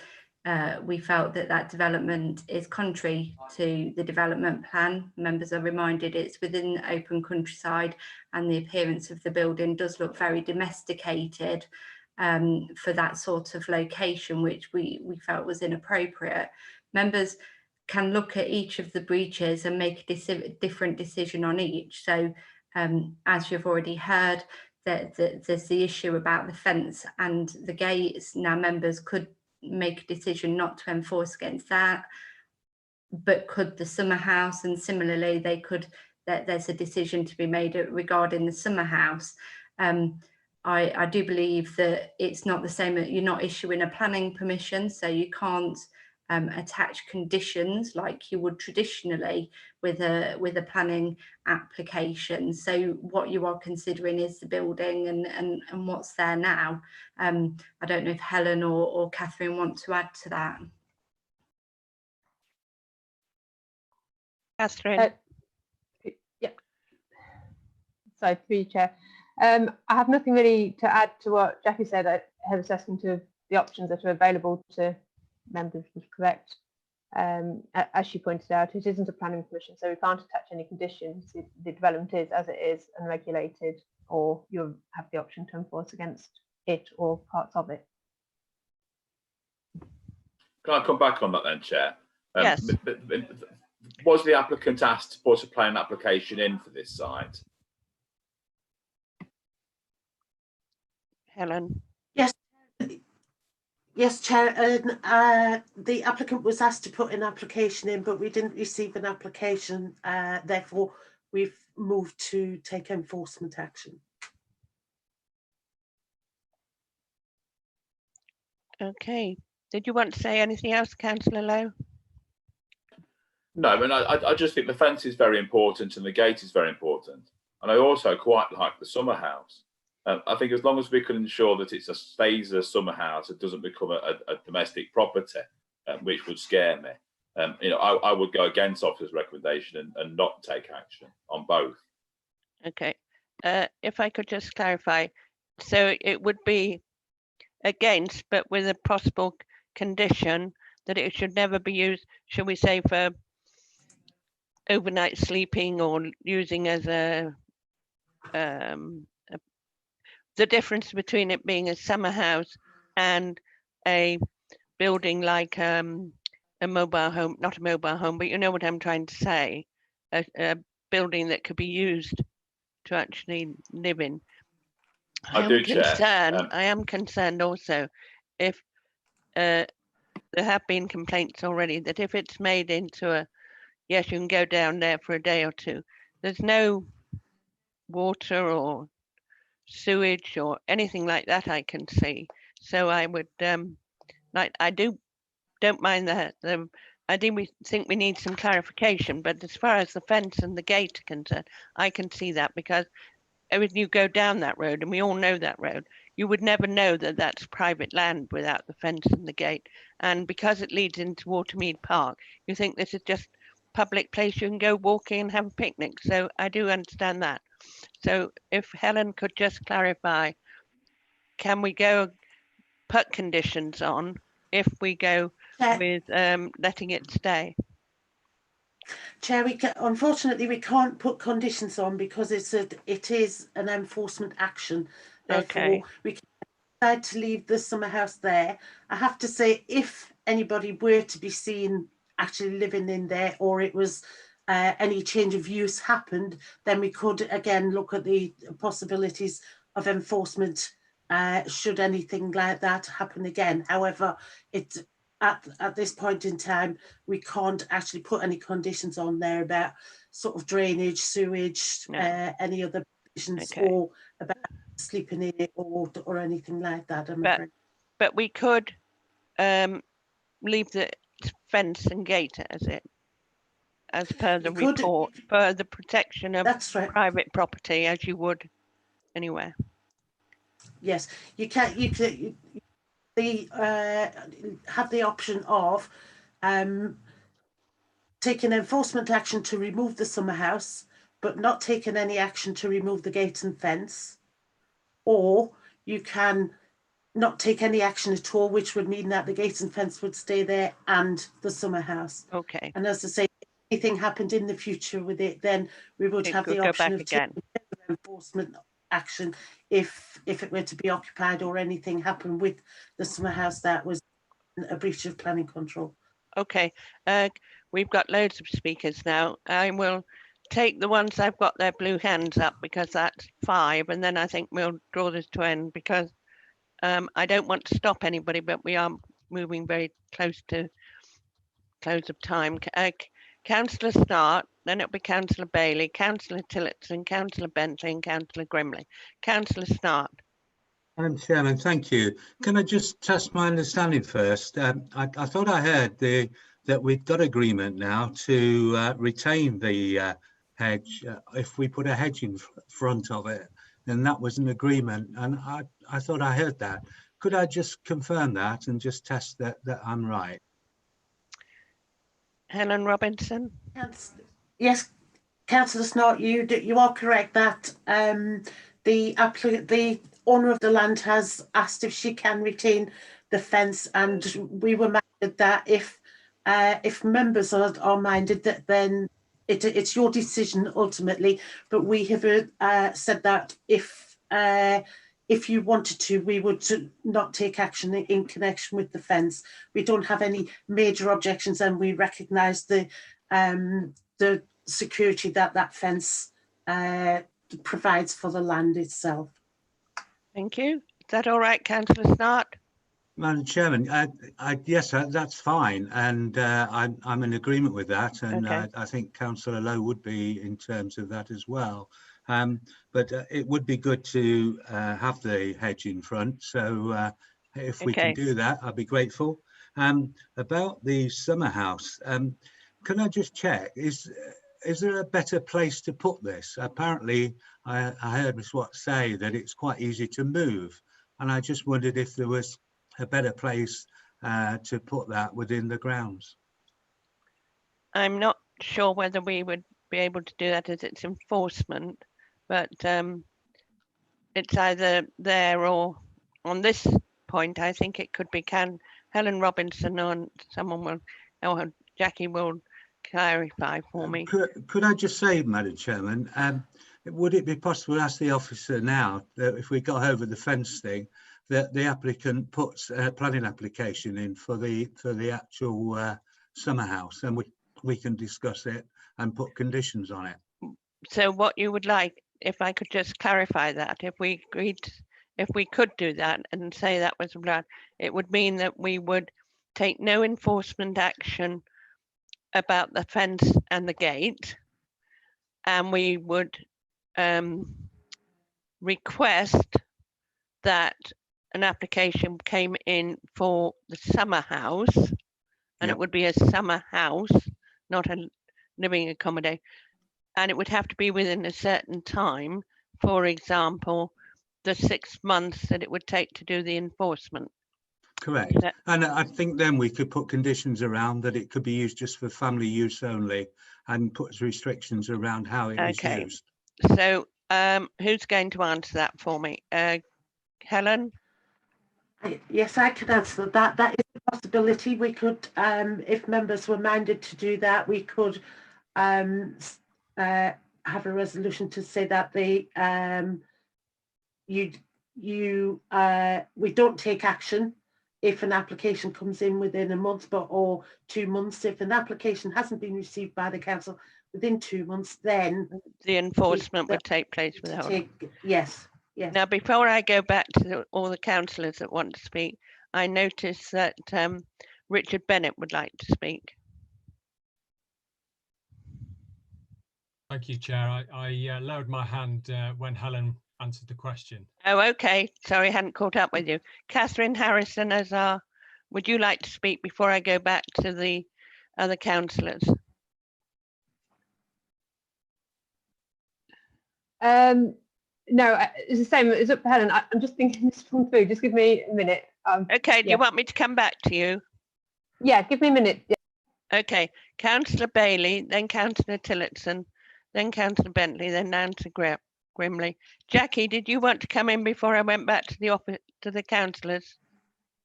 we felt that development is contrary to the development plan. Members are reminded it's within open countryside, and the appearance of the building does look very domesticated for that sort of location, which we felt was inappropriate. Members can look at each of the breaches and make a different decision on each. So as you've already heard, there's the issue about the fence and the gates. Now members could make a decision not to enforce against that, but could the summer house, and similarly they could, there's a decision to be made regarding the summer house. I do believe that it's not the same, you're not issuing a planning permission, so you can't attach conditions like you would traditionally with a planning application. So what you are considering is the building and what's there now. I don't know if Helen or Catherine want to add to that. Catherine. Yeah. Sorry, through you, Chair. I have nothing really to add to what Jackie said. Her assessment of the options that are available to members was correct. As she pointed out, it isn't a planning permission, so we can't attach any conditions. The development is as it is and regulated, or you'll have the option to enforce against it or parts of it. Can I come back on that then, Chair? Yes. Was the applicant asked to put a planning application in for this site? Helen. Yes, Chair. The applicant was asked to put an application in, but we didn't receive an application. Therefore, we've moved to take enforcement action. Okay. Did you want to say anything else, Councillor Lowe? No, I mean, I just think the fence is very important and the gate is very important. And I also quite like the summer house. I think as long as we can ensure that it stays a summer house, it doesn't become a domestic property, which would scare me. You know, I would go against officer's recommendation and not take action on both. Okay. If I could just clarify, so it would be against, but with a possible condition that it should never be used, should we say, for overnight sleeping or using as the difference between it being a summer house and a building like a mobile home, not a mobile home, but you know what I'm trying to say, a building that could be used to actually live in. I am concerned also if there have been complaints already that if it's made into a, yes, you can go down there for a day or two, there's no water or sewage or anything like that I can see. So I would like, I don't mind that. I think we need some clarification, but as far as the fence and the gate are concerned, I can see that, because when you go down that road, and we all know that road, you would never know that that's private land without the fence and the gate. And because it leads into Watermead Park, you think this is just public place you can go walking and have a picnic. So I do understand that. So if Helen could just clarify, can we go put conditions on if we go with letting it stay? Chair, unfortunately we can't put conditions on because it is an enforcement action. Therefore, okay, we can decide to leave the summer house there. I have to say, if anybody were to be seen actually living in there, or it was any change of use happened, then we could again look at the possibilities of enforcement should anything like that happen again. However, it's at this point in time, we can't actually put any conditions on there about sort of drainage, sewage, any other conditions, or about sleeping in it or anything like that. I'm afraid. But we could leave the fence and gate as per the report, for the protection of private property, as you would anywhere. Yes, you can. Have the option of taking enforcement action to remove the summer house, but not taking any action to remove the gate and fence, or you can not take any action at all, which would mean that the gate and fence would stay there and the summer house. Okay. And as I say, if anything happened in the future with it, then we would have the option of taking enforcement action if it were to be occupied or anything happened with the summer house that was a breach of planning control. Okay. we've got loads of speakers now. I will take the ones I've got their blue hands up because that's 5, and then I think we'll draw this to end because I don't want to stop anybody, but we are moving very close to close of time. Councillor Start, then it'll be Councillor Bailey, Councillor Tillotson, Councillor Bentley and Councillor Grimley. Councillor Start. Madam Chairman, thank you. Can I just test my understanding first? I thought I heard that we've got agreement now to retain the hedge if we put a hedge in front of it, and that was an agreement, and I thought I heard that. Could I just confirm that and just test that I'm right? Helen Robinson. Yes, Councillor Snort, you are correct that the owner of the land has asked if she can retain the fence, and we were minded that if members are minded that then it's your decision ultimately, but we have said that if you wanted to, we would not take action in connection with the fence. We don't have any major objections, and we recognise the security that fence provides for the land itself. Thank you. Is that all right, Councillor Snart? Madam Chairman, yes, that's fine, and I'm in agreement with that, and okay. I think Councillor Lowe would be in terms of that as well. But it would be good to have the hedge in front, so if we can do that, I'd be grateful. About the summer house, can I just check, is there a better place to put this? Apparently, I heard Ms. Watts say that it's quite easy to move, and I just wondered if there was a better place to put that within the grounds. I'm not sure whether we would be able to do that as it's enforcement, but it's either there or on this point. I think it could be Helen Robinson or someone will, or Jackie will clarify for me. Could I just say, Madam Chairman, would it be possible to ask the officer now that if we got over the fence thing, that the applicant puts a planning application in for the actual summer house, and we can discuss it and put conditions on it? So what you would like, if I could just clarify that, if we could do that and say that was allowed, it would mean that we would take no enforcement action about the fence and the gate, and we would request that an application came in for the summer house, and it would be a summer house, not a living accommodation, and it would have to be within a certain time, for example, the 6 months that it would take to do the enforcement. Correct. And I think then we could put conditions around that it could be used just for family use only, and put restrictions around how it is used. So who's going to answer that for me? Helen? Yes, I can answer that. That is a possibility. We could, if members were minded to do that, we could have a resolution to say that we don't take action if an application comes in within a month, or 2 months. If an application hasn't been received by the council within 2 months, then the enforcement would take place without. Yes. Yes. Now, before I go back to all the councillors that want to speak, I noticed that Richard Bennett would like to speak. Thank you, Chair. I lowered my hand when Helen answered the question. Oh, okay. Sorry, I hadn't caught up with you. Catherine Harrison, would you like to speak before I go back to the other councillors? No, it's the same. It's up to Helen. I'm just thinking this one through. Just give me a minute. Okay. Do you want me to come back to you? Yeah, give me a minute. Yeah. Okay. Councillor Bailey, then Councillor Tillotson, then Councillor Bentley, then Nancy Grimley. Jackie, did you want to come in before I went back to the office to the councillors?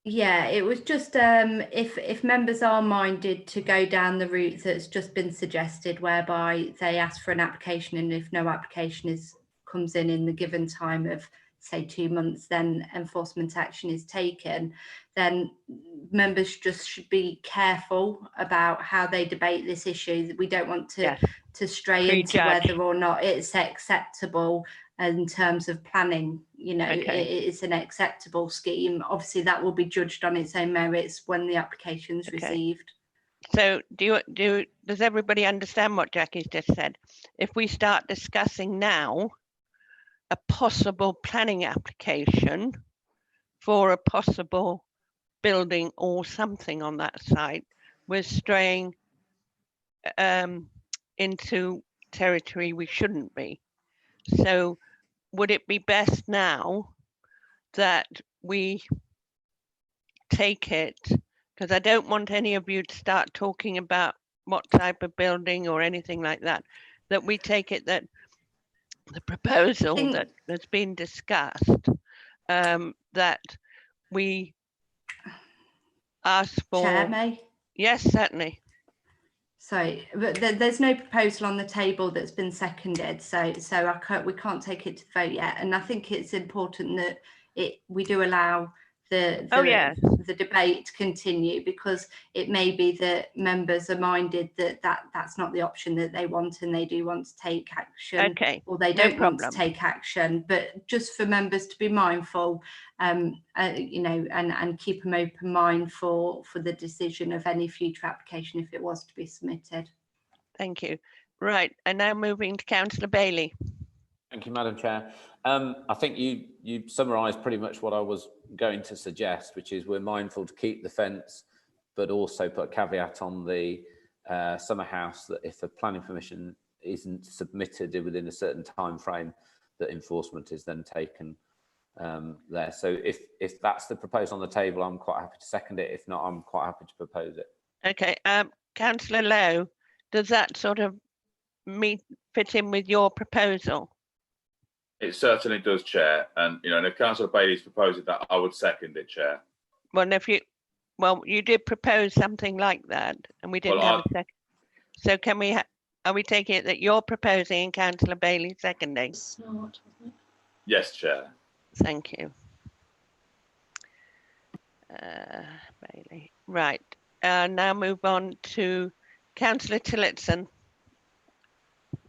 Yeah, it was just if members are minded to go down the route that's just been suggested, whereby they ask for an application, and if no application comes in the given time of say 2 months, then enforcement action is taken, then members just should be careful about how they debate this issue. We don't want to stray into whether or not it's acceptable in terms of planning. You know, it's an acceptable scheme. Obviously, that will be judged on its own merits when the application's received. So does everybody understand what Jackie's just said? If we start discussing now a possible planning application for a possible building or something on that site, we're straying into territory we shouldn't be. So would it be best now that we take it, because I don't want any of you to start talking about what type of building or anything like that, that we take it that the proposal that's been discussed, that we ask for... Chair, May? Yes, certainly. Sorry, but there's no proposal on the table that's been seconded, so we can't take it to vote yet. And I think it's important that we do allow the debate to continue, because it may be that members are minded that's not the option that they want, and they do want to take action, or they don't want to take action. But just for members to be mindful, you know, and keep an open mind for the decision of any future application if it was to be submitted. Thank you. Right, and now moving to Councillor Bailey. Thank you, Madam Chair. I think you summarised pretty much what I was going to suggest, which is we're mindful to keep the fence, but also put a caveat on the summer house that if a planning permission isn't submitted within a certain time frame, that enforcement is then taken there. So if that's the proposal on the table, I'm quite happy to second it. If not, I'm quite happy to propose it. Okay, Councillor Lowe, does that sort of fit in with your proposal? It certainly does, Chair. And, you know, and if Councillor Bailey's proposing that, I would second it, Chair. Well, you did propose something like that, and we didn't have a second. So can we, are we taking it that you're proposing and Councillor Bailey seconding? Yes, Chair. Thank you. Bailey. Right. Now move on to Councillor Tillotson.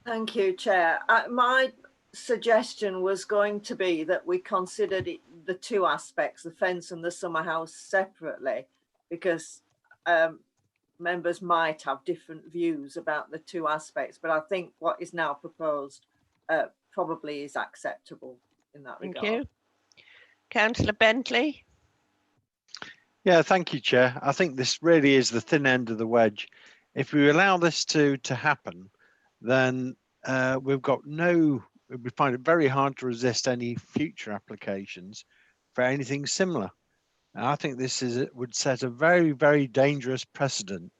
Thank you, Chair. My suggestion was going to be that we considered the two aspects, the fence and the summer house, separately, because members might have different views about the two aspects, but I think what is now proposed probably is acceptable in that regard. Thank you. Councillor Bentley. Yeah, thank you, Chair. I think this really is the thin end of the wedge. If we allow this to happen, then we've got we find it very hard to resist any future applications for anything similar. And I think this would set a very, very dangerous precedent.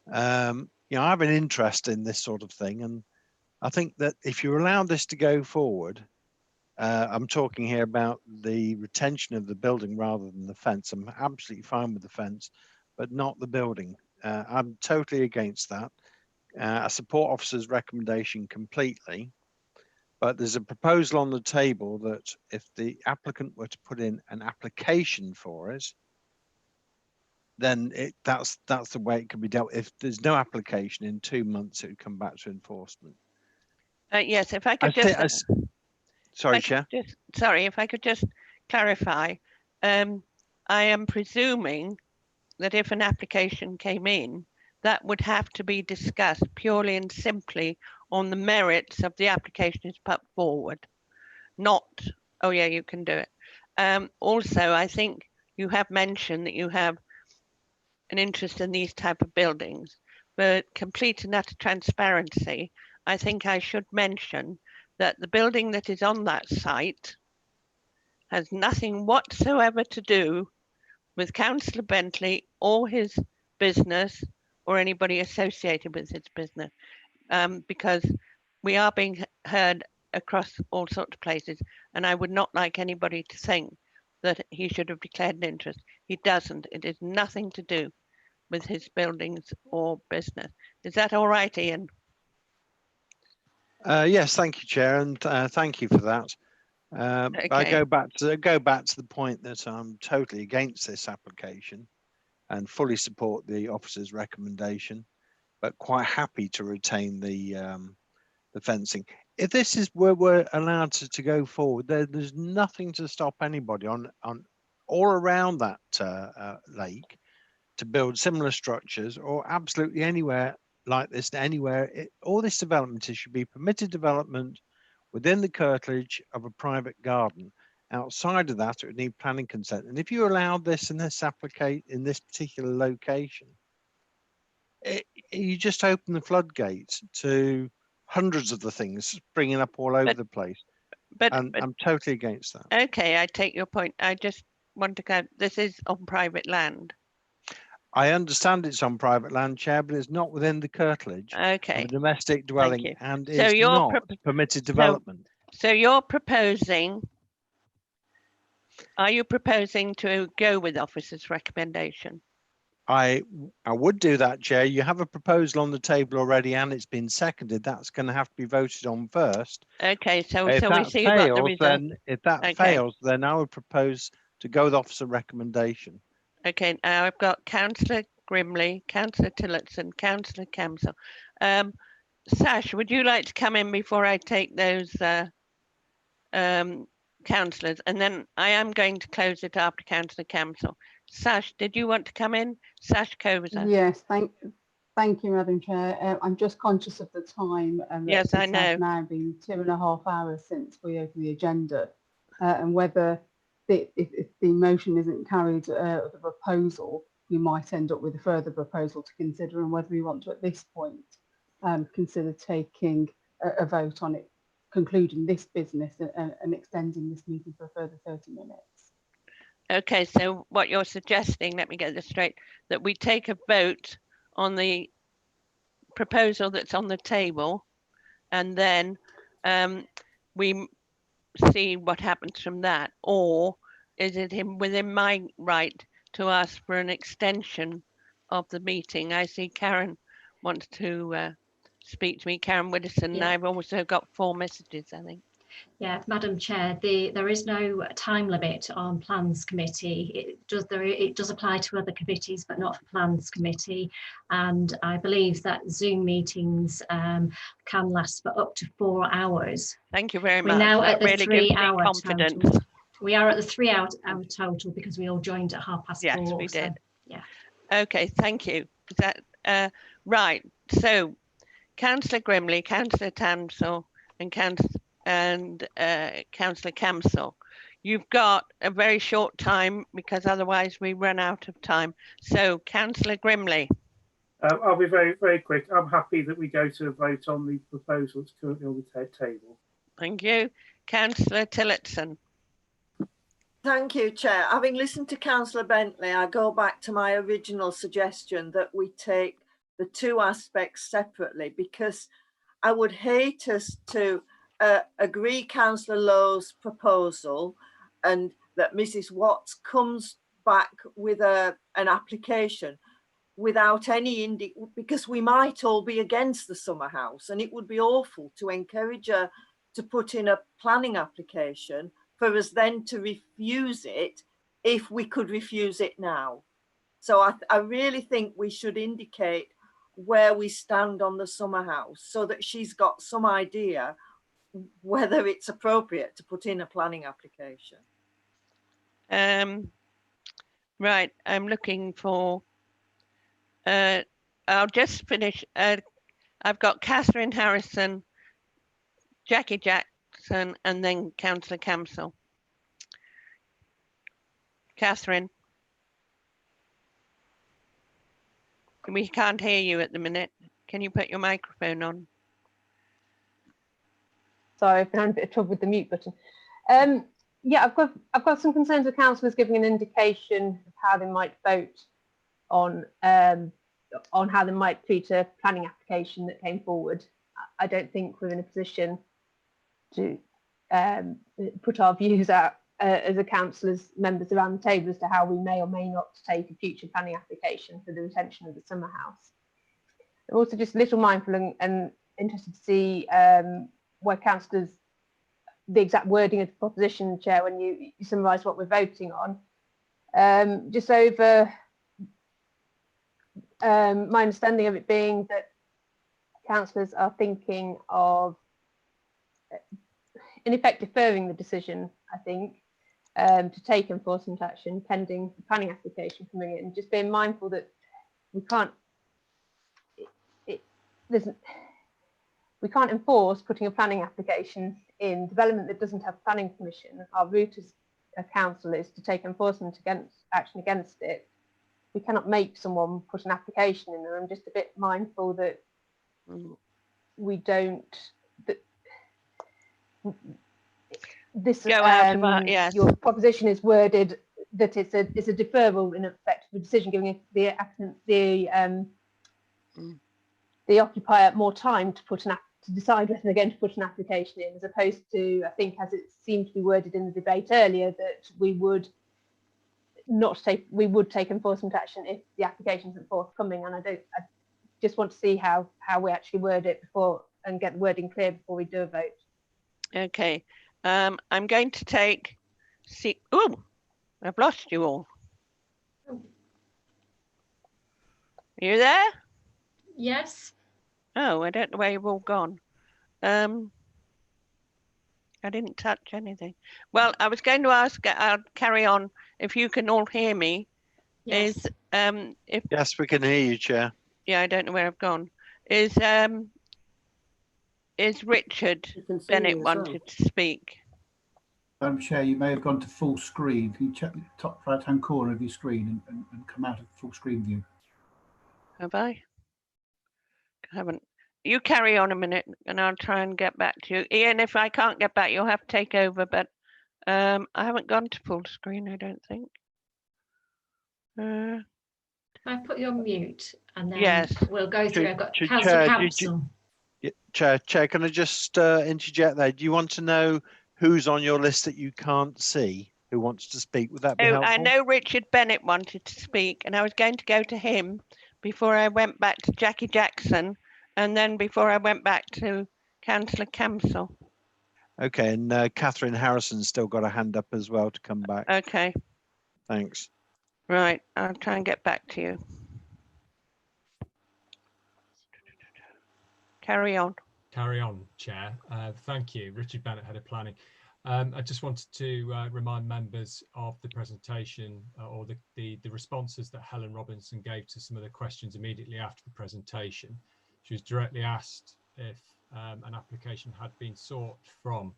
You know, I have an interest in this sort of thing, and I think that if you allow this to go forward, I'm talking here about the retention of the building rather than the fence. I'm absolutely fine with the fence, but not the building. I'm totally against that. I support officer's recommendation completely, but there's a proposal on the table that if the applicant were to put in an application for it, then that's the way it can be dealt. If there's no application, in 2 months, it would come back to enforcement. Yes, if I could just... Sorry, Chair. Sorry, if I could just clarify. I am presuming that if an application came in, that would have to be discussed purely and simply on the merits of the application is put forward, not, oh yeah, you can do it. Also, I think you have mentioned that you have an interest in these type of buildings, but complete and utter transparency, I think I should mention that the building that is on that site has nothing whatsoever to do with Councillor Bentley or his business or anybody associated with his business, because we are being heard across all sorts of places, and I would not like anybody to think that he should have declared an interest. He doesn't. It is nothing to do with his buildings or business. Is that all right, Ian? Yes, thank you, Chair, and thank you for that. I go back to the point that I'm totally against this application and fully support the officer's recommendation, but quite happy to retain the fencing. If this is where we're allowed to go forward, there's nothing to stop anybody on all around that lake to build similar structures, or absolutely anywhere like this, anywhere. All this development should be permitted development within the curtilage of a private garden. Outside of that, it would need planning consent. And if you allow this in this particular location, you just open the floodgates to hundreds of the things springing up all over the place. But I'm totally against that. Okay, I take your point. I just want to go, this is on private land. I understand it's on private land, Chair, but it's not within the curtilage of a domestic dwelling, and So it's you're not permitted development. So you're proposing, are you proposing to go with officer's recommendation? I would do that, Chair. You have a proposal on the table already, and it's been seconded. That's going to have to be voted on first. Okay, so If we see what the result. then if that fails, then I would propose to go with officer recommendation. Okay, now I've got Councillor Grimley, Councillor Tillotson, Councillor Camsell. Sash, would you like to come in before I take those councillors? And then I am going to close it after Councillor Camsell. Sash, did you want to come in? Sash Kovacs. Yes, thank you, Madam Chair. I'm just conscious of the time. Yes, I know. It has now been 2.5 hours since we opened the agenda, and whether if the motion isn't carried, the proposal, we might end up with a further proposal to consider, and whether we want to, at this point, consider taking a vote on it, concluding this business and extending this meeting for a further 30 minutes. Okay, so what you're suggesting, let me get this straight, that we take a vote on the proposal that's on the table, and then we see what happens from that, or is it within my right to ask for an extension of the meeting? I see Karen wants to speak to me, Karen Widdowson, and I've also got 4 messages, I think. Yeah, Madam Chair, there is no time limit on Plans Committee. It does apply to other committees, but not for Plans Committee. And I believe that Zoom meetings can last for up to 4 hours. Thank you very much. We're now at the really 3-hour confidence. total. We are at the 3-hour total because we all joined at 4:30. Yes, we did. Yeah. Okay, thank you. Is that right? So, Councillor Grimley, Councillor Tansell, and Councillor Camsell, you've got a very short time because otherwise we run out of time. So, Councillor Grimley. I'll be very, very quick. I'm happy that we go to a vote on the proposal that's currently on the table. Thank you. Councillor Tillotson. Thank you, Chair. Having listened to Councillor Bentley, I go back to my original suggestion that we take the 2 aspects separately, because I would hate us to agree Councillor Lowe's proposal and that Mrs. Watts comes back with an application without any because we might all be against the summer house, and it would be awful to encourage her to put in a planning application for us then to refuse it if we could refuse it now. So I really think we should indicate where we stand on the summer house so that she's got some idea whether it's appropriate to put in a planning application. Right, I'm looking for, I'll just finish. I've got Catherine Harrison, Jackie Jackson, and then Councillor Camsell. Catherine. We can't hear you at the minute. Can you put your microphone on? Sorry, I've been having a bit of trouble with the mute button. Yeah, I've got some concerns with councillors giving an indication of how they might vote on how they might treat a planning application that came forward. I don't think we're in a position to put our views out as a councillors, members around the table as to how we may or may not take a future planning application for the retention of the summer house. I'm also just a little mindful and interested to see where councillors the exact wording of the proposition, Chair, when you summarise what we're voting on. Just over my understanding of it being that councillors are thinking of, in effect, deferring the decision, I think, to take enforcement action pending the planning application coming in, just being mindful that we can't enforce putting a planning application in development that doesn't have planning permission. Our route as a council is to take enforcement action against it. We cannot make someone put an application in, and I'm just a bit mindful that we don't. This yes. Your proposition is worded that it's a deferral in effect of the decision, giving the occupier more time to decide whether they're going to put an application in, as opposed to, I think, as it seemed to be worded in the debate earlier, that we would take enforcement action if the application isn't forthcoming. And I just want to see how we actually word it before and get the wording clear before we do a vote. Okay. I'm going to take. Oh, I've lost you all. Are you there? Yes. Oh, I don't know where you've all gone. I didn't touch anything. Well, I was going to ask. I'll carry on. If you can all hear me, Yes. Yes, we can hear you, Chair. Yeah, I don't know where I've gone. Is Richard Bennett wanted to speak? Madam Chair, you may have gone to full screen. Can you check the top right-hand corner of your screen and come out of full screen view? Have I? Haven't. You carry on a minute and I'll try and get back to you. Ian, if I can't get back, you'll have to take over, but I haven't gone to full screen, I don't think. I put you on mute and then yes. We'll go through. I've got Council Chair, Council. Chair, can I just interject there? Do you want to know who's on your list that you can't see, who wants to speak? Would that be helpful? I know Richard Bennett wanted to speak, and I was going to go to him before I went back to Jackie Jackson, and then before I went back to Councillor Camsell. Okay, and Catherine Harrison's still got a hand up as well to come back. Okay. Thanks. Right, I'll try and get back to you. Carry on. Carry on, Chair. Thank you. Richard Bennett, Head of Planning. I just wanted to remind members of the presentation or the responses that Helen Robinson gave to some of the questions immediately after the presentation. She was directly asked if an application had been sought from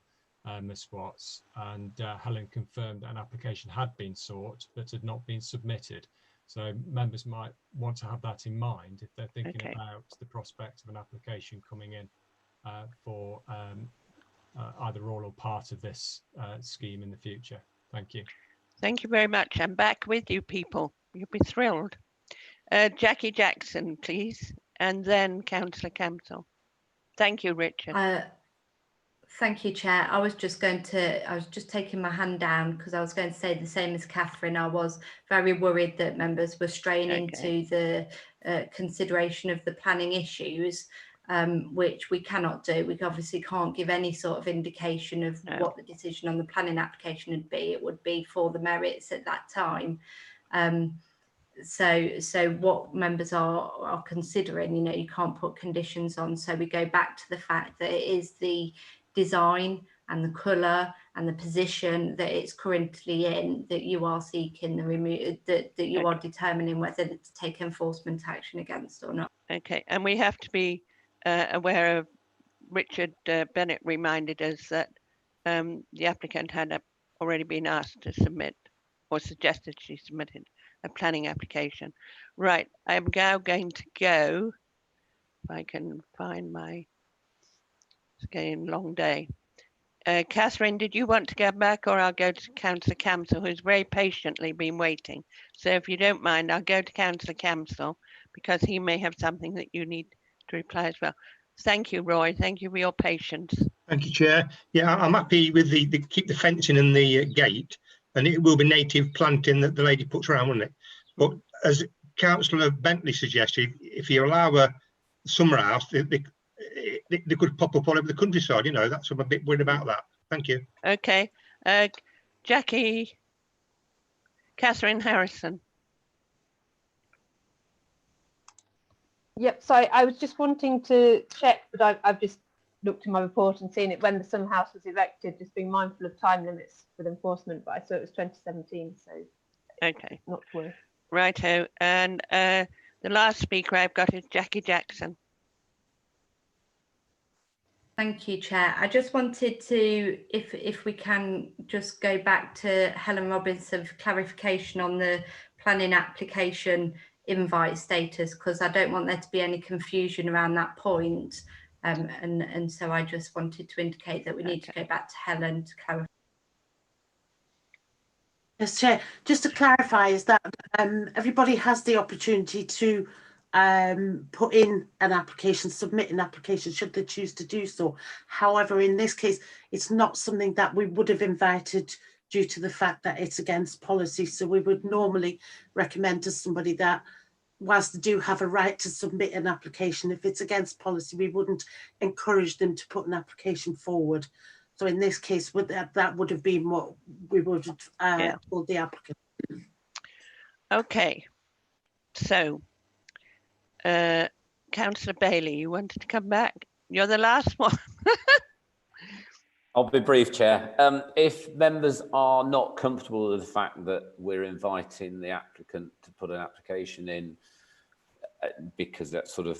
Ms Watts, and Helen confirmed that an application had been sought but had not been submitted. So members might want to have that in mind if they're thinking about the prospect of an application coming in for either all or part of this scheme in the future. Thank you. Thank you very much. I'm back with you people. You'll be thrilled. Jackie Jackson, please, and then Councillor Camsell. Thank you, Richard. Thank you, Chair. I was just taking my hand down because I was going to say the same as Catherine. I was very worried that members were straying into the consideration of the planning issues, which we cannot do. We obviously can't give any sort of indication of what the decision on the planning application would be. It would be for the merits at that time. So what members are considering, you can't put conditions on. So we go back to the fact that it is the design and the colour and the position that it's currently in that you are seeking the remove, that you are determining whether to take enforcement action against or not. Okay, and we have to be aware of, Richard Bennett reminded us that the applicant had already been asked to submit, or suggested she submitted, a planning application. Right, I'm now going to go, if I can find my, it's getting a long day. Catherine, did you want to go back, or I'll go to Councillor Camsell, who's very patiently been waiting. So if you don't mind, I'll go to Councillor Camsell because he may have something that you need to reply as well. Thank you, Roy. Thank you for your patience. Thank you, Chair. Yeah, I'm happy with the keep the fencing and the gate, and it will be native planting that the lady puts around, won't it? But as Councillor Bentley suggested, if you allow a summer house, they could pop up all over the countryside. That's I'm a bit worried about that. Thank you. Okay. Catherine Harrison. Yep, so I was just wanting to check, but I've just looked in my report and seen it when the summer house was erected, just being mindful of time limits with enforcement, but I saw it was 2017, so okay, not to worry. Righto, and the last speaker I've got is Jackie Jackson. Thank you, Chair. I just wanted to, if we can, just go back to Helen Robinson for clarification on the planning application invite status, because I don't want there to be any confusion around that point. And so I just wanted to indicate that we need to go back to Helen to clarify. Yes, Chair, just to clarify is that everybody has the opportunity to put in an application, submit an application should they choose to do so. However, in this case, it's not something that we would have invited due to the fact that it's against policy. So we would normally recommend to somebody that whilst they do have a right to submit an application, if it's against policy, we wouldn't encourage them to put an application forward. So in this case, that would have been what we would have told the applicant. Okay, so Councillor Bailey, you wanted to come back? You're the last one. I'll be brief, Chair. If members are not comfortable with the fact that we're inviting the applicant to put an application in because that sort of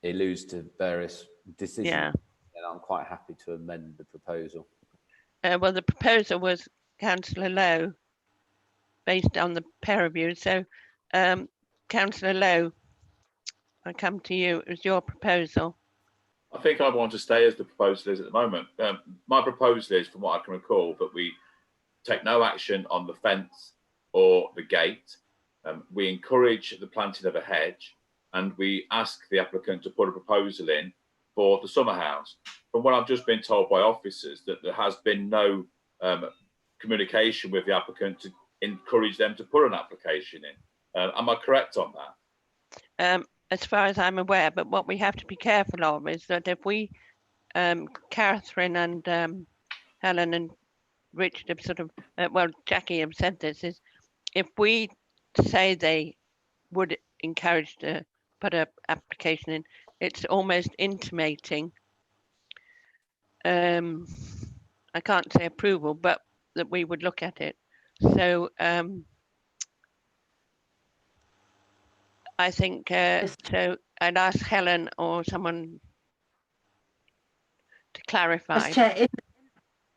alludes to various decisions, then I'm quite happy to amend the proposal. Well, the proposal was Councillor Lowe, based on the peer review. So, Councillor Lowe, I come to you. It was your proposal. I think I want to stay as the proposal is at the moment. My proposal is, from what I can recall, that we take no action on the fence or the gate. We encourage the planting of a hedge, and we ask the applicant to put a proposal in for the summer house. From what I've just been told by officers, that there has been no communication with the applicant to encourage them to put an application in. Am I correct on that? As far as I'm aware, but what we have to be careful of is that if we, Catherine and Helen and Richard have sort of, well, Jackie have said this, is if we say they would encourage to put an application in, it's almost intimating, I can't say approval, but that we would look at it. So I think, so I'd ask Helen or someone to clarify. Chair,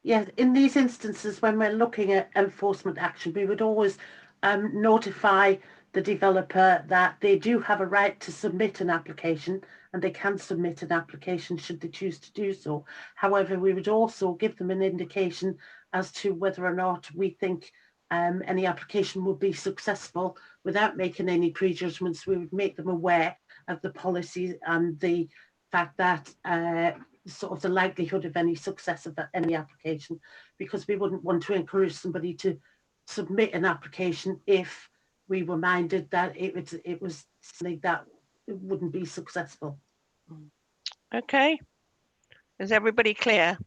in these instances, when we're looking at enforcement action, we would always notify the developer that they do have a right to submit an application, and they can submit an application should they choose to do so. However, we would also give them an indication as to whether or not we think any application would be successful without making any prejudgments. We would make them aware of the policy and the fact that sort of the likelihood of any success of any application, because we wouldn't want to encourage somebody to submit an application if we were minded that it was something that wouldn't be successful. Okay, is everybody clear?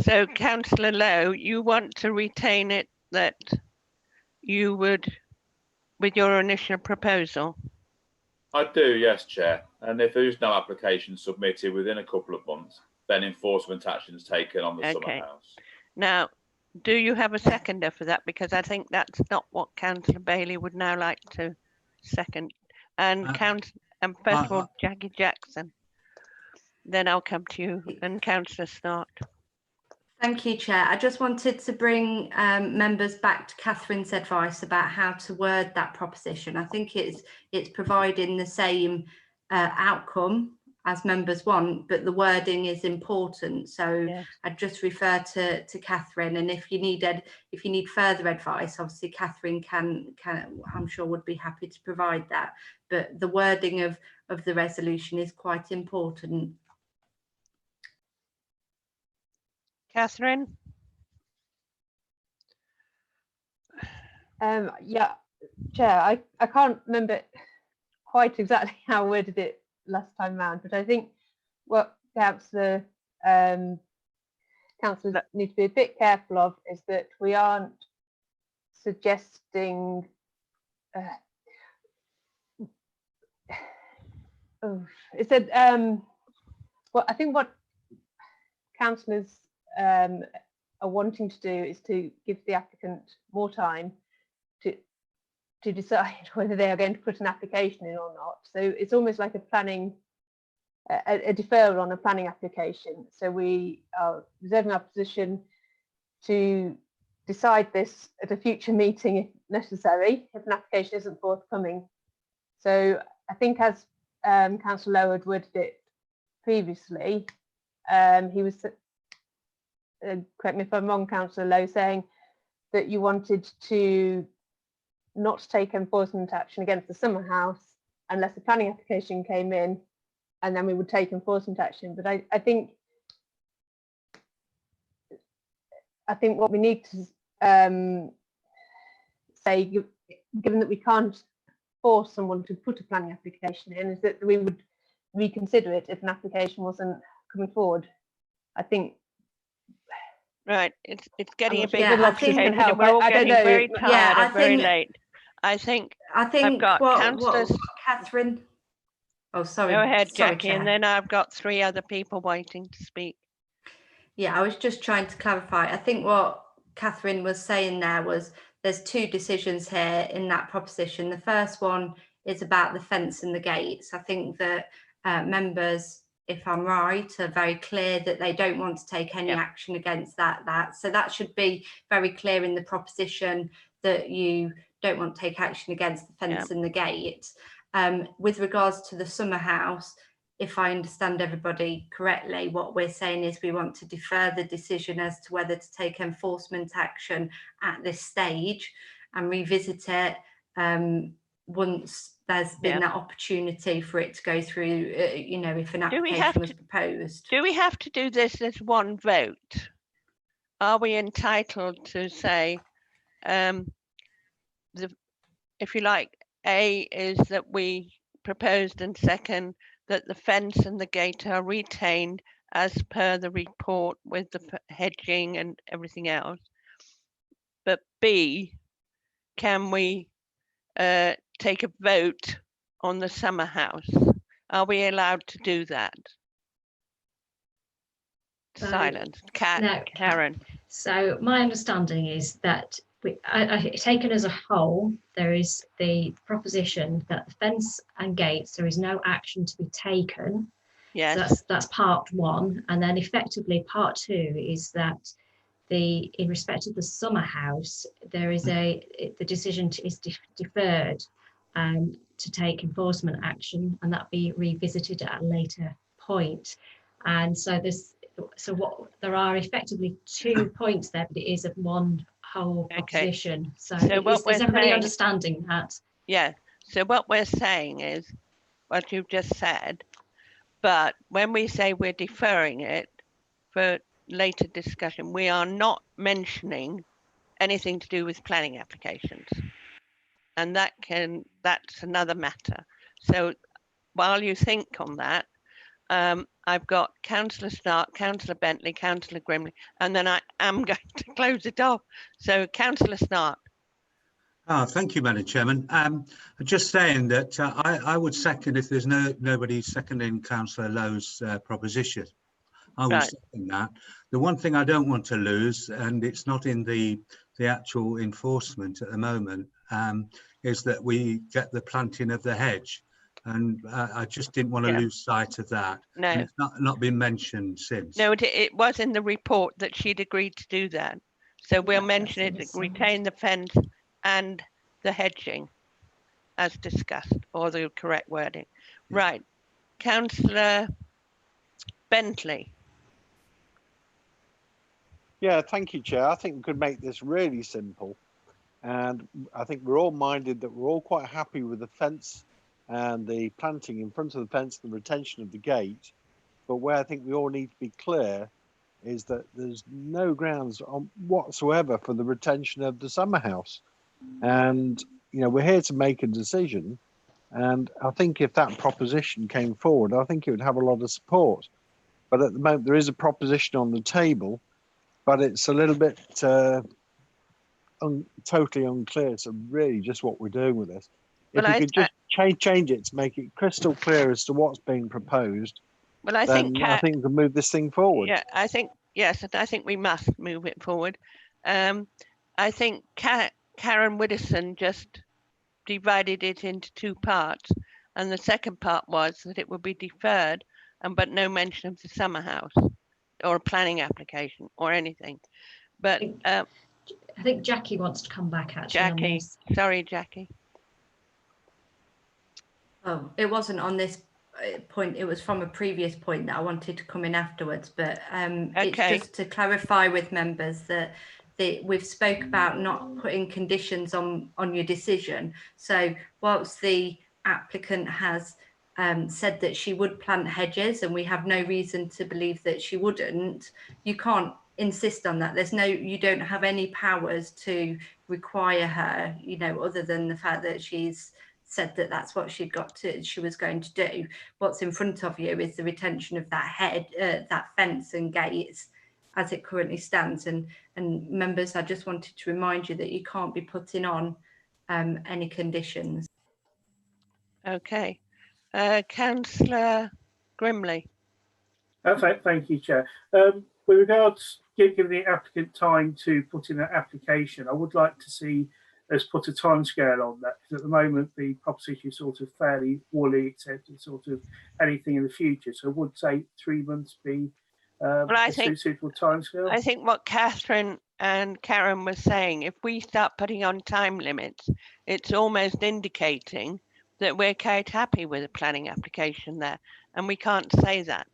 So, Councillor Lowe, you want to retain it that you would, with your initial proposal? I do, yes, Chair. And if there is no application submitted within a couple of months, then enforcement action is taken on the summer house. Now, do you have a seconder for that? Because I think that's not what Councillor Bailey would now like to second. And first of all, Jackie Jackson. Then I'll come to you and Councillor Snart. Thank you, Chair. I just wanted to bring members back to Catherine's advice about how to word that proposition. I think it's providing the same outcome as members want, but the wording is important. So yes. I'd just refer to Catherine, and if you need further advice, obviously Catherine can I'm sure would be happy to provide that. But the wording of the resolution is quite important. Catherine? Yeah, Chair, I can't remember quite exactly how I worded it last time round, but I think what Councillor councillors need to be a bit careful of is that we aren't suggesting well, I think what councillors are wanting to do is to give the applicant more time to decide whether they are going to put an application in or not. So it's almost like a deferral on a planning application. So we are reserving our position to decide this at a future meeting if necessary, if an application isn't forthcoming. So I think as Councillor Lowe had worded it previously, he was, correct me if I'm wrong, Councillor Lowe, saying that you wanted to not take enforcement action against the summer house unless a planning application came in, and then we would take enforcement action. But I think what we need to say, given that we can't force someone to put a planning application in, is that we would reconsider it if an application wasn't coming forward. I think. Right, it's getting a bit Yeah, complicated, and we're all getting very tired and very late. I think I've got councillors. Catherine. Oh, sorry. Go ahead, Sorry, Jackie, Chair. and then I've got 3 other people waiting to speak. Yeah, I was just trying to clarify. I think what Catherine was saying there was there's 2 decisions here in that proposition. The first one is about the fence and the gates. I think that members, if I'm right, are very clear that they don't want to take any action against that. So that should be very clear in the proposition that you don't want to take action against the fence and the gate. With regards to the summer house, if I understand everybody correctly, what we're saying is we want to defer the decision as to whether to take enforcement action at this stage and revisit it once there's been that opportunity for it to go through, you know, if an application was proposed. Do we have to do this as one vote? Are we entitled to say, if you like, A is that we proposed and second that the fence and the gate are retained as per the report with the hedging and everything else. But B, can we take a vote on the summer house? Are we allowed to do that? Silence. Karen. So my understanding is that taken as a whole, there is the proposition that the fence and gates, there is no action to be taken. Yes. So that's part 1. And then effectively part 2 is that in respect of the summer house, there is the decision is deferred to take enforcement action, and that be revisited at a later point. And so there are effectively 2 points there, but it is of one whole proposition. So is everybody understanding that? Yeah. So what we're saying is what you've just said, but when we say we're deferring it for later discussion, we are not mentioning anything to do with planning applications, and that's another matter. So while you think on that, I've got Councillor Stark, Councillor Bentley, Councillor Grimley, and then I am going to close it off. So Councillor Stark. Thank you, Madam Chairman. Just saying that I would second, if there's nobody seconding Councillor Lowe's proposition, I would second that. The one thing I don't want to lose, and it's not in the actual enforcement at the moment, is that we get the planting of the hedge. And I just didn't want to lose sight of that. No. And it's not been mentioned since. No, it was in the report that she'd agreed to do that. So we'll mention it, retain the fence and the hedging as discussed, or the correct wording. Right. Councillor Bentley. Yeah, thank you, Chair. I think we could make this really simple. And I think we're all minded that we're all quite happy with the fence and the planting in front of the fence, the retention of the gate. But where I think we all need to be clear is that there's no grounds whatsoever for the retention of the summer house. And, you know, we're here to make a decision. And I think if that proposition came forward, I think it would have a lot of support. But at the moment, there is a proposition on the table. but it's a little bit totally unclear. So really just what we're doing with this. If Well, we could just change it to make it crystal clear as to what's being proposed, well, I then think I think we can move this thing forward. yeah, I think yes, and I think we must move it forward. I think Karen Widdowson just divided it into two parts, and the second part was that it would be deferred, but no mention of the summer house or a planning application or anything. But I think Jackie wants to come back actually. On Jackie, this. sorry, Jackie. Oh, it wasn't on this point. It was from a previous point that I wanted to come in afterwards. But it's just to clarify with members that we've spoke about not putting conditions on your decision. So whilst the applicant has said that she would plant hedges, and we have no reason to believe that she wouldn't, you can't insist on that. You don't have any powers to require her, you know, other than the fact that she's said that that's what she was going to do. What's in front of you is the retention of that fence and gates as it currently stands. And members, I just wanted to remind you that you can't be putting on any conditions. Okay. Councillor Grimley. Thank you, Chair. With regards giving the applicant time to put in an application, I would like to see us put a timescale on that, because at the moment the proposition is sort of fairly woolly, accepted sort of anything in the future. So I would say 3 months be a suitable timescale. I think what Catherine and Karen were saying, if we start putting on time limits, it's almost indicating that we're quite happy with a planning application there, and we can't say that.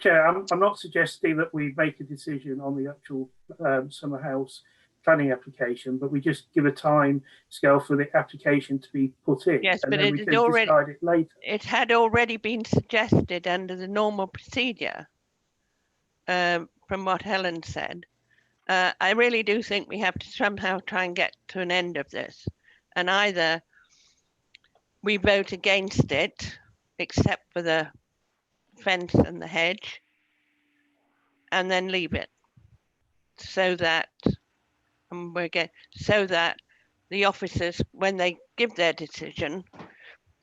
Chair, I'm not suggesting that we make a decision on the actual summer house planning application, but we just give a time scale for the application to be put in. Yes, and but then we can decide it later. It had already been suggested under the normal procedure, from what Helen said. I really do think we have to somehow try and get to an end of this, and either we vote against it, except for the fence and the hedge, and then leave it, so that the officers, when they give their decision,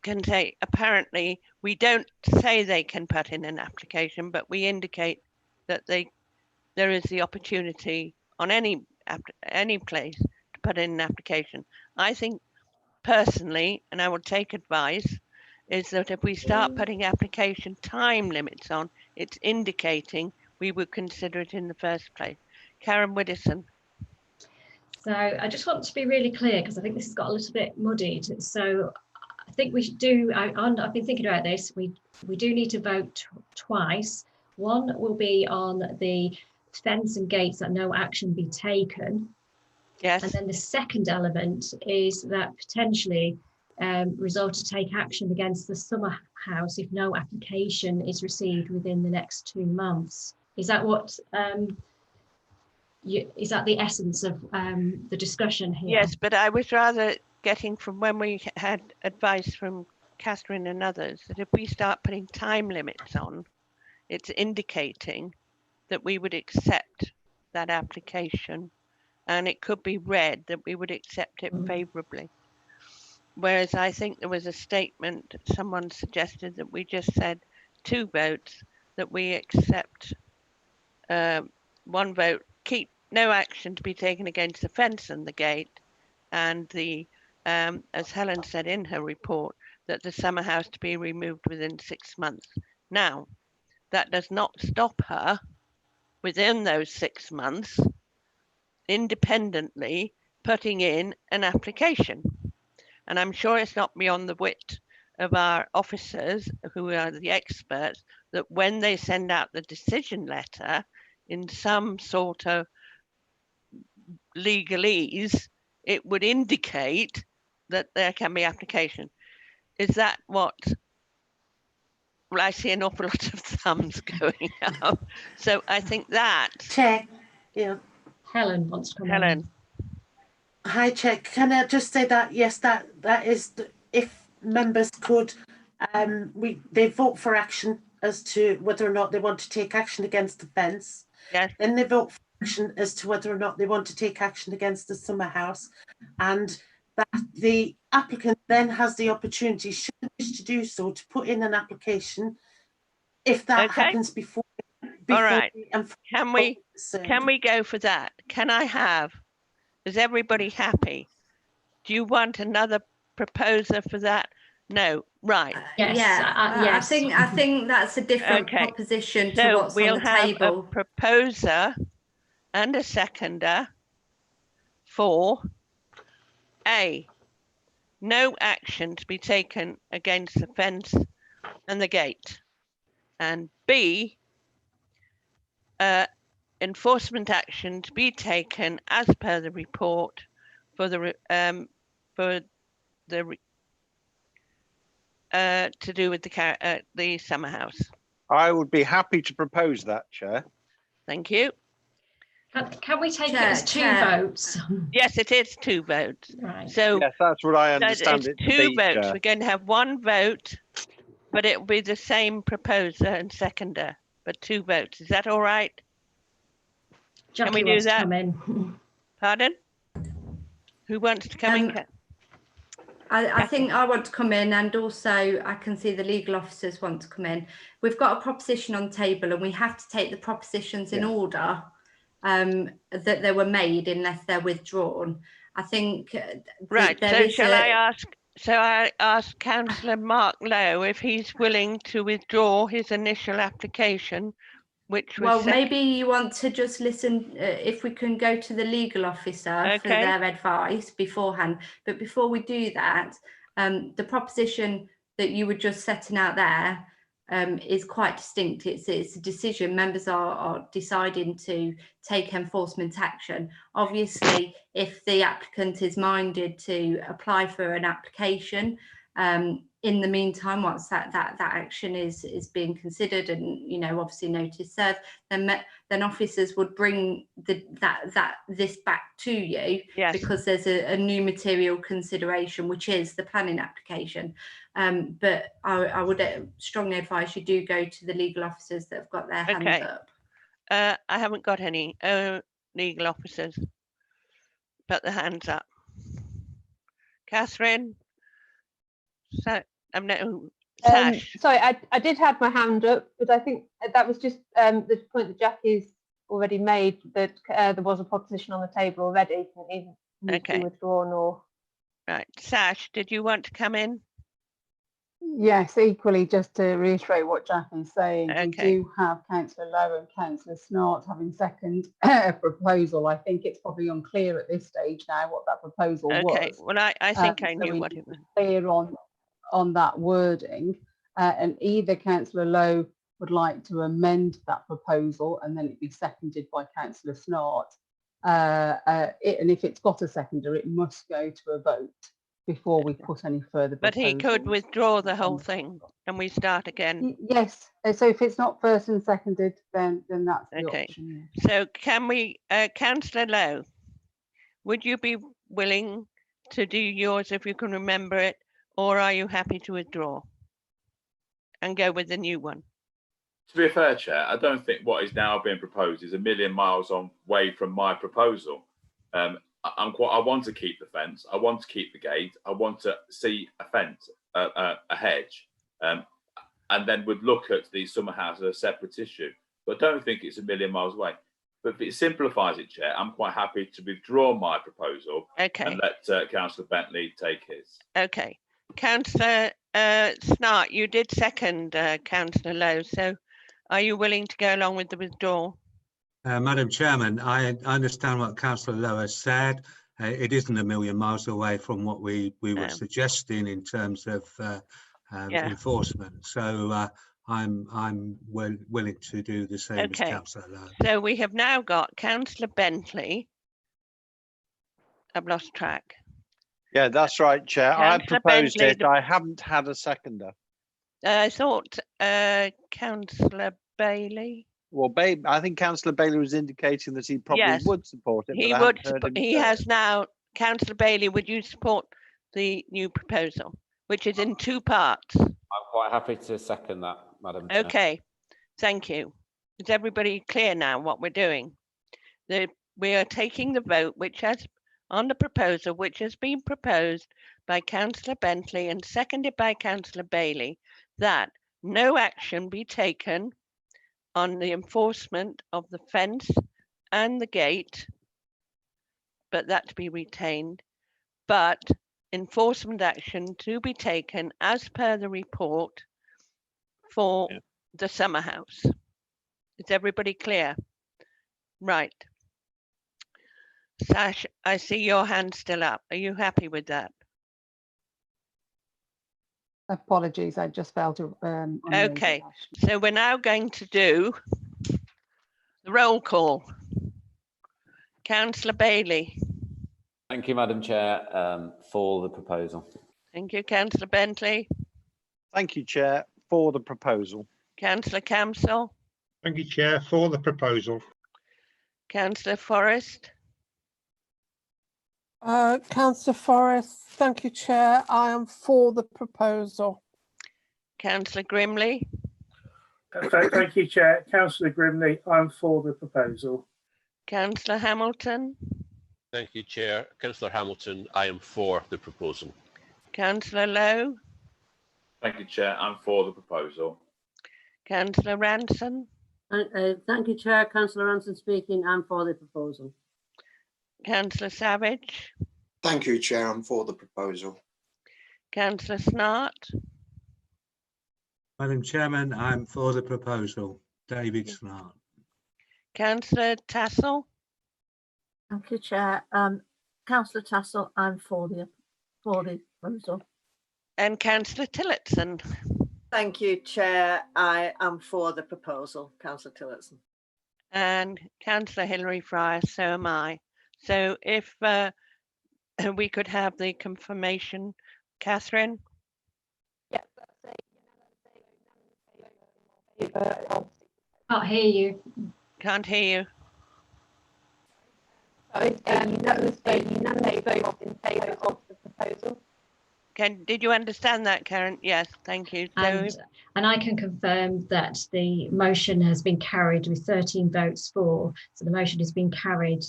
can say, apparently we don't say they can put in an application, but we indicate that there is the opportunity on any place to put in an application. I think personally, and I would take advice, is that if we start putting application time limits on, it's indicating we would consider it in the first place. Karen Widdowson. So I just want to be really clear, because I think this has got a little bit muddied. So I think we should do, I've been thinking about this, we do need to vote twice. One will be on the fence and gates that no action be taken. Yes. And then the second element is that potentially resolve to take action against the summer house if no application is received within the next 2 months. Is that what is that the essence of the discussion here? Yes, but I was rather getting from when we had advice from Catherine and others that if we start putting time limits on, it's indicating that we would accept that application, and it could be read that we would accept it favourably. Whereas I think there was a statement, someone suggested that we just said 2 votes, that we accept 1 vote, keep no action to be taken against the fence and the gate, and the, as Helen said in her report, that the summer house to be removed within 6 months. Now, that does not stop her within those 6 months independently putting in an application. And I'm sure it's not beyond the wit of our officers, who are the experts, that when they send out the decision letter in some sort of legalese, it would indicate that there can be application. Is that what? Well, I see an awful lot of thumbs going up. So I think that. Chair, yeah. Helen wants to come Helen. in. Hi, Chair. Can I just say that, yes, that is, if members could, they vote for action as to whether or not they want to take action against the fence. Yes. Then they vote for action as to whether or not they want to take action against the summer house, and that the applicant then has the opportunity, should they wish to do so, to put in an application if that Okay. happens before. All right. Can we concerned. go for that? Can I have? Is everybody happy? Do you want another proposer for that? No. Right. I think that's a different Okay. proposition to So what's we'll on the have table. a proposer and a seconder for A, no action to be taken against the fence and the gate, and B, enforcement action to be taken as per the report for the to do with the summer house. I would be happy to propose that, Chair. Thank you. Can we take it as two votes? Yes, it is two votes. Right. So yes, that's what I understand it's it to two be, votes. Chair. We're going to have one vote, but it will be the same proposer and seconder, but two votes. Is that all right? Jackie Can we do wants to that? come in. Pardon? Who wants to come in? I think I want to come in, and also I can see the legal officers want to come in. We've got a proposition on the table, and we have to take the propositions in order that they were made, unless they're withdrawn. I think right. So shall I ask Councillor Mark Lowe if he's willing to withdraw his initial application, which was well, maybe you want to just listen, if we can go to the legal officer for their advice beforehand. But before we do that, the proposition that you were just setting out there is quite distinct. It's a decision. Members are deciding to take enforcement action. Obviously, if the applicant is minded to apply for an application, in the meantime, once that action is being considered and, you know, obviously notice served, then officers would bring this back to you, because there's a new material consideration, which is the planning application. But I would strongly advise you do go to the legal officers that have got their hands up. I haven't got any legal officers put their hands up. Catherine? So I'm no Sash. Sorry, I did have my hand up, but I think that was just the point that Jackie's already made, that there was a proposition on the table already. It needs to be withdrawn or. Right, Sash, did you want to come in? Yes, equally, just to reiterate what Jackie's saying, we do have Councillor Lowe and Councillor Snart having second a proposal. I think it's probably unclear at this stage now what that proposal was. Well, I think I knew what it was. Clear on that wording, and either Councillor Lowe would like to amend that proposal and then it'd be seconded by Councillor Snart. And if it's got a seconder, it must go to a vote before we put any further But he could proposals. withdraw the whole thing and we start again. Yes, so if it's not first and seconded, then that's the option. So can we, Councillor Lowe, would you be willing to do yours if you can remember it, or are you happy to withdraw and go with the new one? To be fair, Chair, I don't think what is now being proposed is a million miles away from my proposal. I want to keep the fence. I want to keep the gate. I want to see a fence, a hedge, and then would look at the summer house as a separate issue. But I don't think it's a million miles away. But if it simplifies it, Chair, I'm quite happy to withdraw my proposal and let Councillor Bentley take his. Okay. Councillor Snart, you did second Councillor Lowe, so are you willing to go along with the withdrawal? Madam Chairman, I understand what Councillor Lowe has said. It isn't a million miles away from what we were suggesting in terms of enforcement. So I'm willing to do the same as Councillor Lowe. So we have now got Councillor Bentley. I've lost track. Yeah, that's right, Chair. I Councillor proposed Bentley, it. I haven't had a seconder. I thought Councillor Bailey. Well, I think Councillor Bailey was indicating that he probably would support it. He but I would. haven't heard him He say it. has now. Councillor Bailey, would you support the new proposal, which is in two parts? I'm quite happy to second that, Madam Chair. Okay, thank you. Is everybody clear now what we're doing? We are taking the vote which has on the proposal which has been proposed by Councillor Bentley and seconded by Councillor Bailey, that no action be taken on the enforcement of the fence and the gate, but that to be retained, but enforcement action to be taken as per the report for the summer house. Is everybody clear? Right. Sash, I see your hand still up. Are you happy with that? Apologies, I just failed to. Okay, so we're now going to do the roll call. Councillor Bailey. Thank you, Madam Chair, for the proposal. Thank you, Councillor Bentley. Thank you, Chair, for the proposal. Councillor Camsell. Thank you, Chair, for the proposal. Councillor Forrest. Councillor Forrest, thank you, Chair. I am for the proposal. Councillor Grimley. Thank you, Chair. Councillor Grimley, I'm for the proposal. Councillor Hamilton. Thank you, Chair. Councillor Hamilton, I am for the proposal. Councillor Lowe. Thank you, Chair. I'm for the proposal. Councillor Ranson. Thank you, Chair. Councillor Ranson speaking. I'm for the proposal. Councillor Savage. Thank you, Chair. I'm for the proposal. Councillor Snart. Madam Chairman, I'm for the proposal. David Snart. Councillor Tassell. Thank you, Chair. Councillor Tassell, I'm for the proposal. And Councillor Tillotson. Thank you, Chair. I am for the proposal, Councillor Tillotson. And Councillor Hilary Fryer, so am I. So if we could have the confirmation, Catherine. Can't hear you. Can't hear you. Unanimous vote in favour of the proposal. Did you understand that, Karen? Yes, thank you. So, And I can confirm that the motion has been carried with 13 votes for. So the motion has been carried.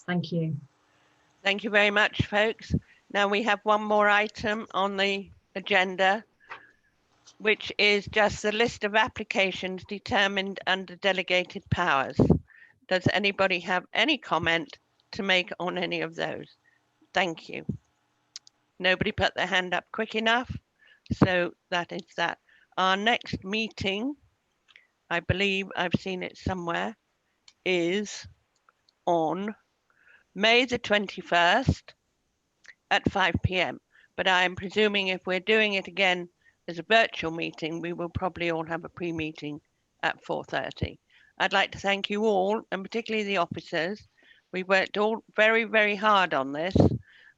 Thank you. thank you very much, folks. Now we have one more item on the agenda, which is just the list of applications determined under delegated powers. Does anybody have any comment to make on any of those? Thank you. Nobody put their hand up quick enough. So that is that. Our next meeting, I believe I've seen it somewhere, is on May the 21st at 5 p.m. But I am presuming if we're doing it again as a virtual meeting, we will probably all have a pre-meeting at 4:30. I'd like to thank you all, and particularly the officers. We worked all very, very hard on this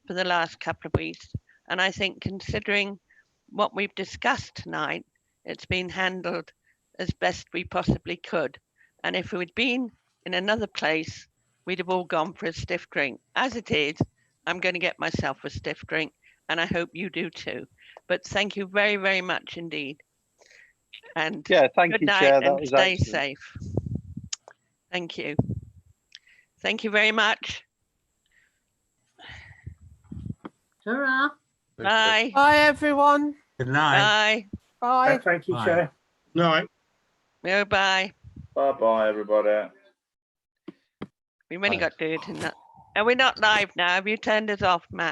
for the last couple of weeks. And I think considering what we've discussed tonight, it's been handled as best we possibly could. And if we'd been in another place, we'd have all gone for a stiff drink. As it is, I'm going to get myself a stiff drink, and I hope you do too. But thank you very, very much indeed. And yeah, thank good you, night, Chair. That and was stay excellent. safe. Thank you. Thank you very much. Ta-ra. Bye. Bye, everyone. Good night. Bye. Bye. Thank you, Bye. Chair. Night. Oh, bye. Bye-bye, everybody. We've only got to do it in that. Are we not live now? Have you turned us off, Matt?